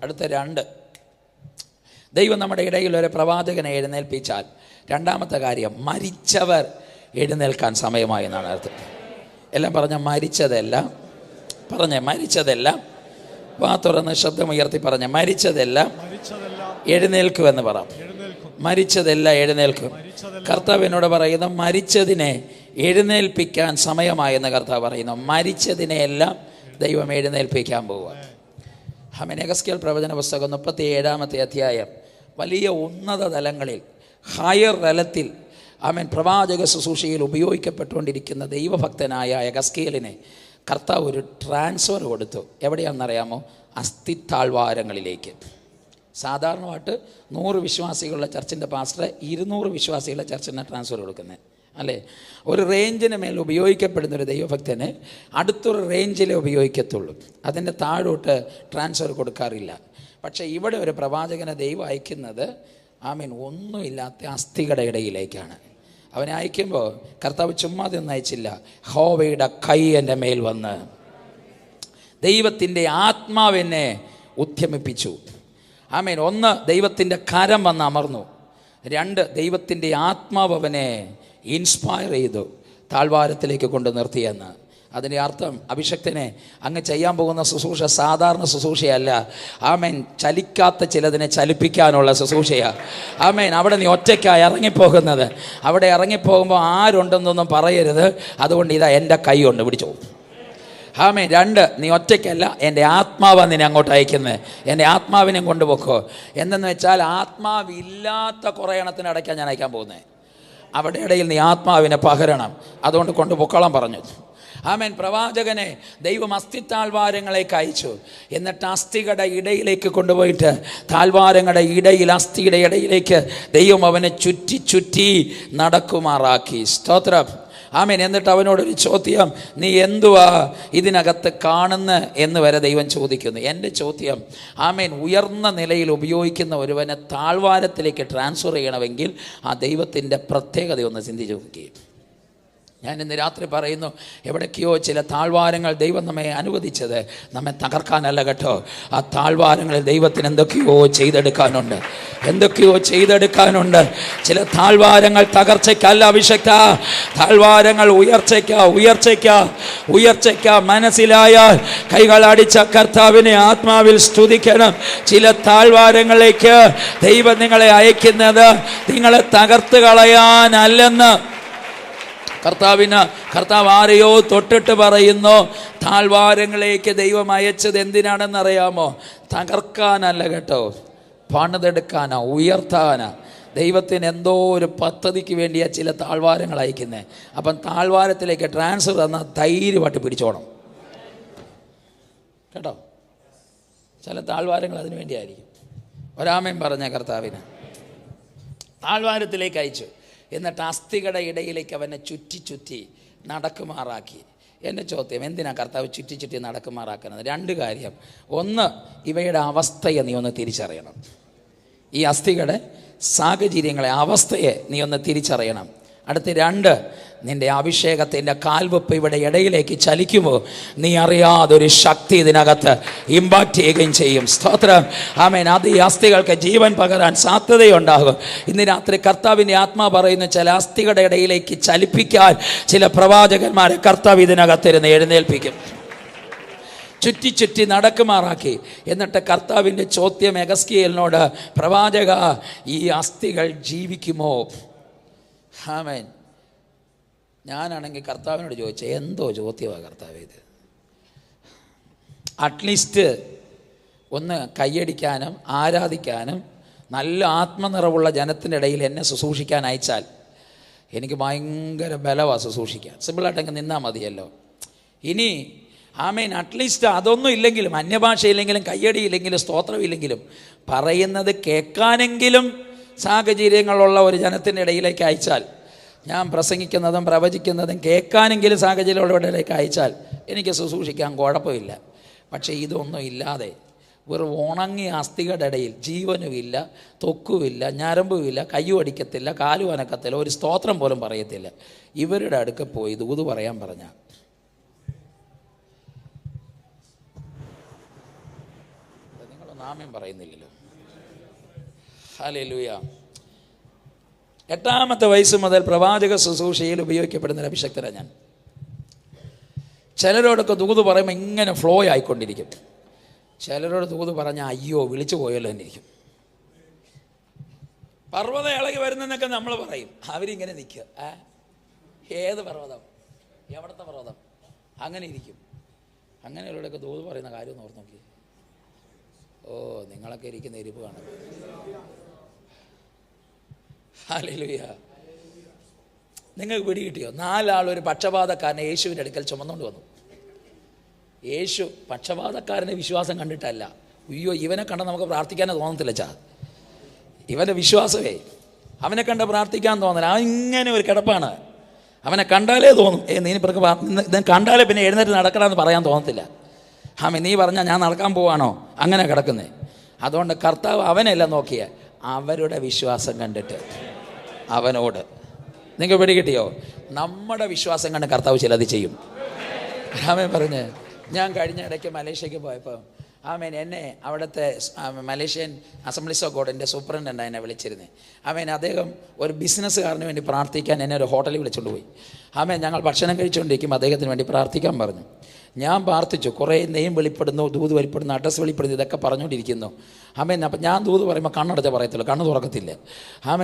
അടുത്ത 2, ദൈവം നമ്മുടെ ഇടയിൽ ഒരു പ്രവാചകനെ എഴുന്നേൽപ്പിച്ചാൽ രണ്ടാമത്തെ കാര്യം, മരിച്ചവർ എഴുന്നേൽക്കാൻ സമയമായി എന്നാണ് അർത്ഥം. എല്ലാം പറഞ്ഞ മരിച്ചതെല്ലാം, പറഞ്ഞ മരിച്ചതെല്ലാം, വാ തുറന്ന് ശബ്ദമുയർത്തി പറഞ്ഞ മരിച്ചതെല്ലാം എഴുന്നേൽക്കുമെന്ന് പറ. മരിച്ചതെല്ലാം എഴുന്നേൽക്കും. കർത്താവിനോട് പറയുന്നു, മരിച്ചതിനെ എഴുന്നേൽപ്പിക്കാൻ സമയമായെന്ന് കർത്താവ് പറയുന്നു. മരിച്ചതിനെ എല്ലാം ദൈവം എഴുന്നേൽപ്പിക്കാൻ പോവുക. യെഹെസ്കേൽ പ്രവചന പുസ്തകം 37-ാമത്തെ അധ്യായം. വലിയ ഉന്നത തലങ്ങളിൽ, ഹയർ തലത്തിൽ പ്രവാചക ശുശ്രൂഷയിൽ ഉപയോഗിക്കപ്പെട്ടുകൊണ്ടിരിക്കുന്ന ദൈവഭക്തനായ യെഹെസ്കേലിനെ കർത്താവ് ഒരു ട്രാൻസ്ഫർ കൊടുത്തു. എവിടെയാണെന്നറിയാമോ? അസ്ഥിത്താഴ്വാരങ്ങളിലേക്ക്. സാധാരണമായിട്ട് 100 വിശ്വാസികളുള്ള ചർച്ചിൻ്റെ പാസ്റ്റർ 200 വിശ്വാസികളുടെ ചർച്ചിന് ട്രാൻസ്ഫർ കൊടുക്കുന്നത് അല്ലേ? ഒരു റേഞ്ചിന് മേൽ ഉപയോഗിക്കപ്പെടുന്ന ഒരു ദൈവഭക്തന് അടുത്തൊരു റേഞ്ചിലേ ഉപയോഗിക്കത്തുള്ളൂ. അതിൻ്റെ താഴോട്ട് ട്രാൻസ്ഫർ കൊടുക്കാറില്ല. പക്ഷേ ഇവിടെ ഒരു പ്രവാചകനെ ദൈവം അയക്കുന്നത് ഒന്നുമില്ലാത്ത അസ്ഥികളുടെ ഇടയിലേക്കാണ്. അവനെ അയക്കുമ്പോൾ കർത്താവ് ചുമ്മാതെ ഒന്നും അയച്ചില്ല. യഹോവയുടെ കൈ എൻ്റെ മേൽ വന്ന് ദൈവത്തിൻ്റെ ആത്മാവെന്നെ ഉദ്യമിപ്പിച്ചു. 1 ദൈവത്തിൻ്റെ കരം വന്ന് അമർന്നു. 2 ദൈവത്തിൻ്റെ ആത്മാവ് അവനെ ഇൻസ്പയർ ചെയ്തു, താഴ്വാരത്തിലേക്ക് കൊണ്ട് നിർത്തിയെന്ന്. അതിൻ്റെ അർത്ഥം, അഭിഷക്തനെ അങ്ങ് ചെയ്യാൻ പോകുന്ന ശുശ്രൂഷ സാധാരണ ശുശ്രൂഷയല്ല. ചലിക്കാത്ത ചിലതിനെ ചലിപ്പിക്കാനുള്ള ശുശ്രൂഷയാണ്. അവിടെ നീ ഒറ്റയ്ക്കായി ഇറങ്ങിപ്പോകുന്നത്. അവിടെ ഇറങ്ങിപ്പോകുമ്പോൾ ആരുണ്ടെന്നൊന്നും പറയരുത്. അതുകൊണ്ട് ഇതാ എൻ്റെ കൈ കൊണ്ട് പിടിച്ചോ. 2 നീ ഒറ്റയ്ക്കല്ല, എൻ്റെ ആത്മാവാണ് നിന്നെ അങ്ങോട്ട് അയക്കുന്നത്. എൻ്റെ ആത്മാവിനെ കൊണ്ടുപോക്കോ. എന്തെന്ന് വെച്ചാൽ ആത്മാവില്ലാത്ത കുറേ എണ്ണത്തിന് അടയ്ക്കാൻ ഞാൻ അയക്കാൻ പോകുന്നത്. അവിടെ ഇടയിൽ നീ ആത്മാവിനെ പകരണം. അതുകൊണ്ട് കൊണ്ടുപോക്കോളാൻ പറഞ്ഞു. പ്രവാചകനെ ദൈവം അസ്ഥിത്താഴ്വാരങ്ങളേക്ക് അയച്ചു. എന്നിട്ട് അസ്ഥികളുടെ ഇടയിലേക്ക് കൊണ്ടുപോയിട്ട് താഴ്വാരങ്ങളുടെ ഇടയിൽ, അസ്ഥിയുടെ ഇടയിലേക്ക് ദൈവം അവനെ ചുറ്റി ചുറ്റി നടക്കുമാറാക്കി. സ്തോത്രം. എന്നിട്ട് അവനോടൊരു ചോദ്യം, നീ എന്തുവാ ഇതിനകത്ത് കാണുന്ന എന്ന് വരെ ദൈവം ചോദിക്കുന്നു. എൻ്റെ ചോദ്യം, ഉയർന്ന നിലയിൽ ഉപയോഗിക്കുന്ന ഒരുവനെ താഴ്വാരത്തിലേക്ക് ട്രാൻസ്ഫർ ചെയ്യണമെങ്കിൽ ആ ദൈവത്തിൻ്റെ പ്രത്യേകത ഒന്ന് ചിന്തിച്ച് നോക്കുകയും. ഞാൻ ഇന്ന് രാത്രി പറയുന്നു, എവിടേക്കോ ചില താഴ്വാരങ്ങൾ ദൈവം നമ്മെ അനുവദിച്ചത് നമ്മെ തകർക്കാനല്ല കേട്ടോ. ആ താഴ്വാരങ്ങളിൽ ദൈവത്തിന് എന്തൊക്കെയോ ചെയ്തെടുക്കാനുണ്ട്, എന്തൊക്കെയോ ചെയ്തെടുക്കാനുണ്ട്. ചില താഴ്വാരങ്ങൾ തകർച്ചയ്ക്കല്ല അഭിഷക്ത, താഴ്വാരങ്ങൾ ഉയർച്ചയ്ക്ക. മനസ്സിലായാൽ കൈകൾ അടിച്ച കർത്താവിനെ ആത്മാവിൽ സ്തുതിക്കണം. ചില താഴ്വാരങ്ങളിലേക്ക് ദൈവം നിങ്ങളെ അയക്കുന്നത് നിങ്ങളെ തകർത്ത് കളയാനല്ലെന്ന് കർത്താവ് ആരെയോ തൊട്ടിട്ട് പറയുന്നു. താഴ്വാരങ്ങളിലേക്ക് ദൈവം അയച്ചത് എന്തിനാണെന്നറിയാമോ? തകർക്കാനല്ല കേട്ടോ, പണിതെടുക്കാനാ, ഉയർത്താനാ. ദൈവത്തിന് എന്തോ ഒരു പദ്ധതിക്ക് വേണ്ടിയാ ചില താഴ്വാരങ്ങൾ അയക്കുന്നത്. അപ്പം താഴ്വാരത്തിലേക്ക് ട്രാൻസ്ഫർ തന്നാൽ ധൈര്യമായിട്ട് പിടിച്ചോണം കേട്ടോ. ചില താഴ്വാരങ്ങൾ അതിനു വേണ്ടിയായിരിക്കും. ഒരാമയും പറഞ്ഞ കർത്താവിന് താഴ്വാരത്തിലേക്ക് അയച്ചു. എന്നിട്ട് അസ്ഥികളുടെ ഇടയിലേക്ക് അവനെ ചുറ്റി നടക്കുമാറാക്കി. എൻ്റെ ചോദ്യം, എന്തിനാ കർത്താവ് ചുറ്റി നടക്കുമാറാക്കുന്നത്? 2 കാര്യം. ഒന്ന്, ഇവയുടെ അവസ്ഥയെ നീ ഒന്ന് തിരിച്ചറിയണം. ഈ അസ്ഥികളുടെ സാഹചര്യങ്ങളെ, അവസ്ഥയെ നീ ഒന്ന് തിരിച്ചറിയണം. അടുത്ത 2, നിൻ്റെ അഭിഷേകത്തിൻ്റെ കാൽവെപ്പ് ഇവിടെ ഇടയിലേക്ക് ചലിക്കുമ്പോൾ നീ അറിയാതൊരു ശക്തി ഇതിനകത്ത് ഇമ്പാക്റ്റ് ചെയ്യുകയും ചെയ്യും. സ്തോത്രം, ആമേൻ. അത് ഈ അസ്ഥികൾക്ക് ജീവൻ പകരാൻ സാധ്യതയുണ്ടാകും. ഇന്ന് രാത്രി കർത്താവിൻ്റെ ആത്മാ പറയുന്നു, ചില അസ്ഥികളുടെ ഇടയിലേക്ക് ചലിപ്പിക്കാൻ ചില പ്രവാചകന്മാരെ കർത്താവ് ഇതിനകത്തിരുന്ന് എഴുന്നേൽപ്പിക്കും. ചുറ്റി നടക്കുമാറാക്കി. എന്നിട്ട് കർത്താവിൻ്റെ ചോദ്യം എഗസ്കേലിനോട്, പ്രവാചക, ഈ അസ്ഥികൾ ജീവിക്കുമോ? ആമേൻ. ഞാനാണെങ്കിൽ കർത്താവിനോട് ചോദിച്ചത്, എന്തോ ചോദ്യമാണ് കർത്താവ് ഇത്? അറ്റ്ലീസ്റ്റ് ഒന്ന് കയ്യടിക്കാനും ആരാധിക്കാനും നല്ല ആത്മനിറവുള്ള ജനത്തിൻ്റെ ഇടയിൽ എന്നെ ശുശ്രൂഷിക്കാൻ അയച്ചാൽ എനിക്ക് ഭയങ്കര ബലമാണ് ശുശ്രൂഷിക്കാൻ. സിമ്പിളായിട്ടങ്ങ് നിന്നാൽ മതിയല്ലോ. ഇനി ആമേൻ, അറ്റ്ലീസ്റ്റ് അതൊന്നും ഇല്ലെങ്കിലും, അന്യഭാഷയില്ലെങ്കിലും, കയ്യടിയില്ലെങ്കിലും, സ്തോത്രമില്ലെങ്കിലും, പറയുന്നത് കേൾക്കാനെങ്കിലും സാഹചര്യങ്ങളുള്ള ഒരു ജനത്തിൻ്റെ ഇടയിലേക്ക് അയച്ചാൽ, ഞാൻ പ്രസംഗിക്കുന്നതും പ്രവചിക്കുന്നതും കേൾക്കാനെങ്കിലും സാഹചര്യമുള്ളവരിലേക്ക് അയച്ചാൽ എനിക്ക് ശുശ്രൂഷിക്കാൻ കുഴപ്പമില്ല. പക്ഷേ ഇതൊന്നും ഇല്ലാതെ വെറും ഉണങ്ങിയ അസ്ഥികളുടെ ഇടയിൽ ജീവനുമില്ല, തൊക്കുമില്ല, ഞരമ്പുമില്ല, കയ്യും അടിക്കത്തില്ല, കാലും അനക്കത്തില്ല, ഒരു സ്തോത്രം പോലും പറയത്തില്ല, ഇവരുടെ അടുക്ക പോയി ദൂത് പറയാൻ പറഞ്ഞ നിങ്ങളൊന്നും ആമേൻ പറയുന്നില്ലല്ലോ. ഹല്ലേലൂയ. 8ാമത്തെ വയസ്സ് മുതൽ പ്രവാചക ശുശ്രൂഷയിൽ ഉപയോഗിക്കപ്പെടുന്ന അഭിഷക്തനാണ് ഞാൻ. ചിലരോടൊക്കെ ദൂത് പറയുമ്പോൾ ഇങ്ങനെ ഫ്ലോ ആയിക്കൊണ്ടിരിക്കും. ചിലരോട് ദൂത് പറഞ്ഞാൽ അയ്യോ വിളിച്ചു പോയല്ലോ എന്നിരിക്കും. പർവ്വതം ഇളകി വരുന്നെന്നൊക്കെ നമ്മൾ പറയും, അവരിങ്ങനെ നിൽക്കുക. ഏത് പർവ്വതം? എവിടുത്തെ പർവ്വതം? അങ്ങനെ ഇരിക്കും. അങ്ങനെയുള്ളവരൊക്കെ ദൂത് പറയുന്ന കാര്യം ഒന്ന് ഓർത്ത് നോക്കി. ഓ, നിങ്ങളൊക്കെ ഇരിക്കുന്ന ഇരിപ്പ് കാണും. ഹല്ലേലൂയ. നിങ്ങൾക്ക് പിടികിട്ടിയോ? 4 ആൾ ഒരു പക്ഷപാതക്കാരനെ യേശുവിൻ്റെ അടുക്കൽ ചുമന്നുകൊണ്ട് വന്നു. യേശു പക്ഷപാതക്കാരനെ വിശ്വാസം കണ്ടിട്ടല്ല, അയ്യോ ഇവനെ കണ്ട നമുക്ക് പ്രാർത്ഥിക്കാനേ തോന്നത്തില്ല. ഇവൻ്റെ വിശ്വാസമേ അവനെ കണ്ട് പ്രാർത്ഥിക്കാൻ തോന്നില്ല. അവൻ ഇങ്ങനെ ഒരു കിടപ്പാണ്. അവനെ കണ്ടാലേ തോന്നും, നീ കണ്ടാലേ പിന്നെ എഴുന്നേറ്റ് നടക്കണമെന്ന് പറയാൻ തോന്നത്തില്ല. നീ പറഞ്ഞാൽ ഞാൻ നടക്കാൻ പോവാണോ? അങ്ങനെ കിടക്കുന്നേ. അതുകൊണ്ട് കർത്താവ് അവനെല്ലാം നോക്കിയ അവരുടെ വിശ്വാസം കണ്ടിട്ട് അവനോട്, നിങ്ങൾക്ക് പിടികിട്ടിയോ? നമ്മുടെ വിശ്വാസം കണ്ട് കർത്താവ് ചിലത് ചെയ്യും. ആമേൻ പറഞ്ഞ് ഞാൻ കഴിഞ്ഞ ഇടയ്ക്ക് മലേഷ്യക്ക് പോയപ്പോൾ എന്നെ അവിടുത്തെ മലേഷ്യൻ അസംബ്ലീസ് ഓഫ് ഗോഡിൻ്റെ സൂപ്രണ്ടൻ്റ് എന്നെ വിളിച്ചിരുന്നത്. അദ്ദേഹം ഒരു ബിസിനസ്സുകാരന് വേണ്ടി പ്രാർത്ഥിക്കാൻ എന്നെ ഒരു ഹോട്ടലിൽ വിളിച്ചുകൊണ്ട് പോയി. ഞങ്ങൾ ഭക്ഷണം കഴിച്ചുകൊണ്ടിരിക്കുമ്പോൾ അദ്ദേഹത്തിന് വേണ്ടി പ്രാർത്ഥിക്കാൻ പറഞ്ഞു. ഞാൻ പ്രാർത്ഥിച്ചു. കുറേ നെയ്യും വെളിപ്പെടുന്നു, ദൂത് വെളിപ്പെടുന്നു, അഡ്രസ്സ് വെളിപ്പെടുന്നു, ഇതൊക്കെ പറഞ്ഞുകൊണ്ടിരിക്കുന്നു. അപ്പം ഞാൻ ദൂത് പറയുമ്പോൾ കണ്ണടച്ച പറയത്തില്ല, കണ്ണ് തുറക്കത്തില്ല.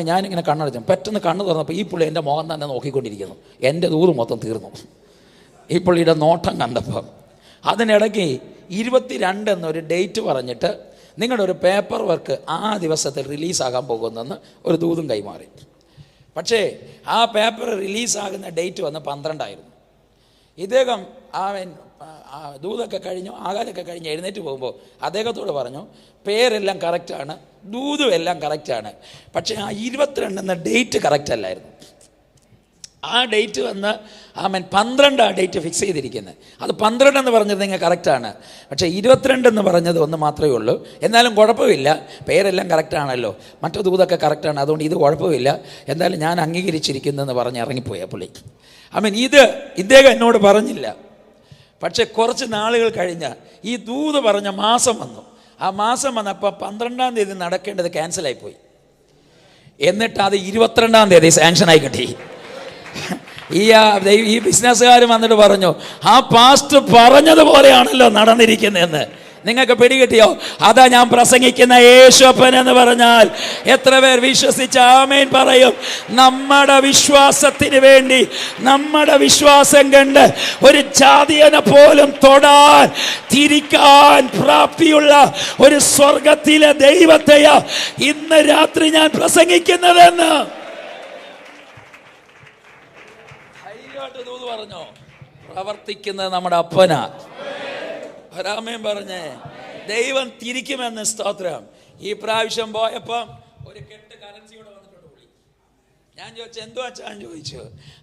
ഞാനിങ്ങനെ കണ്ണടച്ചു. പെട്ടെന്ന് കണ്ണ് തുറന്നപ്പോൾ ഈ പുള്ളി എൻ്റെ മുഖം തന്നെ നോക്കിക്കൊണ്ടിരിക്കുന്നു. എൻ്റെ ദൂത് മൊത്തം തീർന്നു ഈ പുള്ളിയുടെ നോട്ടം കണ്ടപ്പോൾ. അതിനിടയ്ക്ക് 22 എന്നൊരു ഡേറ്റ് പറഞ്ഞിട്ട് നിങ്ങളുടെ ഒരു പേപ്പർ വർക്ക് ആ ദിവസത്തിൽ റിലീസാകാൻ പോകുന്നെന്ന് ഒരു ദൂതും കൈമാറി. പക്ഷേ ആ പേപ്പർ റിലീസാകുന്ന ഡേറ്റ് വന്ന് 12 ആയിരുന്നു. ഇദ്ദേഹം ദൂതൊക്കെ കഴിഞ്ഞു, ആകാരമൊക്കെ കഴിഞ്ഞ് എഴുന്നേറ്റ് പോകുമ്പോൾ അദ്ദേഹത്തോട് പറഞ്ഞു, പേരെല്ലാം കറക്റ്റാണ്, ദൂതും എല്ലാം കറക്റ്റാണ്, പക്ഷേ ആ 22 എന്ന ഡേറ്റ് കറക്റ്റ് അല്ലായിരുന്നു. ആ ഡേറ്റ് വന്ന് 12 ആ ഡേറ്റ് ഫിക്സ് ചെയ്തിരിക്കുന്നത്. അത് 12 എന്ന് പറഞ്ഞത് നിങ്ങൾ കറക്റ്റാണ്. പക്ഷേ 22 എന്ന് പറഞ്ഞത് ഒന്ന് മാത്രമേ ഉള്ളൂ. എന്നാലും കുഴപ്പമില്ല, പേരെല്ലാം കറക്റ്റാണല്ലോ, മറ്റു ദൂതൊക്കെ കറക്റ്റാണ്, അതുകൊണ്ട് ഇത് കുഴപ്പമില്ല, എന്തായാലും ഞാൻ അംഗീകരിച്ചിരിക്കുന്നതെന്ന് പറഞ്ഞ് ഇറങ്ങിപ്പോയ പുള്ളി. ഇത് ഇദ്ദേഹം എന്നോട് പറഞ്ഞില്ല. പക്ഷെ കുറച്ച് നാളുകൾ കഴിഞ്ഞ് ഈ ദൂത് പറഞ്ഞ മാസം വന്നു. ആ മാസം വന്നപ്പോൾ 12-ാം തീയതി നടക്കേണ്ടത് ക്യാൻസലായിപ്പോയി. എന്നിട്ട് അത് 22-ാം തീയതി സാങ്ഷനായി കിട്ടി. ഈ ബിസിനസ്സുകാർ വന്നിട്ട് പറഞ്ഞു, ആ പാസ്റ്റർ പറഞ്ഞതുപോലെയാണല്ലോ നടന്നിരിക്കുന്നതെന്ന്. നിങ്ങൾക്ക് പിടികിട്ടിയോ? അതാ ഞാൻ പ്രസംഗിക്കുന്ന യേശുപ്പൻ എന്ന് പറഞ്ഞാൽ എത്ര പേർ വിശ്വസിച്ച ആമേൻ പറയും? നമ്മുടെ വിശ്വാസത്തിന് വേണ്ടി, നമ്മുടെ വിശ്വാസം കണ്ട് ഒരു ജാതിയനെ പോലും തൊടാൻ തിരിക്കാൻ പ്രാപ്തിയുള്ള ഒരു സ്വർഗത്തിലെ ദൈവത്തെയാ ഇന്ന് രാത്രി ഞാൻ പ്രസംഗിക്കുന്നതെന്ന് ദൂത് പറഞ്ഞോ. പ്രവർത്തിക്കുന്നത് നമ്മുടെ അപ്പനാ. രാമേൻ പറഞ്ഞേ ദൈവം തിരിക്കുമെന്ന്. സ്തോത്രം. ഈ പ്രാവശ്യം പോയപ്പം ഒരു കെട്ട് കറൻസിയോടെ വന്നിട്ടുണ്ട് പുള്ളി. ഞാൻ ചോദിച്ചു എന്തോ അച്ഛാൻ ചോദിച്ചു.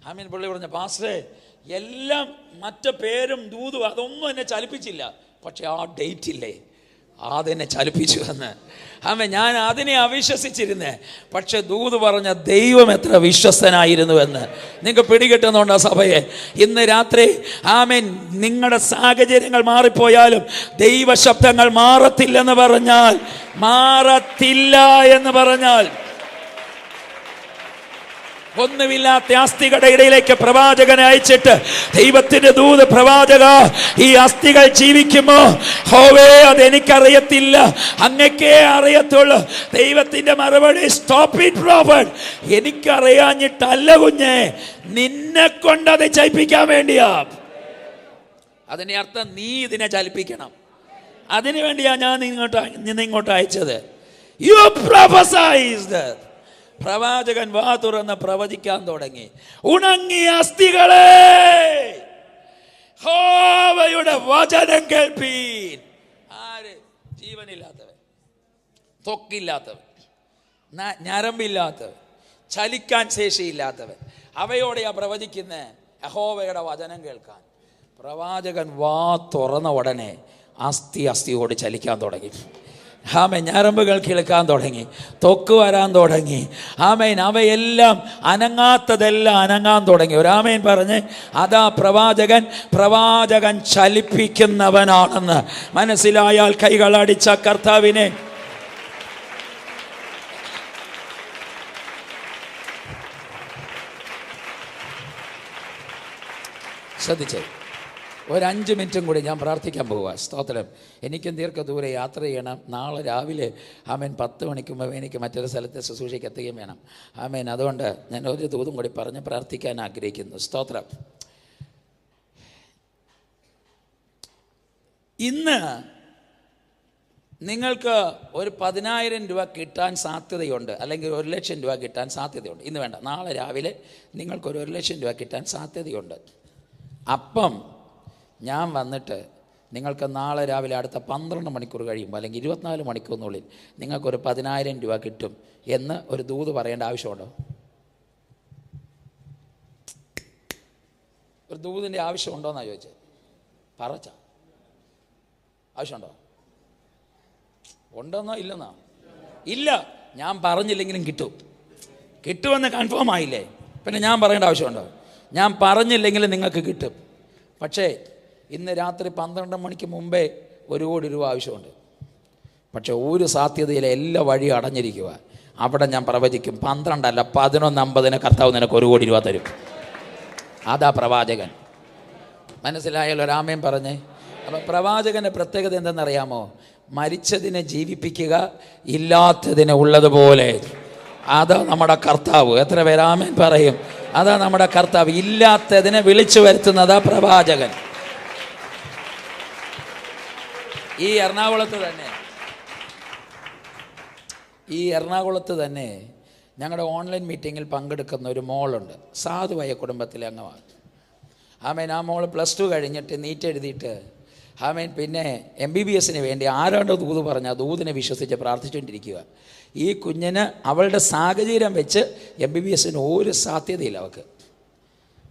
ആമീൻ. പുള്ളി പറഞ്ഞു, പാസ്റ്ററെ എല്ലാം മറ്റു പേരും ദൂതും അതൊന്നും എന്നെ ചലിപ്പിച്ചില്ല, പക്ഷെ ആ ഡേറ്റ് ഇല്ലേ അതെന്നെ ചലിപ്പിച്ചു എന്ന്. ആമേൻ. ഞാൻ അതിനെ അവിശ്വസിച്ചിരുന്നേ, പക്ഷെ ദൂത് പറഞ്ഞ ദൈവം എത്ര വിശ്വസ്തനായിരുന്നുവെന്ന് നിങ്ങൾക്ക് പിടികിട്ടുന്നുണ്ടോ സഭയെ? ഇന്ന് രാത്രി ആമേൻ, നിങ്ങളുടെ സാഹചര്യങ്ങൾ മാറിപ്പോയാലും ദൈവശബ്ദങ്ങൾ മാറത്തില്ല എന്ന് പറഞ്ഞാൽ ഒന്നുമില്ലാത്ത അസ്ഥികളുടെ ഇടയിലേക്ക് പ്രവാചകനെ അയച്ചിട്ട് ദൈവത്തിന്റെ ദൂത്, പ്രവാചക ഈ അസ്ഥികൾ ജീവിക്കുമോ? ഹോവേ അതെനിക്കറിയത്തില്ല, അങ്ങക്കേ അറിയത്തുള്ളൂ. ദൈവത്തിന്റെ മറുപടി, സ്റ്റോപ്പ് ഇറ്റ് പ്രോഫറ്റ്, എനിക്കറിയാഞ്ഞിട്ടല്ല കുഞ്ഞെ, നിന്നെ കൊണ്ട് അത് ചലിപ്പിക്കാൻ വേണ്ടിയാ. അതിന്റെ അർത്ഥം നീ ഇതിനെ ചലിപ്പിക്കണം. അതിനു വേണ്ടിയാ ഞാൻ ഇങ്ങോട്ട് അയച്ചത്. യു പ്രൊഫസൈസ്ഡ്. പ്രവാചകൻ വാ തുറന്ന് പ്രവചിക്കാൻ തുടങ്ങി. ഉണങ്ങിയ അസ്ഥികളെ യഹോവയുടെ വചനം കേൾപ്പീൻ. ആര്? ജീവനില്ലാത്തവൻ, ത്വക്കില്ലാത്തവൻ, ഞരമ്പില്ലാത്തവൻ, ചലിക്കാൻ ശേഷിയില്ലാത്തവൻ, അവയോടെയാ പ്രവചിക്കുന്നത്. യഹോവയുടെ വചനം കേൾക്കാൻ. പ്രവാചകൻ വാ തുറന്ന ഉടനെ അസ്ഥിയോട് ചലിക്കാൻ തുടങ്ങി. ആമേൻ. ഞരമ്പുകൾ കേൾക്കാൻ തുടങ്ങി, ത്വക്ക് വരാൻ തുടങ്ങി. ആമേൻ. അവയെല്ലാം അനങ്ങാത്തതെല്ലാം അനങ്ങാൻ തുടങ്ങി. ഒരാമേൻ പറഞ്ഞ്, അതാ പ്രവാചകൻ ചലിപ്പിക്കുന്നവനാണെന്ന് മനസ്സിലായാൽ കൈകളടിച്ച കർത്താവിനെ ശ്രദ്ധിച്ചേ. ഒരു 5 മിനിറ്റും കൂടി ഞാൻ പ്രാർത്ഥിക്കാൻ പോവുക. സ്തോത്രം. എനിക്കും ദീർഘദൂരെ യാത്ര ചെയ്യണം. നാളെ രാവിലെ ആമേൻ 10 മണിക്ക് മുമ്പ് എനിക്ക് മറ്റൊരു സ്ഥലത്തെ ശുശ്രൂഷയ്ക്ക് എത്തുകയും വേണം. ആമേൻ. അതുകൊണ്ട് ഞാൻ ഒരു ദൂതും കൂടി പറഞ്ഞ് പ്രാർത്ഥിക്കാൻ ആഗ്രഹിക്കുന്നു. സ്തോത്രം. ഇന്ന് നിങ്ങൾക്ക് ഒരു 10,000 രൂപ കിട്ടാൻ സാധ്യതയുണ്ട്, അല്ലെങ്കിൽ 1,00,000 രൂപ കിട്ടാൻ സാധ്യതയുണ്ട്. ഇന്ന് വേണ്ട, നാളെ രാവിലെ നിങ്ങൾക്കൊരു 1,00,000 രൂപ കിട്ടാൻ സാധ്യതയുണ്ട്. അപ്പം ഞാൻ വന്നിട്ട് നിങ്ങൾക്ക് നാളെ രാവിലെ അടുത്ത 12 മണിക്കൂർ കഴിയുമ്പോൾ, അല്ലെങ്കിൽ 24 മണിക്കൂറിനുള്ളിൽ നിങ്ങൾക്കൊരു 10,000 രൂപ കിട്ടും എന്ന് ഒരു ദൂത് പറയേണ്ട ആവശ്യമുണ്ടോ? ഒരു ദൂതിൻ്റെ ആവശ്യമുണ്ടോയെന്നാണ് ചോദിച്ചത്. പറച്ച ആവശ്യമുണ്ടോ? ഉണ്ടെന്നോ ഇല്ലെന്നോ? ഇല്ല. ഞാൻ പറഞ്ഞില്ലെങ്കിലും കിട്ടുമെന്ന് കൺഫേം ആയില്ലേ? പിന്നെ ഞാൻ പറയേണ്ട ആവശ്യമുണ്ടോ? ഞാൻ പറഞ്ഞില്ലെങ്കിലും നിങ്ങൾക്ക് കിട്ടും. പക്ഷേ ഇന്ന് രാത്രി 12 മണിക്ക് മുമ്പേ 1 കോടി രൂപ ആവശ്യമുണ്ട്. പക്ഷെ ഒരു സാധ്യതയിലെ എല്ലാ വഴിയും അടഞ്ഞിരിക്കുക. അവിടെ ഞാൻ പ്രവചിക്കും, 12 അല്ല 11:50 കർത്താവ് നിനക്ക് 1 കോടി രൂപ തരും. അതാ പ്രവാചകൻ. മനസ്സിലായാലോ? രാമേൻ പറഞ്ഞേ. അപ്പം പ്രവാചകൻ്റെ പ്രത്യേകത എന്തെന്നറിയാമോ? മരിച്ചതിനെ ജീവിപ്പിക്കുക, ഇല്ലാത്തതിനെ ഉള്ളതുപോലെ. അതാ നമ്മുടെ കർത്താവ്. എത്ര പേര് ആമേൻ പറയും? അതാ നമ്മുടെ കർത്താവ്. ഇല്ലാത്തതിനെ വിളിച്ചു വരുത്തുന്നതാ പ്രവാചകൻ. ഈ എറണാകുളത്ത് തന്നെ ഞങ്ങളുടെ ഓൺലൈൻ മീറ്റിങ്ങിൽ പങ്കെടുക്കുന്ന ഒരു മോളുണ്ട്. സാധുവായ കുടുംബത്തിലെ അംഗമാണ്. ആമേൻ. ആ മോൾ +2 കഴിഞ്ഞിട്ട് നീറ്റ് എഴുതിയിട്ട് ആമേൻ പിന്നെ MBBSന് വേണ്ടി ആരാണ്ടോ ദൂത് പറഞ്ഞ ദൂതിനെ വിശ്വസിച്ച് പ്രാർത്ഥിച്ചുകൊണ്ടിരിക്കുക. ഈ കുഞ്ഞിന് അവളുടെ സാഹചര്യം വെച്ച് MBBSന് ഒരു സാധ്യതയില്ല അവൾക്ക്.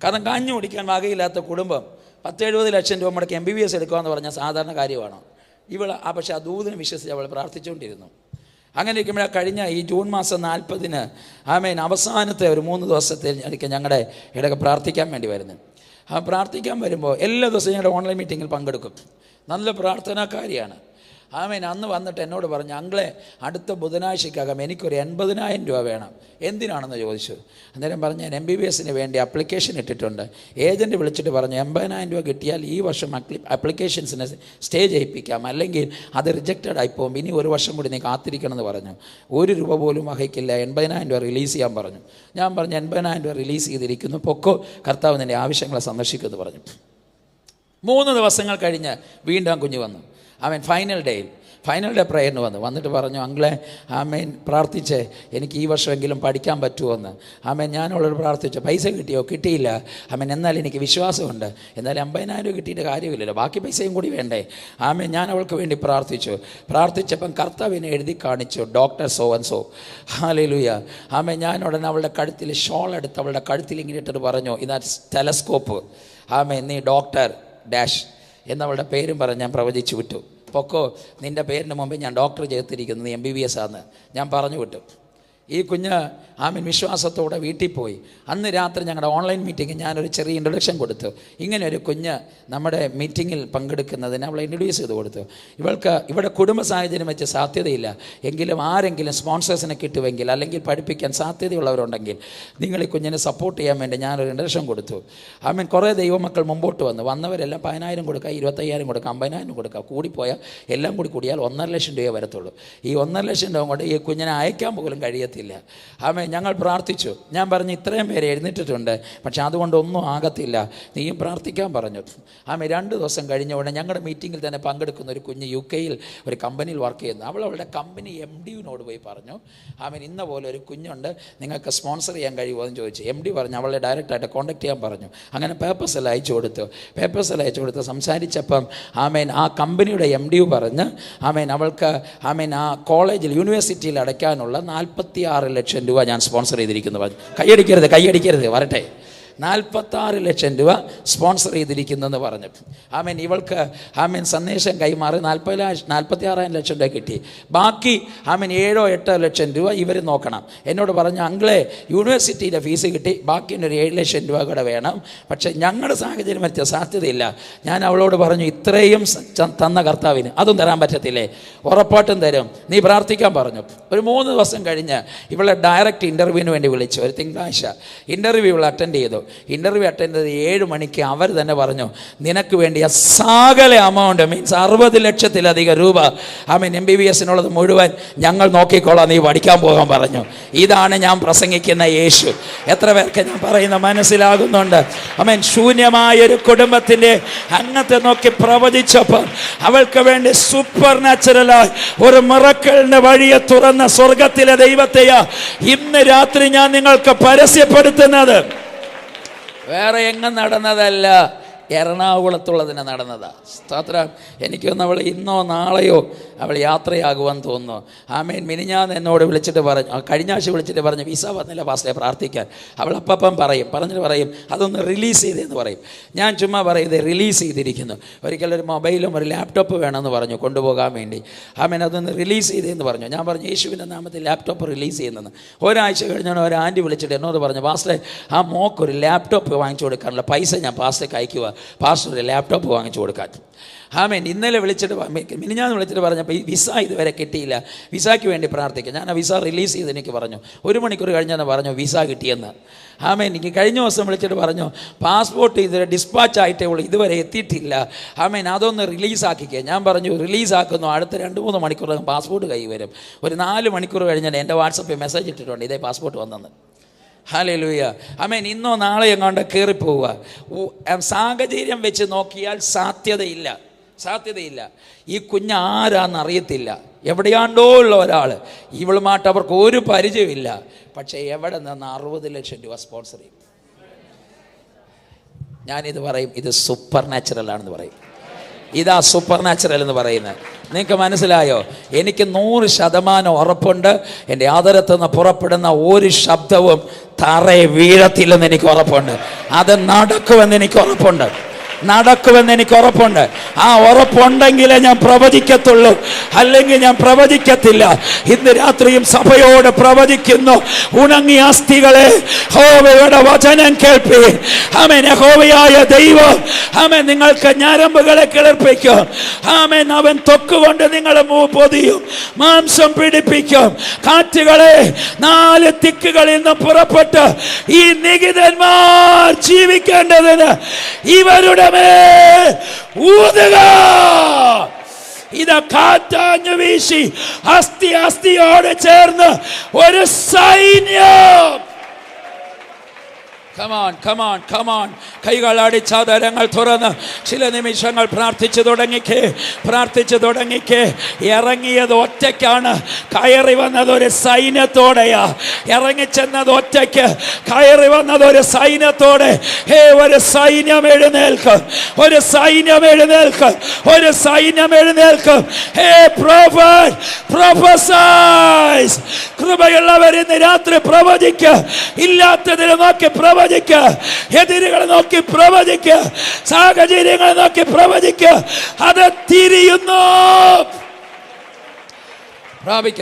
കാരണം കഞ്ഞി കുടിക്കാൻ വകയില്ലാത്ത കുടുംബം 10-70 ലക്ഷം രൂപ മുടക്കി MBBS എടുക്കുകയെന്ന് പറഞ്ഞാൽ സാധാരണ കാര്യമാണ്. പക്ഷേ ആ ദൂതിനെ വിശ്വസിച്ച് അവൾ പ്രാർത്ഥിച്ചുകൊണ്ടിരുന്നു. അങ്ങനെ ഇരിക്കുമ്പോൾ കഴിഞ്ഞ ഈ ജൂൺ മാസം 40-ന് അവസാനത്തെ ഒരു 3 ദിവസത്തിൽ ഞങ്ങളുടെ ഇടയ്ക്ക് പ്രാർത്ഥിക്കാൻ വേണ്ടി വരുന്നത്. പ്രാർത്ഥിക്കാൻ വരുമ്പോൾ എല്ലാ ദിവസവും ഞങ്ങളുടെ ഓൺലൈൻ മീറ്റിങ്ങിൽ പങ്കെടുക്കും. നല്ല പ്രാർത്ഥനാക്കാരിയാണ്. അന്ന് വന്നിട്ട് എന്നോട് പറഞ്ഞു, അങ്ങളെ അടുത്ത ബുധനാഴ്ചക്കകം എനിക്കൊരു 80,000 രൂപ വേണം. എന്തിനാണെന്ന് ചോദിച്ചു. അന്നേരം പറഞ്ഞു, ഞാൻ MBBSന് വേണ്ടി അപ്ലിക്കേഷൻ ഇട്ടിട്ടുണ്ട്. ഏജൻറ്റ് വിളിച്ചിട്ട് പറഞ്ഞു 80,000 രൂപ കിട്ടിയാൽ ഈ വർഷം അപ്ലിക്കേഷൻസിനെ സ്റ്റേ ചെയ്യിപ്പിക്കാം, അല്ലെങ്കിൽ അത് റിജക്റ്റഡ് ആയിപ്പോകും, ഇനി 1 വർഷം കൂടി നീ കാത്തിരിക്കണമെന്ന് പറഞ്ഞു. 1 രൂപ പോലും വഹിക്കില്ല, 80,000 രൂപ റിലീസ് ചെയ്യാൻ പറഞ്ഞു. ഞാൻ പറഞ്ഞു 80,000 രൂപ റിലീസ് ചെയ്തിരിക്കുന്നു, പൊക്കോ, കർത്താവ് നിൻ്റെ ആവശ്യങ്ങളെ സന്ദർശിക്കുമെന്ന് പറഞ്ഞു. 3 ദിവസങ്ങൾ കഴിഞ്ഞ് വീണ്ടും കുഞ്ഞ് വന്നു. ഫൈനൽ ഡേ പ്രയറിന് വന്നിട്ട് പറഞ്ഞു, അങ്ങളെ പ്രാർത്ഥിച്ച് എനിക്ക് ഈ വർഷമെങ്കിലും പഠിക്കാൻ പറ്റുമോയെന്ന്. ഞാൻ അവളോട് പ്രാർത്ഥിച്ചു. പൈസ കിട്ടിയോ? കിട്ടിയില്ല. എന്നാൽ എനിക്ക് വിശ്വാസമുണ്ട്. എന്നാലും 50,000 രൂപ കിട്ടിയിട്ട് കാര്യമില്ലല്ലോ, ബാക്കി പൈസയും കൂടി വേണ്ടേ. ഞാൻ അവൾക്ക് വേണ്ടി പ്രാർത്ഥിച്ചപ്പം കർത്താവിനെ എഴുതി കാണിച്ചു, doctor so and so. Hallelujah. ഞാൻ ഉടനെ അവളുടെ കഴുത്തിൽ ഷോൾ എടുത്ത് അവളുടെ കഴുത്തിൽ ഇങ്ങനെ ഇട്ടിട്ട് പറഞ്ഞു, ഇതാ ടെലസ്കോപ്പ്. നീ ഡോക്ടർ ഡാഷ് എന്നവളുടെ പേരും പറഞ്ഞ് ഞാൻ പ്രവചിച്ചു വിട്ടു. പൊക്കോ, നിൻ്റെ പേരിന് മുമ്പ് ഞാൻ ഡോക്ടർ ചേർത്തിരിക്കുന്നത് MBBS ആണെന്ന് ഞാൻ പറഞ്ഞു വിട്ടു. ഈ കുഞ്ഞ് വിശ്വാസത്തോടെ വീട്ടിൽ പോയി. അന്ന് രാത്രി ഞങ്ങളുടെ ഓൺലൈൻ മീറ്റിങ്ങിൽ ഞാനൊരു ചെറിയ ഇൻട്രൊഡക്ഷൻ കൊടുത്തു. ഇങ്ങനെ ഒരു കുഞ്ഞ് നമ്മുടെ മീറ്റിങ്ങിൽ പങ്കെടുക്കുന്നതിന് അവളെ ഇൻട്രൊഡ്യൂസ് ചെയ്ത് കൊടുത്തു. ഇവൾക്ക് ഇവിടെ കുടുംബ സാഹചര്യം വെച്ച് സാധ്യതയില്ല, എങ്കിലും ആരെങ്കിലും സ്പോൺസേഴ്സിനെ കിട്ടുമെങ്കിൽ, അല്ലെങ്കിൽ പഠിപ്പിക്കാൻ സാധ്യതയുള്ളവരുണ്ടെങ്കിൽ നിങ്ങൾ ഈ കുഞ്ഞിനെ സപ്പോർട്ട് ചെയ്യാൻ വേണ്ടി ഞാനൊരു ഇൻട്രൊഡക്ഷൻ കൊടുത്തു. കുറേ ദൈവമക്കൾ മുമ്പോട്ട് വന്നവരെല്ലാം 10,000 കൊടുക്കുക, 25,000 കൊടുക്കുക, 50,000 കൊടുക്കുക. കൂടിപ്പോയാൽ എല്ലാം കൂടിയാൽ 1.5 ലക്ഷം രൂപ വരത്തുള്ളൂ. ഈ 1.5 ലക്ഷം രൂപ കൊണ്ട് ഈ കുഞ്ഞിനെ അയക്കാൻ പോലും കഴിയത്തില്ല. ഞങ്ങൾ പ്രാർത്ഥിച്ചു. ഞാൻ പറഞ്ഞു, ഇത്രയും പേര് എഴുന്നേറ്റിട്ടുണ്ട്, പക്ഷെ അതുകൊണ്ടൊന്നും ആകത്തില്ല, നീയും പ്രാർത്ഥിക്കാൻ പറഞ്ഞു. 2 ദിവസം കഴിഞ്ഞ ഉടനെ ഞങ്ങളുടെ മീറ്റിങ്ങിൽ തന്നെ പങ്കെടുക്കുന്ന ഒരു കുഞ്ഞ് UK-യിൽ ഒരു കമ്പനിയിൽ വർക്ക് ചെയ്യുന്നു. അവളുടെ കമ്പനി MD-നോട് പോയി പറഞ്ഞു, ഇന്ന പോലെ ഒരു കുഞ്ഞുണ്ട്, നിങ്ങൾക്ക് സ്പോൺസർ ചെയ്യാൻ കഴിയുമോ എന്ന് ചോദിച്ചു. MD പറഞ്ഞു അവളെ ഡയറക്റ്റായിട്ട് കോൺടാക്ട് ചെയ്യാൻ പറഞ്ഞു. അങ്ങനെ പേപ്പേഴ്സ് എല്ലാം അയച്ചു കൊടുത്തു. സംസാരിച്ചപ്പം ആ കമ്പനിയുടെ MD പറഞ്ഞ് അവൾക്ക് ആ കോളേജിൽ യൂണിവേഴ്സിറ്റിയിൽ അടയ്ക്കാനുള്ള 46 ലക്ഷം രൂപ ഞാൻ സ്പോൺസർ ചെയ്തിരിക്കുന്നു. കൈയടിക്കരുത് വരട്ടെ. 46 ലക്ഷം രൂപ സ്പോൺസർ ചെയ്തിരിക്കുന്നെന്ന് പറഞ്ഞു. ഇവൾക്ക് സന്ദേശം കൈമാറി 46 ലക്ഷം രൂപ കിട്ടി. ബാക്കി 7-8 ലക്ഷം രൂപ ഇവർ നോക്കണം. എന്നോട് പറഞ്ഞു, അങ്ങളെ യൂണിവേഴ്സിറ്റിയിലെ ഫീസ് കിട്ടി, ബാക്കി ഒരു 7 ലക്ഷം രൂപ കൂടെ വേണം, പക്ഷേ ഞങ്ങളുടെ സാഹചര്യം വെച്ച സാധ്യതയില്ല. ഞാൻ അവളോട് പറഞ്ഞു, ഇത്രയും തന്ന കർത്താവിന് അതും തരാൻ പറ്റത്തില്ലേ? ഉറപ്പായിട്ടും തരും, നീ പ്രാർത്ഥിക്കാൻ പറഞ്ഞു. ഒരു 3 ദിവസം കഴിഞ്ഞ് ഇവളെ ഡയറക്റ്റ് ഇൻ്റർവ്യൂവിന് വേണ്ടി വിളിച്ചു. ഒരു തിങ്കളാഴ്ച ഇൻ്റർവ്യൂ ഇവൾ അറ്റൻഡ് ചെയ്തു. ഇൻ്റർവ്യൂ അറ്റൻഡ് ചെയ്ത് 7 മണിക്ക് അവർ തന്നെ പറഞ്ഞു, നിനക്ക് വേണ്ടിയ സകല എമൗണ്ട്, മീൻസ് 60 ലക്ഷത്തിലധികം രൂപ MBBS-നുള്ളത് മുഴുവൻ ഞങ്ങൾ നോക്കിക്കോളാം, നീ പഠിക്കാൻ പോകാൻ പറഞ്ഞു. ഇതാണ് ഞാൻ പ്രസംഗിക്കുന്ന യേശു. എത്ര പേർക്ക് ഞാൻ പറയുന്ന മനസ്സിലാകുന്നുണ്ട്? ശൂന്യമായൊരു കുടുംബത്തിൻ്റെ അന്നത്തെ നോക്കി പ്രവചിച്ചപ്പോൾ അവൾക്ക് വേണ്ടി സൂപ്പർ നാച്ചുറലായി ഒരു മിറക്കിളിന്റെ വഴിയെ തുറന്ന സ്വർഗത്തിലെ ദൈവത്തെയാ ഇന്ന് രാത്രി ഞാൻ നിങ്ങൾക്ക് പരസ്യപ്പെടുത്തുന്നത്. വേറെ എങ്ങും നടന്നതല്ല, എറണാകുളത്തുള്ളതിന് നടന്നതാ. സ്തോത്രം. എനിക്കൊന്ന് അവൾ ഇന്നോ നാളെയോ അവൾ യാത്രയാകുവാൻ തോന്നുന്നു. മിനിഞ്ഞാന്ന് എന്നോട് വിളിച്ചിട്ട് പറഞ്ഞു, കഴിഞ്ഞ ആഴ്ച വിളിച്ചിട്ട് പറഞ്ഞു, വിസ വന്നില്ല പാസ്റ്റേ പ്രാർത്ഥിക്കാൻ. അവൾ അപ്പം പറയും അതൊന്ന് റിലീസ് ചെയ്തതെന്ന് പറയും. ഞാൻ ചുമ്മാ പറയും, ഇത് റിലീസ് ചെയ്തിരിക്കുന്നു. ഒരിക്കലൊരു മൊബൈലും ഒരു ലാപ്ടോപ്പ് വേണമെന്ന് പറഞ്ഞു കൊണ്ടുപോകാൻ വേണ്ടി. അതൊന്ന് റിലീസ് ചെയ്തതെന്ന് പറഞ്ഞു. ഞാൻ പറഞ്ഞു, യേശുവിൻ്റെ നാമത്തിൽ ലാപ്ടോപ്പ് റിലീസ് ചെയ്യുന്നത്. ഒരാഴ്ച കഴിഞ്ഞാൽ ഒരു ആൻറ്റി വിളിച്ചിട്ട് എന്നോട് പറഞ്ഞു, പാസ്റ്റേ ആ മോക്കൊരു ലാപ്ടോപ്പ് വാങ്ങിച്ചു കൊടുക്കാനുള്ള പൈസ ഞാൻ പാസ്റ്റേക്ക് അയക്കുക, പാസ്റ്റർ ഒരു ലാപ്ടോപ്പ് വാങ്ങിച്ചു കൊടുക്കാൻ. ഇന്നലെ മിനിഞ്ഞാന്ന് വിളിച്ചിട്ട് പറഞ്ഞപ്പോൾ ഈ വിസ ഇതുവരെ കിട്ടിയില്ല, വിസയ്ക്ക് വേണ്ടി പ്രാർത്ഥിക്കുക. ഞാൻ ആ വിസ റിലീസ് ചെയ്ത് എനിക്ക് പറഞ്ഞു. 1 മണിക്കൂർ കഴിഞ്ഞെന്ന് പറഞ്ഞു വിസ കിട്ടിയെന്ന്. എനിക്ക് കഴിഞ്ഞ ദിവസം വിളിച്ചിട്ട് പറഞ്ഞു, പാസ്പോർട്ട് ഇതുവരെ ഡിസ്പാച്ച് ആയിട്ടേ ഉള്ളൂ, ഇതുവരെ എത്തിയിട്ടില്ല. അതൊന്ന് റിലീസാക്കിക്കുക. ഞാൻ പറഞ്ഞു, റിലീസാക്കുന്നു, അടുത്ത 2-3 മണിക്കൂറകം പാസ്പോർട്ട് കൈ വരും. ഒരു 4 മണിക്കൂർ കഴിഞ്ഞാൽ എൻ്റെ വാട്സപ്പിൽ മെസ്സേജ് ഇട്ടിട്ടുണ്ട്, ഇതേ പാസ്പോർട്ട് വന്നെന്ന്. ഹല്ലേലൂയ. ഇന്നോ നാളെ എങ്ങാണ്ട് കയറിപ്പോവുക. സാഹചര്യം വെച്ച് നോക്കിയാൽ സാധ്യതയില്ല. ഈ കുഞ്ഞ് ആരാന്നറിയത്തില്ല, എവിടെയാണ്ടോ ഉള്ള ഒരാൾ. ഇവളുമായിട്ട് അവർക്ക് ഒരു പരിചയമില്ല. പക്ഷേ എവിടെ നിന്ന് 60 ലക്ഷം രൂപ സ്പോൺസർ ചെയ്യും? ഞാനിത് പറയും, ഇത് സൂപ്പർ നാച്ചുറൽ ആണെന്ന് പറയും. ഇതാ സൂപ്പർ നാച്ചുറൽ എന്ന് പറയുന്നത്. നിങ്ങൾക്ക് മനസ്സിലായോ? എനിക്ക് 100% ഉറപ്പുണ്ട്. എൻ്റെ ആദരത്തു നിന്ന് പുറപ്പെടുന്ന ഒരു ശബ്ദവും തറയെ വീഴത്തില്ലെന്ന് എനിക്ക് ഉറപ്പുണ്ട്. അത് നടക്കുമെന്ന് എനിക്ക് ഉറപ്പുണ്ട്. നടക്കുമെന്ന് എനിക്ക് ഉറപ്പുണ്ട്. ആ ഉറപ്പുണ്ടെങ്കിലേ ഞാൻ പ്രവചിക്കത്തുള്ളൂ, അല്ലെങ്കിൽ ഞാൻ പ്രവചിക്കത്തില്ല. ഇന്ന് രാത്രിയും സഭയോട് പ്രവചിക്കുന്നു, ഉണങ്ങിയ അസ്ഥികളെ യഹോവയുടെ വചനം കേൾപ്പീൻ. ആമേൻ. യഹോവയായ ദൈവം ആമേൻ നിങ്ങൾക്ക് ഞരമ്പുകളെ കിളിർപ്പിക്കും. ആമേൻ. അവൻ തൊക്കുകൊണ്ട് നിങ്ങളെ പൊതിയും, മാംസം പിടിപ്പിക്കും. കാറ്റുകളെ 4 ദിക്കുകളിൽ നിന്ന് പുറപ്പെട്ട് ഈ നികിതന്മാർ ജീവിക്കേണ്ടതിന് ഇവരുടെ ഊതുക. ഇത് കാറ്റാഞ്ഞു വീശി അസ്ഥിയോട് ചേർന്ന് ഒരു സൈന്യം. Come on. കൈകൾ അടിച്ചാദരങ്ങൾ തുറന്ന് ചില നിമിഷങ്ങൾ പ്രാർത്ഥിച്ചു തുടങ്ങിക്കേ. ഇറങ്ങിയത് ഒറ്റയ്ക്കാണ്, കയറി വന്നത് ഒരു സൈന്യത്തോടെയാ. ഇറങ്ങിച്ചെന്നത് ഒറ്റയ്ക്ക്, കയറി വന്നത് ഒരു സൈന്യത്തോടെ. ഒരു സൈന്യം എഴുന്നേൽക്കും. കൃപയുള്ളവർ ഇന്ന് രാത്രി പ്രവചിക്കുക. ഇല്ലാത്തതിനെ നോക്കി പ്രവചിക്കുക. എതിരുകളെ നോക്കി പ്രവചിക്കുക. സാഹചര്യങ്ങളെ നോക്കി പ്രവചിക്കുക. അത് തിരിയുന്നു. പ്രാപിക്ക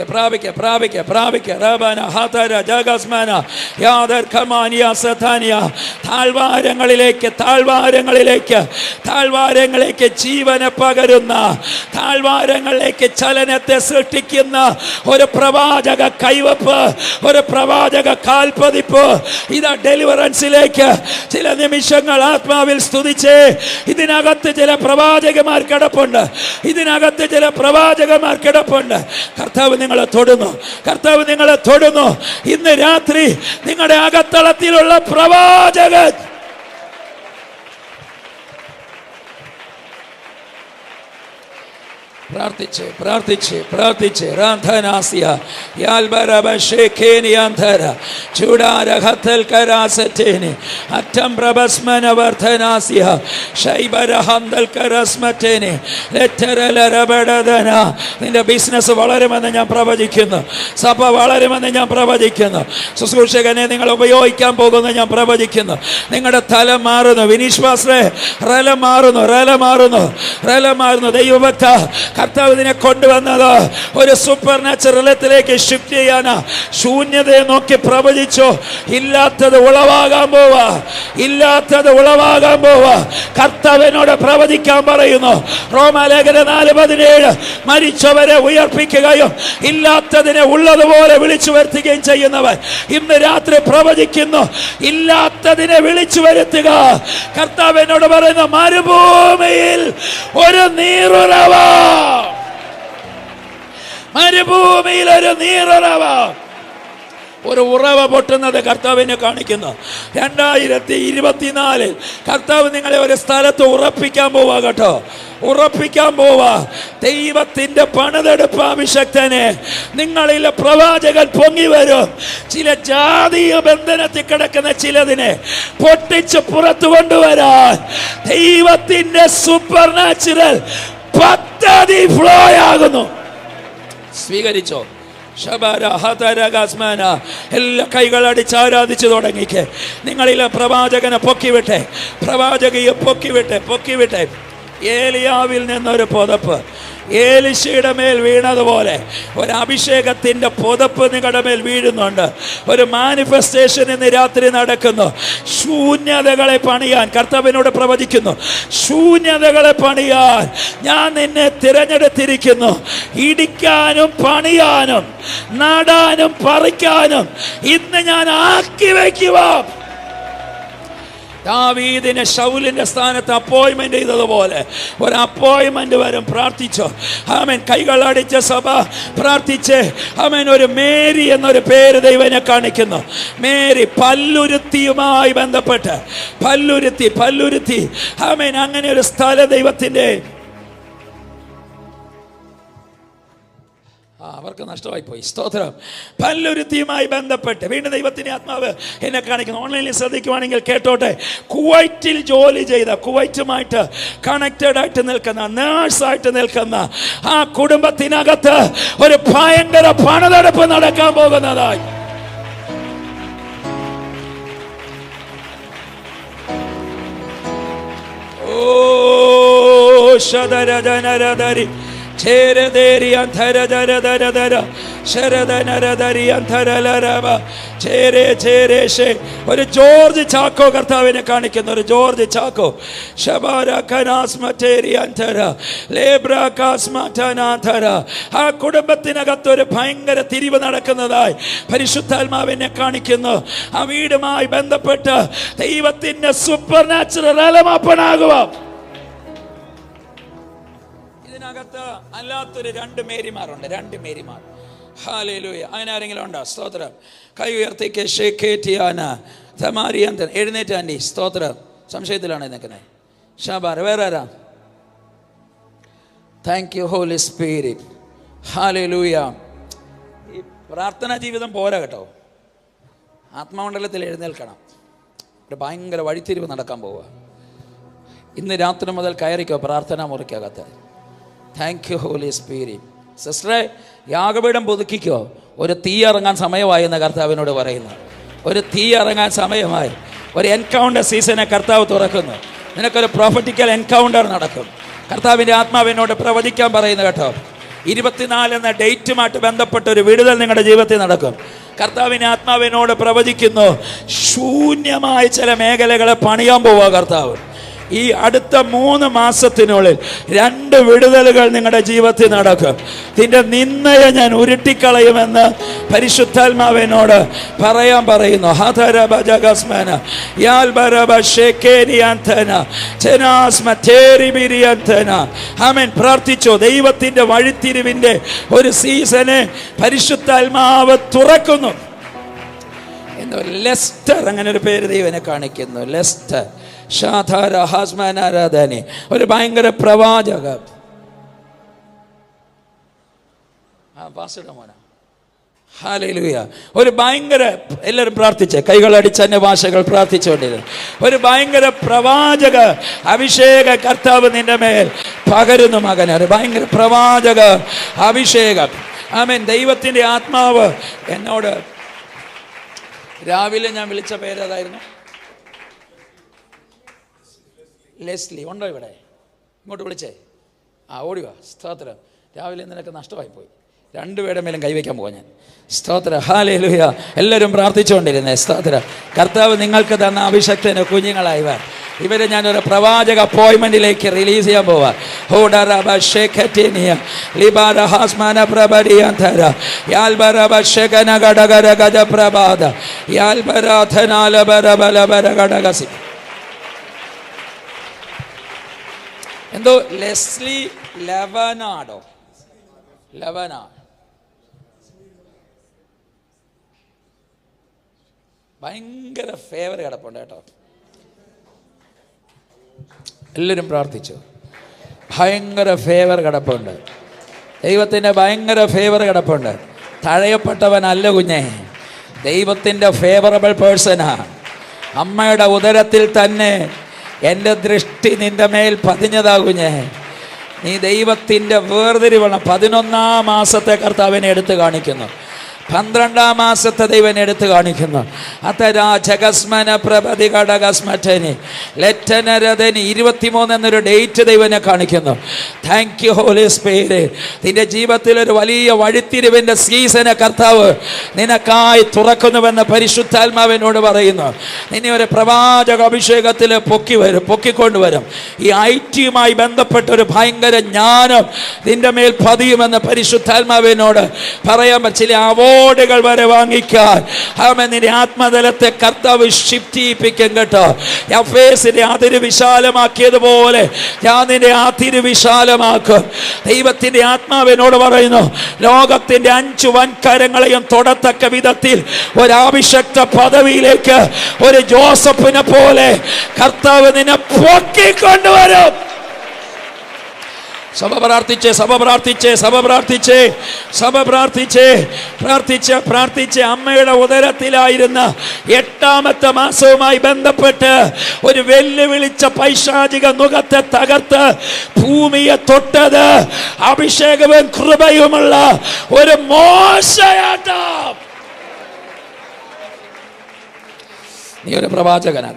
റബന ഹതര ജഗസ്മന യാദർ ഖമാനിയ സതാനിയ. താഴ്വാരങ്ങളിലേക്ക് ജീവനെ പകരുന്ന, താഴ്വാരങ്ങളിലേക്ക് ചലനത്തെ സൃഷ്ടിക്കുന്ന ഒരു പ്രവാചക കൈവപ്പ്, ഒരു പ്രവാചക കാൽപതിപ്പ്. ഇതാ ഡെലിവറൻസിലേക്ക് ചില നിമിഷങ്ങൾ ആത്മാവിൽ സ്തുതിച്ചേ. ഇതിനകത്ത് ചില പ്രവാചകന്മാർ കിടപ്പുണ്ട്. കർത്താവ് നിങ്ങളെ തൊടുന്നു. ഇന്ന് രാത്രി നിങ്ങളുടെ അകത്തളത്തിലുള്ള പ്രവാചകൻ പ്രാർത്ഥിച്ച് റാന്ധനാസിയ യാൽബരബ ഷേഖേനിയാന്ധര ചൂടാരഹത്തൽ കരാസറ്റേനി അറ്റം പ്രബസ്മന വർധനാസിയ ഷൈബരഹന്തൽ കരസ്മറ്റേനി ലെറ്റരലരബടദന. നിന്റെ ബിസിനസ് വളരുമെന്ന് ഞാൻ പ്രവചിക്കുന്നു. സഭ വളരുമെന്ന് ഞാൻ പ്രവചിക്കുന്നു. ശുശ്രൂഷകനെ നിങ്ങൾ ഉപയോഗിക്കാൻ പോകുമെന്ന് ഞാൻ പ്രവചിക്കുന്നു. നിങ്ങളുടെ തലം മാറുന്നു. വിനിശ്വാസേ റലം മാറുന്നു. ദൈവഭക്ത, കർത്താവ് ഇതിനെ കൊണ്ടുവന്നത് ഒരു സൂപ്പർ നാച്ചുറലത്തിലേക്ക് ഷിഫ്റ്റ് ചെയ്യാനാ. ശൂന്യതയെ നോക്കി പ്രവചിച്ചു. ഇല്ലാത്തത് ഉളവാകാൻ പോവാ. കർത്താവിനോട് പ്രവചിക്കാൻ പറയുന്നു. റോമാലേഖനം 4:17 മരിച്ചവരെ ഉയർപ്പിക്കുകയും ഇല്ലാത്തതിനെ ഉള്ളതുപോലെ വിളിച്ചു വരുത്തുകയും ചെയ്യുന്നവൻ ഇന്ന് രാത്രി പ്രവചിക്കുന്നു. ഇല്ലാത്തതിനെ വിളിച്ചു വരുത്തുക. കർത്താവിനോട് പറയുന്ന മരുഭൂമിയിൽ ഒരു നീറുറവ. ഒരു ഉറവ പൊട്ടുന്നത് കർത്താവിനെ കാണിക്കുന്നു. 2024 കർത്താവ് നിങ്ങളെ ഒരു സ്ഥലത്ത് ഉറപ്പിക്കാൻ പോവാ കേട്ടോ. ദൈവത്തിന്റെ പണിതെടുപ്പ് അഭിഷക്തനെ നിങ്ങളിലെ പ്രവാചകൻ പൊങ്ങി വരും. ചില ജാതീയ ബന്ധനത്തിൽ കിടക്കുന്ന ചിലതിനെ പൊട്ടിച്ച് പുറത്തു കൊണ്ടുവരാൻ ദൈവത്തിന്റെ സൂപ്പർ നാച്ചുറൽ പദ്ധതി ഫ്ലോ ആകുന്നു. സ്വീകരിച്ചോ. എല്ലാ കൈകളടിച്ച് ആരാധിച്ചു തുടങ്ങിക്കേ. നിങ്ങളിലെ പ്രവാചകനെ പ്രവാചകയെ പൊക്കിവിട്ടെ. ഏലിയാവിൽ നിന്നൊരു പുതപ്പ് ഏലിശയുടെ മേൽ വീണതുപോലെ ഒരു അഭിഷേകത്തിൻ്റെ പുതപ്പ് നിങ്ങളുടെ മേൽ വീഴുന്നുണ്ട്. ഒരു മാനിഫെസ്റ്റേഷൻ ഇന്ന് രാത്രി നടക്കുന്നു. ശൂന്യതകളെ പണിയാൻ കർത്താവിനോട് പ്രവചിക്കുന്നു. ശൂന്യതകളെ പണിയാൻ ഞാൻ നിന്നെ തിരഞ്ഞെടുത്തിരിക്കുന്നു. ഇടിക്കാനും പണിയാനും നടാനും പറിക്കാനും ഇന്ന് ഞാൻ ആക്കി വയ്ക്കുക. ദാവീദിനെ ശൗലിന്റെ സ്ഥാനത്ത് അപ്പോയിന്റ്മെന്റ് ചെയ്തതുപോലെ ഒരു അപ്പോയിന്റ്മെന്റ് വരും. പ്രാർത്ഥിച്ചോ. ആമേൻ. കൈകളടിച്ച സഭ പ്രാർത്ഥിച്ച് ആമേൻ. ഒരു മേരി എന്നൊരു പേര് ദൈവനെ കാണിക്കുന്നു. മേരി പല്ലുരുത്തിയുമായി ബന്ധപ്പെട്ട് പല്ലുരുത്തി ആമേൻ. അങ്ങനെ ഒരു സ്ഥല ദൈവത്തിന്റെ അവർക്ക് നഷ്ടമായി പോയി. സ്തോത്രം. പല്ലുരുത്തിയുമായി ബന്ധപ്പെട്ട് വീണ്ടും ദൈവത്തിന്റെ ആത്മാവ് എന്നെ കാണിക്കുന്നു. ഓൺലൈനിൽ ശ്രദ്ധിക്കുവാണെങ്കിൽ കേട്ടോട്ടെ. കുവൈറ്റിൽ ജോലി ചെയ്ത, കുവൈറ്റുമായിട്ട് കണക്റ്റഡ് ആയിട്ട് നിൽക്കുന്ന, നേഴ്സായിട്ട് നിൽക്കുന്ന ആ കുടുംബത്തിനകത്ത് ഒരു ഭയങ്കര പണതെടുപ്പ് നടക്കാൻ പോകുന്നതായി. ഓ ശദരദനരദരി ചേരദേരി അന്ധരദരദരദര ശരദനരദരി അന്ധരലരവ ചേരേ ചേരേശേ. ഒരു ജോർജ് ചാക്കോ കർത്താവിനെ കാണിക്കുന്നു. ഒരു ജോർജ് ചാക്കോ ശബാര കനാസ്മറ്റേരി അന്ധര ലേബ്ര കാസ്മറ്റനാന്ധര. ആ കുടുംബത്തിനകത്ത് ഒരു ഭയങ്കര തിരിവ് നടക്കുന്നതായി പരിശുദ്ധാത്മാവിനെ കാണിക്കുന്നു. ആ വീടുമായി ബന്ധപ്പെട്ട് ദൈവത്തിന്റെ സൂപ്പർ നാച്ചുറൽ അലമാപ്പനാകുക. ഇതിനകത്ത് അല്ലാത്തൊരു 2 മേരിമാരുണ്ട്. 2 മേരിമാർ. ഹല്ലേലൂയ. അങ്ങനെ ആരെങ്കിലും ഉണ്ടോ? സ്തോത്രം. കൈ ഉയർത്തിക്ക് ഷേക്കേറ്റിയാന തമാരിയന്തൻ. എഴുന്നേറ്റ് ആൻറ്റി. സ്തോത്രം. സംശയത്തിലാണ് നിൽക്കുന്നത്. ഷാബാർ. വേറെ ആരാ? Thank you holy spirit. Hallelujah. ഈ പ്രാർത്ഥനാ ജീവിതം പോരാ കേട്ടോ. ആത്മമണ്ഡലത്തിൽ എഴുന്നേൽക്കണം. ഒരു ഭയങ്കര വഴിത്തിരിവ് നടക്കാൻ പോവുക. ഇന്ന് രാത്രി മുതൽ കയറിക്കോ പ്രാർത്ഥനാ മുറിക്കകത്ത്. Thank you holy spirit. സിസ്റ്ററെ, യാഗപീഠം പുതുക്കിക്കോ. ഒരു തീ ഇറങ്ങാൻ സമയമായി എന്ന് കർത്താവിനോട് പറയുന്നു. ഒരു തീ ഇറങ്ങാൻ സമയമായി. ഒരു എൻകൗണ്ടർ സീസനെ കർത്താവ് തുറക്കുന്നു. നിനക്കൊരു പ്രൊഫറ്റിക്കൽ എൻകൗണ്ടർ നടക്കും. കർത്താവിൻ്റെ ആത്മാവിനോട് പ്രവചിക്കാൻ പറയുന്നു കേട്ടോ. 24 എന്ന ഡേറ്റുമായിട്ട് ബന്ധപ്പെട്ട ഒരു വിടുതൽ നിങ്ങളുടെ ജീവിതത്തിൽ നടക്കും. കർത്താവിൻ്റെ ആത്മാവിനോട് പ്രവചിക്കുന്നു. ശൂന്യമായ ചില മേഖലകളെ പണിയാൻ പോവുക കർത്താവ്. ഈ അടുത്ത 3 മാസത്തിനുള്ളിൽ 2 വിടുതലുകൾ നിങ്ങളുടെ ജീവിതത്തിൽ നടക്കും. ഇതിൻ്റെ നിന്നയെ ഞാൻ ഉരുട്ടിക്കളയുമെന്ന് പരിശുദ്ധാത്മാവിനോട് പറയാൻ പറയുന്നു. ആമേൻ. പ്രാർത്ഥിച്ചോ. ദൈവത്തിൻ്റെ വഴിത്തിരിവിൻ്റെ ഒരു സീസനെ പരിശുദ്ധാത്മാവ് തുറക്കുന്നു. എന്തോ ലെസ്റ്റർ, അങ്ങനെ ഒരു പേര് ദൈവനെ കാണിക്കുന്നു. ലെസ്റ്റർ ഷാധാര ഹാസ്മാനാരാധനെ. ഒരു ഭയങ്കര പ്രവാചക. ഹല്ലേലൂയ. ഒരു ഭയങ്കര, എല്ലാവരും പ്രാർത്ഥിച്ചേ, കൈകളടിച്ച് അന്യഭാഷകൾ പ്രാർത്ഥിച്ചുകൊണ്ടിരുന്നു. ഒരു ഭയങ്കര പ്രവാചക അഭിഷേക കർത്താവ് നിന്റെ മേൽ പകരുന്നു മകനെ. ഒരു ഭയങ്കര പ്രവാചക അഭിഷേകം. ആമേൻ. ദൈവത്തിൻ്റെ ആത്മാവ് എന്നോട് രാവിലെ ഞാൻ വിളിച്ച പേരേതായിരുന്നു? ലെസ്ലി. ഉണ്ടോ ഇവിടെ? ഇങ്ങോട്ട് വിളിച്ചേ. ഓടിവാ. സ്തോത്രം. രാവിലെ നിനക്ക് നഷ്ടമായി പോയി. 2 പേരുടെ മേലും കൈവയ്ക്കാൻ പോവാ ഞാൻ. സ്തോത്രം. ഹല്ലേലൂയ. എല്ലാവരും പ്രാർത്ഥിച്ചുകൊണ്ടിരുന്നേ. സ്തോത്രം. കർത്താവ് നിങ്ങൾക്ക് തന്ന അഭിഷക്തന് കുഞ്ഞുങ്ങളായി ഇവരെ ഞാനൊരു പ്രവാചക അപ്പോയിൻമെന്റിലേക്ക് റിലീസ് ചെയ്യാൻ പോവാ. എന്തോ ലെസ്ലി ലെവനാഡോ, ലെവനാഡ്. ഭയങ്കര ഫേവർ കിടപ്പുണ്ട് കേട്ടോ. എല്ലാവരും പ്രാർത്ഥിച്ചു. ഭയങ്കര ഫേവർ കിടപ്പുണ്ട്. ദൈവത്തിൻ്റെ ഭയങ്കര ഫേവർ കിടപ്പുണ്ട്. തഴയപ്പെട്ടവനല്ല കുഞ്ഞെ, ദൈവത്തിൻ്റെ ഫേവറബിൾ പേഴ്സണാ. അമ്മയുടെ ഉദരത്തിൽ തന്നെ എൻ്റെ ദൃഷ്ടി നിൻ്റെ മേൽ പതിഞ്ഞതാ കുഞ്ഞെ. നീ ദൈവത്തിൻ്റെ വേർതിരിവണം. 11-ാം മാസത്തെ കർത്താവിനെ എടുത്തു കാണിക്കുന്നു. 12-ാം മാസത്തെ ദൈവനെ എടുത്തു കാണിക്കുന്നു. ജഗസ്മന പ്രഭതി ഘടകസ്മറ്റനി ലെറ്റനരഥനി 23 എന്നൊരു ഡേറ്റ് ദൈവനെ കാണിക്കുന്നു. Thank you holy spirit. നിന്റെ ജീവിതത്തിൽ ഒരു വലിയ വഴിത്തിരിവിൻ്റെ സീസനെ കർത്താവ് നിനക്കായി തുറക്കുന്നുവെന്ന് പരിശുദ്ധാത്മാവിനോട് പറയുന്നു. നിന്നെ ഒരു പ്രവാചക അഭിഷേകത്തിൽ പൊക്കിക്കൊണ്ടുവരും. ഈ IT-യുമായി ബന്ധപ്പെട്ട ഒരു ഭയങ്കര ജ്ഞാനം നിന്റെ മേൽ പതിയുമെന്ന് പരിശുദ്ധാത്മാവിനോട് പറയാൻ പറ്റില്ല. ഓടുകൾ വരെ വാങ്ങിക്കാൻ നിന്റെ ആത്മതലത്തെ കർത്താവ് ഷിഫ്റ്റ് ചെയ്യിപ്പിക്കും കേട്ടോ. യഫേസിന്റെ അതിര് വിശാലമാക്കിയതുപോലെ ഞാൻ നിന്റെ അതിര് വിശാലമാക്കും. ദൈവത്തിന്റെ ആത്മാവിനോട് പറയുന്നു, ലോകത്തിന്റെ 5 വൻകരങ്ങളെയും തൊടത്തക്ക വിധത്തിൽ ഒരഭിഷക്ത പദവിയിലേക്ക് ഒരു ജോസഫിനെ പോലെ കർത്താവ് നിന്നെ പൊക്കിക്കൊണ്ടുവരും. സഭ പ്രാർത്ഥിച്ച് അമ്മയുടെ ഉദരത്തിലായിരുന്ന 8ാമത്തെ മാസവുമായി ബന്ധപ്പെട്ട് ഒരു വെല്ലുവിളിച്ച പൈശാചിക നുകത്തെ തകർത്ത് ഭൂമിയെ തൊട്ടത് അഭിഷേകവും കൃപയുമുള്ള ഒരു മോശയാട്ടം. നീ ഒരു പ്രവാചകന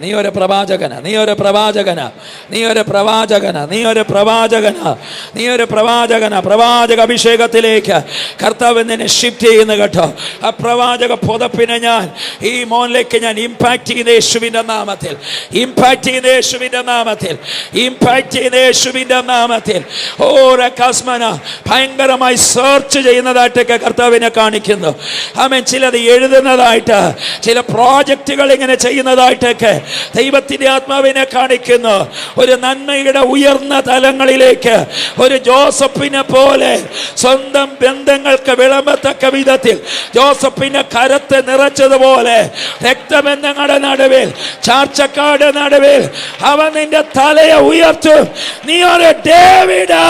പ്രവാചക അഭിഷേകത്തിലേക്ക് കർത്താവ് നിന്നെ ഷിഫ്റ്റ് ചെയ്യുന്നു കേട്ടോ. ആ പ്രവാചക പുതപ്പിനെ ഞാൻ ഈ മോനിലേക്ക് ഞാൻ ഇമ്പാക്ട് ചെയ്യുന്ന യേശുവിന്റെ നാമത്തിൽ ഓരോ കസ്മന ഭയങ്കരമായി സെർച്ച് ചെയ്യുന്നതായിട്ടൊക്കെ കർത്താവിനെ കാണിക്കുന്നു. ആമേൻ. ചിലത് എഴുതുന്നതായിട്ട്, ചില പ്രോജക്റ്റുകൾ ഇങ്ങനെ ചെയ്യുന്നതായിട്ടൊക്കെ ദൈവത്തിന്റെ ആത്മാവിനെ കാണിക്കുന്നു. ഒരു നന്മയുടെ ഉയർന്ന തലങ്ങളിലേക്ക് ഒരു ജോസഫിനെ പോലെ സ്വന്തം ബന്ധങ്ങൾക്ക് വിളമ്പത്തക്ക വിധത്തിൽ ജോസഫിന്റെ കരത്തെ നിറച്ചതുപോലെ രക്തബന്ധങ്ങളുടെ നടുവിൽ, ചാർച്ചക്കാരുടെ നടുവിൽ അവൻ നിന്റെ തലയെ ഉയർത്തും. നീ ഒരു ഡേവിഡ്,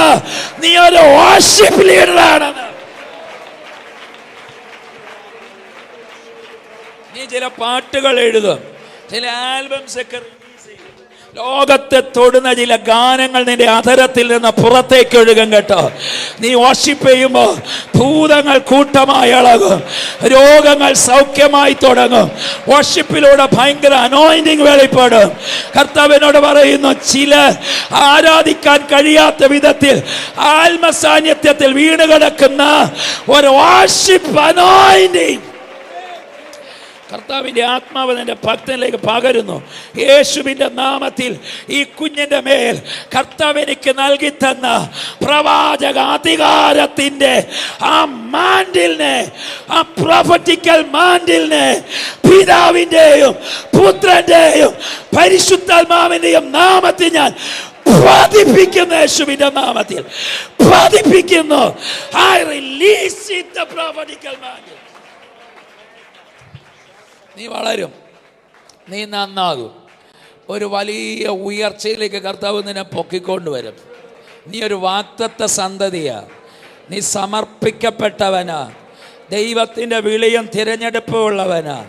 നീ ഒരു വർഷിപ്പ് ലീഡറാണെന്ന്. നീ ചില പാട്ടുകൾ എഴുതും, ചില ആൽബംസ് ഒക്കെ റിലീസ് ചെയ്യും. ലോകത്തെ തൊടുന്ന ചില ഗാനങ്ങൾ നിന്റെ അധരത്തിൽ നിന്ന് പുറത്തേക്ക് ഒഴുകും കേട്ടോ. നീ വർഷിപ്പ് ചെയ്യുമ്പോൾ ഭൂതങ്ങൾ കൂട്ടമായി ഇളകും, രോഗങ്ങൾ സൗഖ്യമായി തുടങ്ങും. വർഷിപ്പിലൂടെ ഭയങ്കര അനോയിന്റിങ് വെളിപ്പെടും. കർത്താവിനോട് പറയുന്നു, ചില ആരാധിക്കാൻ കഴിയാത്ത വിധത്തിൽ ആത്മസാന്നിധ്യത്തിൽ വീണ് കിടക്കുന്ന ഒരു വർഷിപ്പ് അനോയിന്റിങ് കർത്താവിൻ്റെ ആത്മാവ് നിന്റെ ഭക്തനിലേക്ക് പകരുന്നു. യേശുവിൻ്റെ നാമത്തിൽ ഈ കുഞ്ഞിൻ്റെ മേൽ കർത്താവ് എനിക്ക് നൽകി തന്ന പ്രവാചക അധികാരത്തിൻ്റെ ആ മാൻഡിലിനെ, ആ പ്രൊഫറ്റിക്കൽ മാൻഡിലിനെ പിതാവിൻ്റെയും പുത്രൻ്റെയും പരിശുദ്ധാത്മാവിൻ്റെയും നാമത്തിൽ ഞാൻ പതിപ്പിക്കുന്നു. യേശുവിൻ്റെ നാമത്തിൽ പതിപ്പിക്കുന്നു. I release it, the prophetical mantle. നീ വളരും, നീ നന്നാകും. ഒരു വലിയ ഉയർച്ചയിലേക്ക് കർത്താവ് നിന്നെ പൊക്കിക്കൊണ്ടുവരും. നീ ഒരു വാഗ്ദത്ത സന്തതിയാ, നീ സമർപ്പിക്കപ്പെട്ടവനാ, ദൈവത്തിൻ്റെ വിളിയും തിരഞ്ഞെടുപ്പും ഉള്ളവനാ.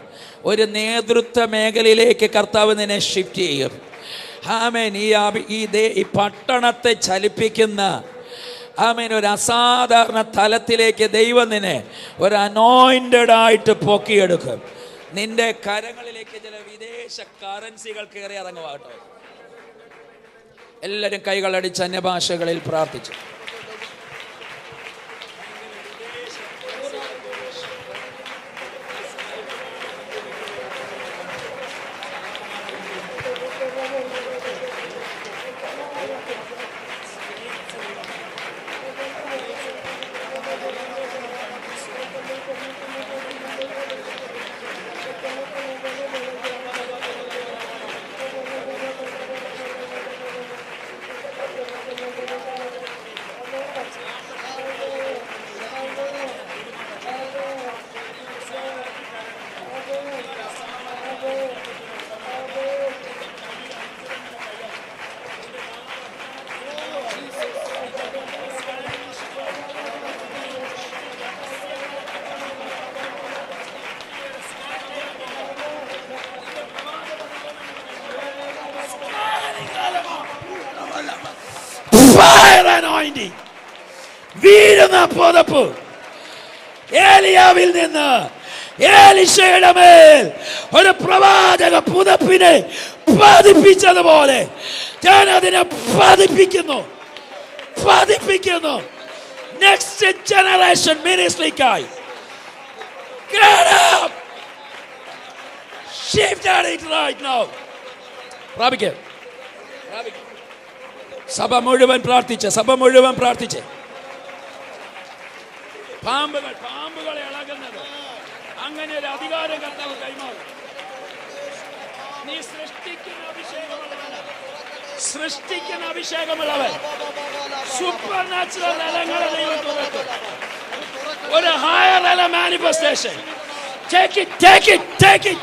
ഒരു നേതൃത്വ മേഖലയിലേക്ക് കർത്താവ് നിന്നെ ഷിഫ്റ്റ് ചെയ്യും. ആമേൻ. ഈ പട്ടണത്തെ ചലിപ്പിക്കുന്ന ആമേൻ ഒരു അസാധാരണ തലത്തിലേക്ക് ദൈവം നിന്നെ ഒരു അനോയിന്റഡ് ആയിട്ട് പൊക്കിയെടുക്കും. നിന്റെ കരങ്ങളിലേക്ക് ചില വിദേശ കറൻസികൾ കയറി ഇറങ്ങുവാട്ടോ. എല്ലാവരും കൈകളടിച്ച് അന്യഭാഷകളിൽ പ്രാർത്ഥിച്ചു. വീഴുന്ന പുതപ്പ് ഏലിയാവിൽ നിന്ന് ഏലിശയുടെ മേൽ ഒരു പ്രവാചക പുതപ്പിനെ പതിപ്പിച്ചതുപോലെ ഞാൻ അതിനെ പതിപ്പിക്കുന്നു. നെക്സ്റ്റ് ജനറേഷൻ മിനിസ്ട്രിക്കായി പ്രാപിക്കുക. സഭ മുഴുവൻ പ്രാർത്ഥിച്ച് പാമ്പുകളെ ഇളകുന്നത് അങ്ങനെ ഒരു അധികാരം കർത്താവ് കൈമാറും. നീ സൃഷ്ടിക്കുന്ന അഭിഷേകമുള്ളവൻ സൂപ്പർ നാച്ചുറൽ തലങ്ങളെ ദൈവം തുറക്കും. ഒരു higher level manifestation. Take it.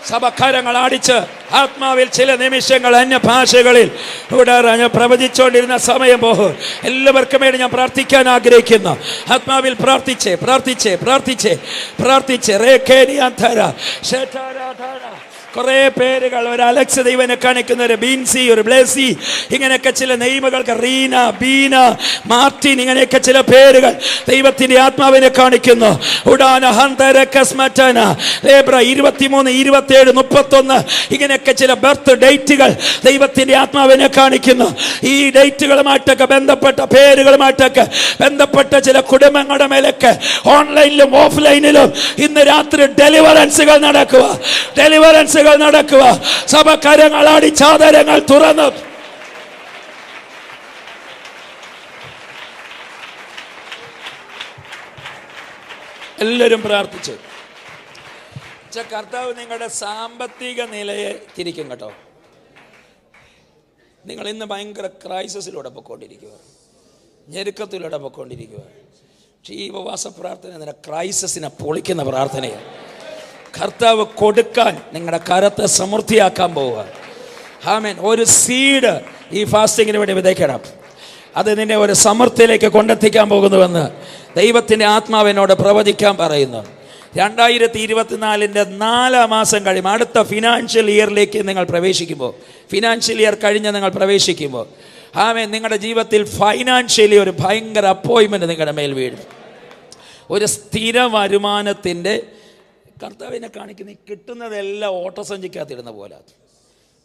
സഭക്കാരങ്ങൾ അടിച്ച് ആത്മാവിൽ ചില നിമിഷങ്ങൾ അന്യഭാഷകളിൽ ഇവിടെ പ്രവചിച്ചുകൊണ്ടിരുന്ന സമയം പോകും. എല്ലാവർക്കും വേണ്ടി ഞാൻ പ്രാർത്ഥിക്കാൻ ആഗ്രഹിക്കുന്നു. ആത്മാവിൽ പ്രാർത്ഥിച്ചേ. കുറേ പേരുകൾ, ഒരു അലക്സ് ദൈവനെ കാണിക്കുന്ന, ഒരു ബീൻസി, ഒരു ബ്ലേസി, ഇങ്ങനെയൊക്കെ ചില നെയ്മകൾക്ക്, റീന, ബീന, മാർട്ടിൻ, ഇങ്ങനെയൊക്കെ ചില പേരുകൾ ദൈവത്തിന്റെ ആത്മാവിനെ കാണിക്കുന്നു. ഉഡാന ഹന്തര കസ്മറ്റന ലേബ്ര 23, 27, 31 ഇങ്ങനെയൊക്കെ ചില ബർത്ത് ഡേറ്റുകൾ ദൈവത്തിന്റെ ആത്മാവിനെ കാണിക്കുന്നു. ഈ ഡേറ്റുകളുമായിട്ടൊക്കെ ബന്ധപ്പെട്ട പേരുകളുമായിട്ടൊക്കെ ബന്ധപ്പെട്ട ചില കുടുംബങ്ങളുടെ മേലൊക്കെ ഓൺലൈനിലും ഓഫ്ലൈനിലും ഇന്ന് രാത്രി ഡെലിവറൻസുകൾ നടക്കുക. സഭക്കാരങ്ങൾ അടിച്ചാദരങ്ങൾ തുറന്നു. എല്ലാവരും പ്രാർത്ഥിച്ചു. കർത്താവ് നിങ്ങളുടെ സാമ്പത്തിക നിലയെ തിരിക്കും കേട്ടോ. നിങ്ങൾ ഇന്ന് ഭയങ്കര ക്രൈസിസിലൂടെ പൊയ്ക്കൊണ്ടിരിക്കുക, ഞെരുക്കത്തിലൂടെ പൊയ്ക്കൊണ്ടിരിക്കുക. പക്ഷേ ഈ ഉപവാസ പ്രാർത്ഥന നിങ്ങളുടെ ക്രൈസിസിനെ പൊളിക്കുന്ന പ്രാർത്ഥനയാണ്. കർത്താവ് കൊടുക്കാൻ നിങ്ങളുടെ കരത്തെ സമൃദ്ധിയാക്കാൻ പോവുക. ആമേൻ. ഒരു സീഡ് ഈ ഫാസ്റ്റിങ്ങിന് വേണ്ടി വിതയ്ക്കണം. അത് നിന്നെ ഒരു സമൃദ്ധിയിലേക്ക് കൊണ്ടെത്തിക്കാൻ പോകുന്നുവെന്ന് ദൈവത്തിൻ്റെ ആത്മാവിനോട് പ്രവചിക്കാൻ പറയുന്നു. 2024 4 മാസം കഴിയുമ്പോൾ, അടുത്ത ഫിനാൻഷ്യൽ ഇയറിലേക്ക് നിങ്ങൾ പ്രവേശിക്കുമ്പോൾ, ഫിനാൻഷ്യൽ ഇയർ കഴിഞ്ഞ് നിങ്ങൾ പ്രവേശിക്കുമ്പോൾ, ആമേൻ, നിങ്ങളുടെ ജീവിതത്തിൽ ഫൈനാൻഷ്യലി ഒരു ഭയങ്കര അപ്പോയിൻമെൻറ്റ് നിങ്ങളുടെ മേൽ വീഴും. ഒരു സ്ഥിര വരുമാനത്തിൻ്റെ കർത്താവിനെ കാണിക്കുന്ന കിട്ടുന്നതെല്ലാം ഓട്ടസഞ്ചിക്കകത്തിടുന്ന പോലെ,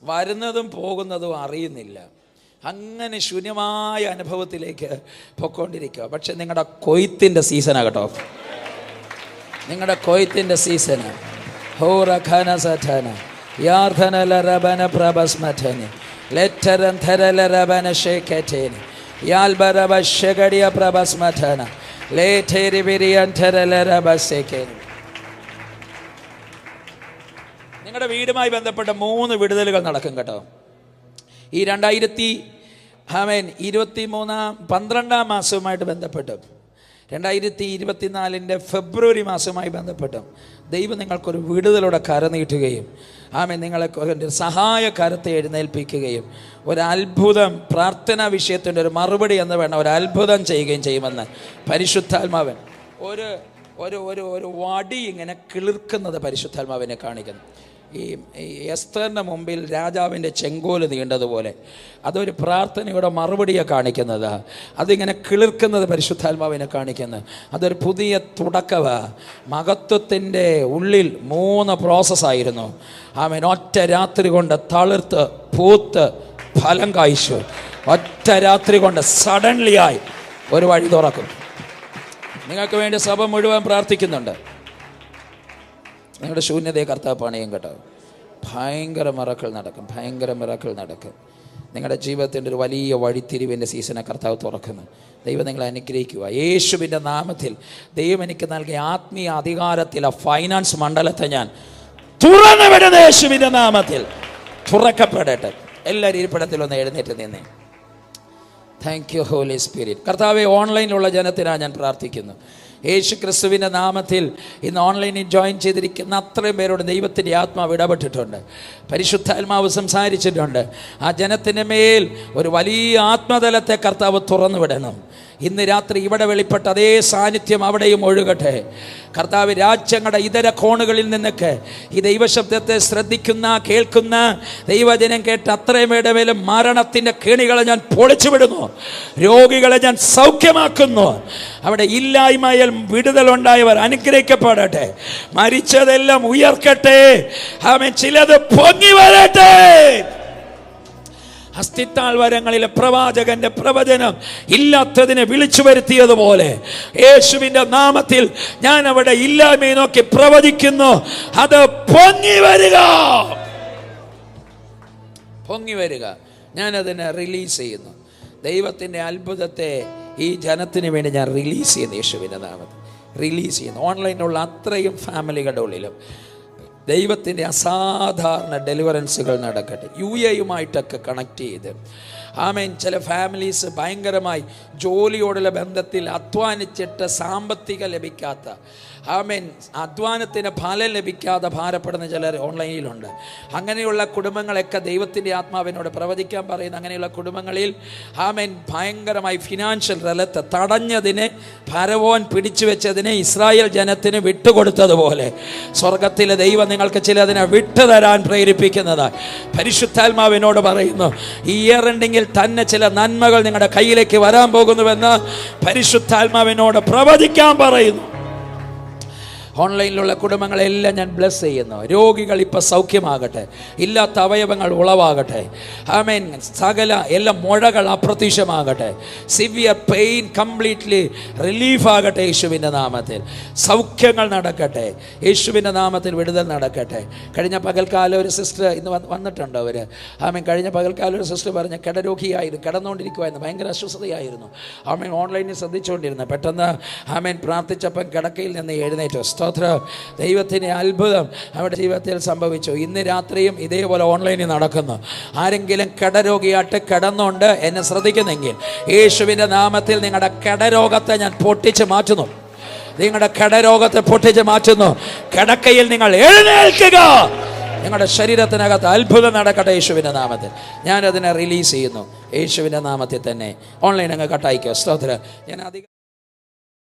വരുന്നതും പോകുന്നതും അറിയുന്നില്ല. അങ്ങനെ ശൂന്യമായ അനുഭവത്തിലേക്ക് പൊയ്ക്കൊണ്ടിരിക്കുക. പക്ഷെ നിങ്ങളുടെ കൊയ്ത്തിൻ്റെ സീസണാണ് കേട്ടോ. നിങ്ങളുടെ കൊയ്ത്തിൻ്റെ സീസണ്. ഹോറഖന സഠന യാർധനല റബന പ്രബസ്മഠനി ലെറ്റരൻ ധരല റബന ഷേഖേനി യാൽബരബ ഷഗടിയ പ്രബസ്മഠന ലേഠേരി വിരിയൻ ധരല റബസേഖേനി. നിങ്ങളുടെ വീടുമായി ബന്ധപ്പെട്ട 3 വിടുതലുകൾ നടക്കും കേട്ടോ. ഈ 12 മാസവുമായിട്ട് ബന്ധപ്പെട്ട്, 2024 ഫെബ്രുവരി മാസവുമായി ബന്ധപ്പെട്ട് ദൈവം നിങ്ങൾക്കൊരു വിടുതലൂടെ കരനീട്ടുകയും നിങ്ങളെ സഹായ കരത്തെ എഴുന്നേൽപ്പിക്കുകയും ഒരു അത്ഭുതം, പ്രാർത്ഥനാ വിഷയത്തിൻ്റെ ഒരു മറുപടി എന്ന് വേണം, ഒരു അത്ഭുതം ചെയ്യുകയും ചെയ്യുമെന്ന് പരിശുദ്ധാത്മാവൻ ഒരു ഒരു ഒരു ഒരു വടി ഇങ്ങനെ കിളിർക്കുന്നത് പരിശുദ്ധാത്മാവിനെ കാണിക്കുന്നു. ഈ എസ്തറിൻ്റെ മുമ്പിൽ രാജാവിൻ്റെ ചെങ്കോല് നീണ്ടതുപോലെ അതൊരു പ്രാർത്ഥനയുടെ മറുപടിയെ കാണിക്കുന്നത്. അതിങ്ങനെ കിളിർക്കുന്നത് പരിശുദ്ധാത്മാവിനെ കാണിക്കുന്നത്. അതൊരു പുതിയ തുടക്കമാണ്. മഹത്വത്തിൻ്റെ ഉള്ളിൽ 3 പ്രോസസ്സായിരുന്നു. ആമേൻ. ഒറ്റ രാത്രി കൊണ്ട് തളിർത്ത് പൂത്ത് ഫലം കായ്ച്ചു. ഒറ്റ രാത്രി കൊണ്ട് സഡൻലി ആയി ഒരു വഴി തുറക്കും. നിങ്ങൾക്ക് വേണ്ടി സഭ മുഴുവൻ പ്രാർത്ഥിക്കുന്നുണ്ട്. നിങ്ങളുടെ ശൂന്യതയെ കർത്താവ് പണിയും കേട്ടോ. ഭയങ്കര മിറക്കിൾ നടക്കും. നിങ്ങളുടെ ജീവിതത്തിൻ്റെ ഒരു വലിയ വഴിത്തിരിവിൻ്റെ സീസണെ കർത്താവ് തുറക്കുന്നു. ദൈവം നിങ്ങളെ അനുഗ്രഹിക്കുക. യേശുവിൻ്റെ നാമത്തിൽ ദൈവം എനിക്ക് നൽകിയ ആത്മീയ അധികാരത്തിൽ ആ ഫൈനാൻസ് മണ്ഡലത്തെ ഞാൻ തുറന്നു വിടുന്ന യേശുവിൻ്റെ നാമത്തിൽ തുറക്കപ്പെടട്ടെ. എല്ലാവരും ഇരിപ്പിടത്തിലൊന്ന് എഴുന്നേറ്റ് നിന്നേ. Thank you holy spirit. കർത്താവെ, ഓൺലൈനിലുള്ള ജനത്തിനാണ് ഞാൻ പ്രാർത്ഥിക്കുന്നു. യേശു ക്രിസ്തുവിൻ്റെ നാമത്തിൽ ഇന്ന് ഓൺലൈനിൽ ജോയിൻ ചെയ്തിരിക്കുന്ന അത്രയും പേരോട് ദൈവത്തിൻ്റെ ആത്മാവ് ഇടപെട്ടിട്ടുണ്ട്. പരിശുദ്ധാത്മാവ് സംസാരിച്ചിട്ടുണ്ട്. ആ ജനത്തിൻ്റെ മേൽ ഒരു വലിയ ആത്മതലത്തെ കർത്താവ് തുറന്നു വിടണം. ഇന്ന് രാത്രി ഇവിടെ വെളിപ്പെട്ട അതേ സാന്നിധ്യം അവിടെയും ഒഴുകട്ടെ. കർത്താവ്, രാജ്യങ്ങളുടെ ഇതര കോണുകളിൽ നിന്നൊക്കെ ഈ ദൈവശബ്ദത്തെ ശ്രദ്ധിക്കുന്ന, കേൾക്കുന്ന ദൈവജനം കേട്ട് അത്രയും പേരുടെ മേലും മരണത്തിൻ്റെ കെണികളെ ഞാൻ പൊളിച്ചു വിടുന്നു. രോഗികളെ ഞാൻ സൗഖ്യമാക്കുന്നു. അവിടെ ഇല്ലായ്മയിൽ വിടുതലുണ്ടായവർ അനുഗ്രഹിക്കപ്പെടട്ടെ. മരിച്ചതെല്ലാം ഉയർക്കട്ടെ. ആമേൻ. ചിലത് പൊങ്ങി വരട്ടെ. ഹസ്തിത്താഴ്വരങ്ങളിലെ പ്രവാചകന്റെ പ്രവചനം ഇല്ലാത്തതിനെ വിളിച്ചു വരുത്തിയതുപോലെ യേശുവിൻ്റെ നാമത്തിൽ ഞാൻ അവിടെ ഇല്ലായ്മയെ നോക്കി പ്രവചിക്കുന്നു. അത് പൊങ്ങി വരിക. ഞാനതിനെ റിലീസ് ചെയ്യുന്നു. ദൈവത്തിൻ്റെ അത്ഭുതത്തെ ഈ ജനത്തിന് വേണ്ടി ഞാൻ റിലീസ് ചെയ്യുന്നു. യേശുവിൻ്റെ നാമത്തിൽ റിലീസ് ചെയ്യുന്നു. ഓൺലൈനിലുള്ള അത്രയും ഫാമിലികളുടെ ഉള്ളിലും ദൈവത്തിൻ്റെ അസാധാരണ ഡെലിവറൻസുകൾ നടക്കട്ടെ. UAയുമായിട്ടൊക്കെ കണക്ട് ചെയ്ത് ആമേൻ. ചില ഫാമിലീസ് ഭയങ്കരമായി ജോലിയോടുള്ള ബന്ധത്തിൽ അധ്വാനിച്ചിട്ട് സാമ്പത്തിക ലഭിക്കാത്ത, ആമേൻ, അധ്വാനത്തിന് ഫലം ലഭിക്കാതെ ഭാരപ്പെടുന്ന ചിലർ ഓൺലൈനിലുണ്ട്. അങ്ങനെയുള്ള കുടുംബങ്ങളൊക്കെ ദൈവത്തിൻ്റെ ആത്മാവിനോട് പ്രവചിക്കാൻ പറയുന്ന അങ്ങനെയുള്ള കുടുംബങ്ങളിൽ, ആമേൻ, ഭയങ്കരമായി ഫിനാൻഷ്യൽ റലത്ത് തടഞ്ഞതിനെ, ഫറവോൻ പിടിച്ചു വെച്ചതിനെ ഇസ്രായേൽ ജനത്തിന് വിട്ടുകൊടുത്തതുപോലെ സ്വർഗത്തിലെ ദൈവം നിങ്ങൾക്ക് ചിലതിനെ വിട്ടുതരാൻ പ്രേരിപ്പിക്കുന്നതാണ്. പരിശുദ്ധാത്മാവിനോട് പറയുന്നു, ഈ ഇയർ എൻഡിങ്ങിൽ തന്നെ ചില നന്മകൾ നിങ്ങളുടെ കയ്യിലേക്ക് വരാൻ പോകുന്നുവെന്ന് പരിശുദ്ധാത്മാവിനോട് പ്രവചിക്കാൻ പറയുന്നു. ഓൺലൈനിലുള്ള കുടുംബങ്ങളെല്ലാം ഞാൻ ബ്ലെസ് ചെയ്യുന്നു. രോഗികൾ ഇപ്പോൾ സൗഖ്യമാകട്ടെ, ഇല്ലാത്ത അവയവങ്ങൾ ഉളവാകട്ടെ, ആമേൻ. സകല എല്ലാ മുഴകൾ അപ്രത്യക്ഷമാകട്ടെ, സിവിയർ പെയിൻ കംപ്ലീറ്റ്ലി റിലീഫാകട്ടെ യേശുവിൻ്റെ നാമത്തിൽ. സൗഖ്യങ്ങൾ നടക്കട്ടെ യേശുവിൻ്റെ നാമത്തിൽ, വിടുതൽ നടക്കട്ടെ. കഴിഞ്ഞ പകൽക്കാലം ഒരു സിസ്റ്റർ ഇന്ന് വന്നിട്ടുണ്ട്. അവർ, ആമേൻ, കഴിഞ്ഞ പകൽക്കാലം ഒരു സിസ്റ്റർ പറഞ്ഞ കിടരോഗിയായിരുന്നു, കിടന്നുകൊണ്ടിരിക്കുമായിരുന്നു, ഭയങ്കര അസ്വസ്ഥതയായിരുന്നു. ആമേൻ, ഓൺലൈനിൽ ശ്രദ്ധിച്ചുകൊണ്ടിരുന്നു. പെട്ടെന്ന്, ആമേൻ, പ്രാർത്ഥിച്ചപ്പം കിടക്കയിൽ നിന്ന് എഴുന്നേറ്റു. സ്തോത്രം. ദൈവത്തിൻ്റെ അത്ഭുതം അവരുടെ ജീവിതത്തിൽ സംഭവിച്ചു. ഇന്ന് രാത്രിയും ഇതേപോലെ ഓൺലൈനിൽ നടക്കുന്നു. ആരെങ്കിലും കടരോഗിയായിട്ട് കിടന്നുകൊണ്ട് എന്നെ ശ്രദ്ധിക്കുന്നെങ്കിൽ യേശുവിൻ്റെ നാമത്തിൽ നിങ്ങളുടെ കടരോഗത്തെ ഞാൻ പൊട്ടിച്ച് മാറ്റുന്നു. നിങ്ങളുടെ കടരോഗത്തെ പൊട്ടിച്ച് മാറ്റുന്നു. കിടക്കയിൽ നിങ്ങൾ എഴുന്നേൽക്കുക. നിങ്ങളുടെ ശരീരത്തിനകത്ത് അത്ഭുതം നടക്കട്ടെ യേശുവിൻ്റെ നാമത്തിൽ. ഞാനതിനെ റിലീസ് ചെയ്യുന്നു യേശുവിൻ്റെ നാമത്തിൽ തന്നെ. ഓൺലൈൻ അങ്ങ് കട്ടായിക്കോ. സ്തോത്രം. ഞാൻ അധികം